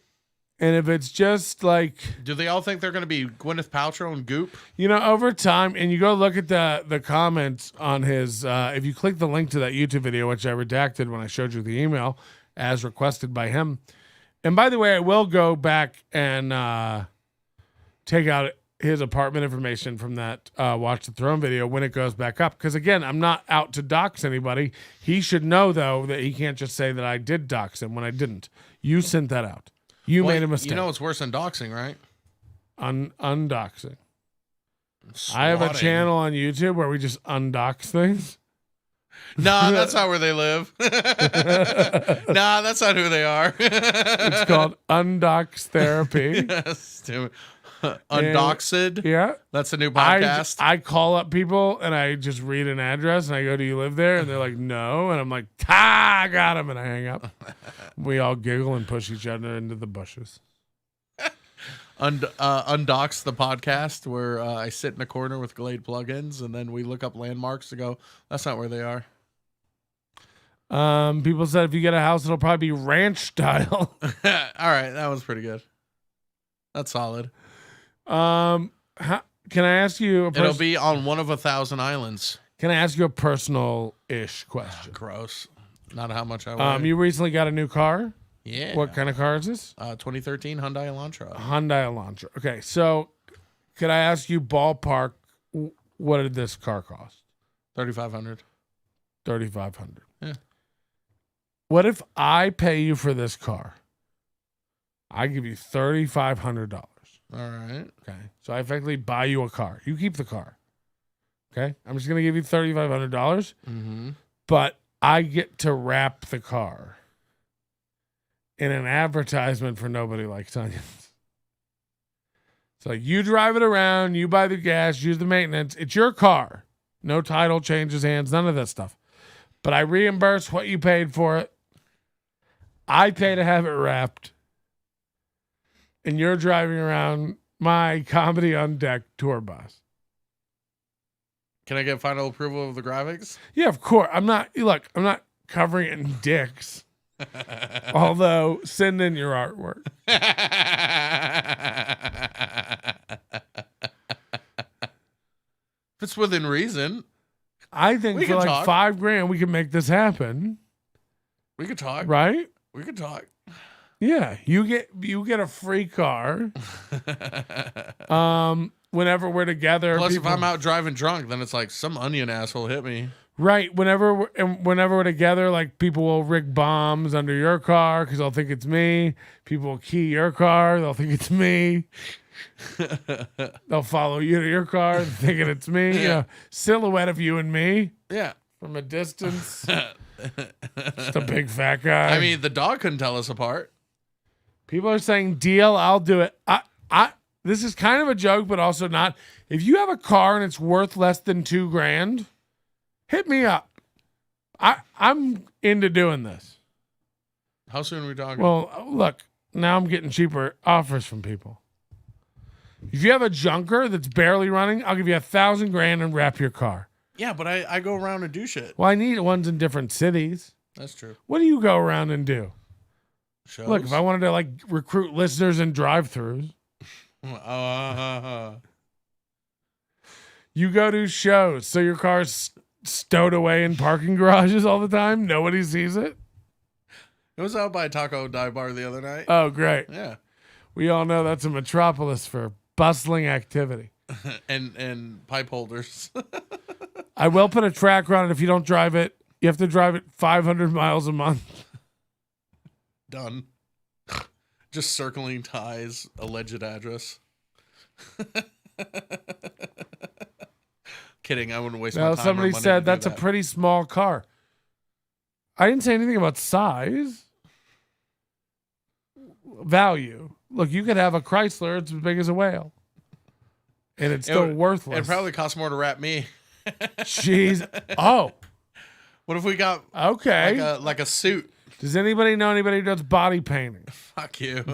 And if it's just like, Do they all think they're going to be Gwyneth Paltrow and Goop? you know, over time, and you go look at the comments on his, if you click the link to that YouTube video, which I redacted when I showed you the email, as requested by him. And by the way, I will go back and take out his apartment information from that Watch the Throne video when it goes back up. Because again, I'm not out to dox anybody. He should know, though, that he can't just say that I did dox him when I didn't. You sent that out. You made a mistake. You know it's worse than doxing, right? Undoxing. I have a Swatting. channel on YouTube where we just undox things. No, that's not where they live. Nah, that's not who they are. It's called Undox Therapy. Stupid. Undoxed. Yeah. That's a new podcast. I call up people and I just read an address and I go, "Do you live there?" And they're like, "No." And I'm like, I got him. And I hang up. We all giggle and push each other into the bushes. Undox the podcast, where I sit in a corner with Glade plugins and then we look up landmarks to go, that's not where they are. People said if you get a house, it'll probably be ranch style. All right, that was pretty good. That's solid. Can I ask you It'll be on one of 1,000 islands. Can I ask you a personal-ish question? Gross. Not how much I weigh. You recently got a new car? Yeah. What kind of car is this? 2013 Hyundai Elantra. Hyundai Elantra. Okay, so could I ask you ballpark, what did this car cost? 3,500. $3,500. Yeah. What if I pay you for this car? I give you $3,500. All right. Okay. So I effectively buy you a car. You keep the car. Okay. I'm just going to give you $3,500, Mm-hmm. but I get to wrap the car in an advertisement for Nobody Likes Onions. So you drive it around, you buy the gas, use the maintenance. It's your car. No title changes hands, none of that stuff. But I reimburse what you paid for it. I pay to have it wrapped. And you're driving around my Comedy on Deck tour bus. Can I get final approval of the graphics? Yeah, of course. I'm not covering it in dicks. Although, send in your artwork. If it's within reason, I think We for can like talk. $5,000 we can make this happen. we could talk. Right? We could talk. Yeah. You get a free car. Whenever we're together. Plus, if I'm out driving drunk, then it's like some onion asshole hit me. Right. Whenever we're together, like, people will rig bombs under your car because they'll think it's me. People will key your car. They'll think it's me. They'll follow you to your car thinking it's me. Yeah. You know, silhouette of you and me Yeah. from a distance. Just a big fat guy. I mean, the dog couldn't tell us apart. People are saying, deal, I'll do it. This is kind of a joke, but also not. If you have a car and it's worth less than $2,000, hit me up. I'm into doing this. How soon are we talking? Well, look, now I'm getting cheaper offers from people. If you have a junker that's barely running, I'll give you $1,000 and wrap your car. Yeah, but I go around and do shit. Well, I need ones in different cities. That's true. What do you go around and do? Shows? Look, if I wanted to like recruit listeners and drive-thrus, you go to shows, so your car's stowed away in parking garages all the time. Nobody sees it. It was out by Taco Dive Bar the other night. Oh, great. Yeah. We all know that's a metropolis for bustling activity. and pipe holders. I will put a tracker on it. If you don't drive it, you have to drive it 500 miles a month. Done. Just circling Ty's alleged address. Kidding. I wouldn't waste my time. Somebody said that's a pretty small car. I didn't say anything about size. Value. Look, you could have a Chrysler. It's as big as a whale. And it's still worthless. It probably costs more to wrap me. Jeez. Oh. What if we got okay like a suit? Does anybody know anybody who does body painting? Fuck you.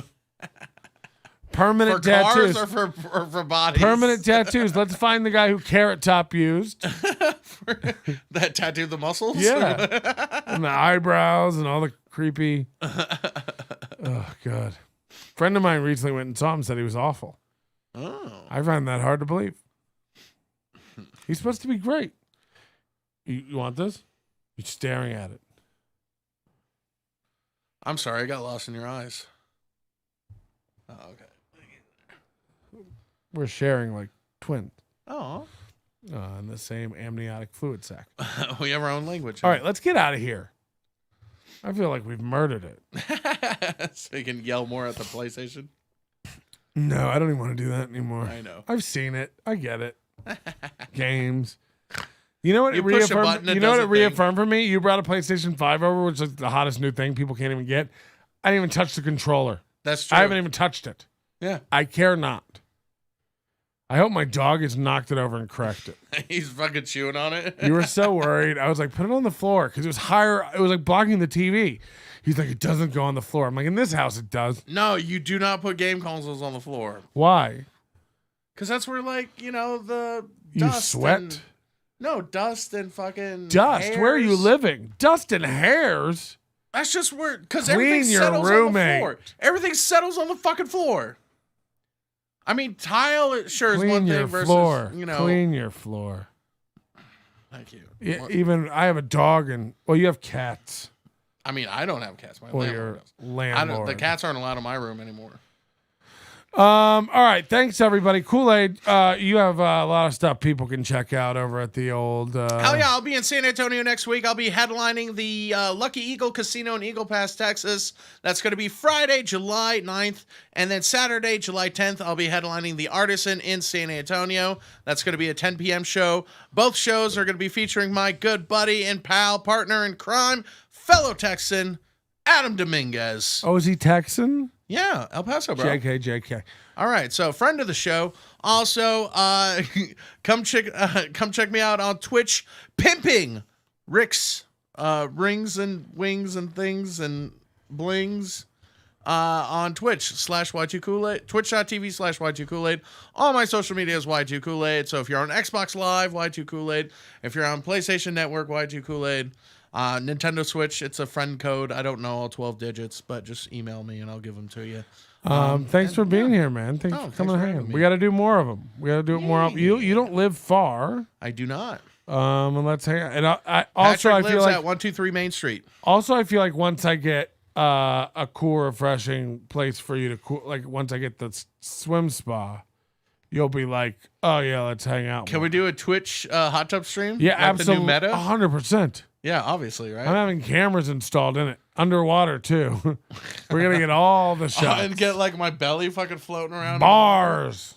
Permanent for tattoos. Cars or for bodies? Permanent tattoos. Let's find the guy who Carrot Top used. That tattooed the muscles? Yeah. And the eyebrows and all the creepy. Oh, God. A friend of mine recently went and saw him, said he was awful. Oh. I find that hard to believe. He's supposed to be great. You want this? You're staring at it. I'm sorry, I got lost in your eyes. Oh, okay. We're sharing like twins. Oh. In the same amniotic fluid sac. We have our own language. All right, let's get out of here. I feel like we've murdered it. So you can yell more at the PlayStation? No, I don't even want to do that anymore. I know. I've seen it. I get it. Games. You know what You it push a reaffirmed? button, it You know does what a it reaffirmed for me? You brought a PlayStation 5 over, which is the hottest new thing people can't even get. I didn't even touch the controller. That's true. I haven't even touched it. Yeah. I care not. I hope my dog has knocked it over and cracked it. He's fucking chewing on it. You were so worried. I was like, put it on the floor because it was higher. It was like blocking the TV. He's like, it doesn't go on the floor. I'm like, in this house, it does. No, you do not put game consoles on the floor. Why? Because that's where, like, the You dust sweat? and- no, dust and fucking Dust. hairs. Where are you living? Dust and hairs. That's just where, because Clean everything your settles on roommate. the floor. Everything settles on the fucking floor. I mean, tile, it sure is Clean one your thing versus, floor. you know. Clean your floor. Thank you. Yeah, even I have a dog and you have cats. I mean, I don't have cats. My Well, landlord your does. landlord. The cats aren't allowed in my room anymore. All right, thanks everybody. Kool-Aid, you have a lot of stuff people can check out over at the old. Hell yeah! I'll be in San Antonio next week. I'll be headlining the Lucky Eagle Casino in Eagle Pass, Texas. That's going to be Friday, July 9th. And then Saturday, July 10th, I'll be headlining the Artisan in San Antonio. That's going to be a 10 p.m. show. Both shows are going to be featuring my good buddy and pal, partner in crime, fellow Texan, Adam Dominguez. Oh, is he Texan? Yeah, El Paso, bro. JK. All right, so friend of the show. Also, come check me out on Twitch, pimping Rick's rings and wings and things and blings on Twitch/Y2Kool-Aid, twitch.tv/Y2Kool-Aid. All my social media is Y2Kool-Aid. So if you're on Xbox Live, Y2Kool-Aid. If you're on PlayStation Network, Y2Kool-Aid. Nintendo Switch, it's a friend code. I don't know all 12 digits, but just email me and I'll give them to you. Thanks for being here, man. Thanks for coming for hang. having me. We got to do more of them. We got to do it more. You don't live far. I do not. And let's hang out. And I also Patrick I lives feel like at 123 Main Street. also I feel like once I get a cool, refreshing place for you to like once I get the swim spa, you'll be like, oh yeah, let's hang out. Can we do a Twitch hot tub stream? Yeah, like absolutely. The new meta? 100%. Yeah, obviously, right? I'm having cameras installed in it, underwater too. We're gonna get all the shots. And get like my belly fucking floating around. Bars.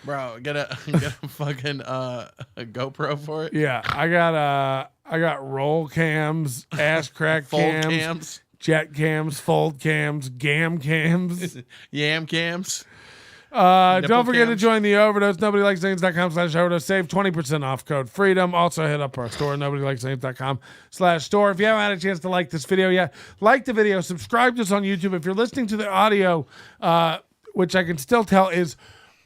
Bro, get a fucking a GoPro for it. Yeah, I got roll cams, ass crack Fold cams, cams. jet cams, fold cams, gam cams. Yam cams. Don't forget to cams. join the Overdose. NobodyLikesThings.com/overdose. Save 20% off code FREEDOM. Also hit up our store, NobodyLikesThings.com/store. If you haven't had a chance to like this video yet, like the video, subscribe to us on YouTube. If you're listening to the audio, which I can still tell is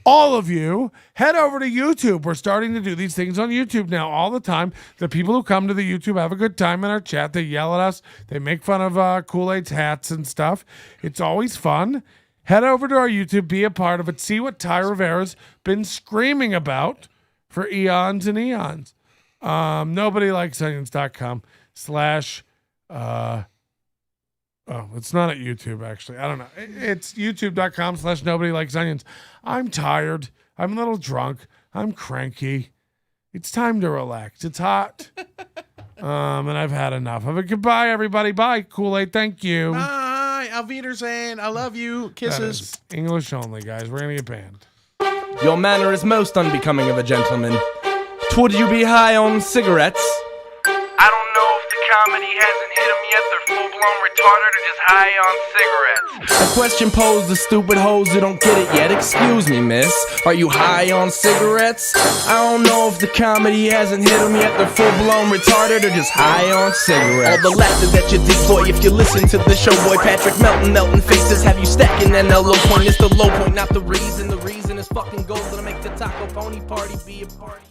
all of you, head over to YouTube. We're starting to do these things on YouTube now all the time. The people who come to the YouTube have a good time in our chat. They yell at us. They make fun of Kool-Aid's hats and stuff. It's always fun. Head over to our YouTube, be a part of it. See what Ty Rivera's been screaming about for eons and eons. NobodyLikesOnions.com/ oh, it's not at YouTube, actually. I don't know. It's youtube.com/NobodyLikesOnions. I'm tired. I'm a little drunk. I'm cranky. It's time to relax. It's hot. And I've had enough of it. Goodbye, everybody. Bye, Kool-Aid. Thank you. Bye. Auf Wiedersehen. I love you. Kisses. English only, guys. We're going to get banned. Your manner is most unbecoming of a gentleman. Would you be high on cigarettes? I don't know if the comedy hasn't hit them yet. They're full-blown retarded or just high on cigarettes. A question posed to stupid hoes who don't get it yet. Excuse me, miss. Are you high on cigarettes? I don't know if the comedy hasn't hit them yet. They're full-blown retarded or just high on cigarettes. All the laughter that you deploy if you listen to the show, boy. Patrick Melton, Melton faces have you stacking NLO point. It's the low point, not the reason. The reason is fucking gold. Gonna make the taco pony party be a party.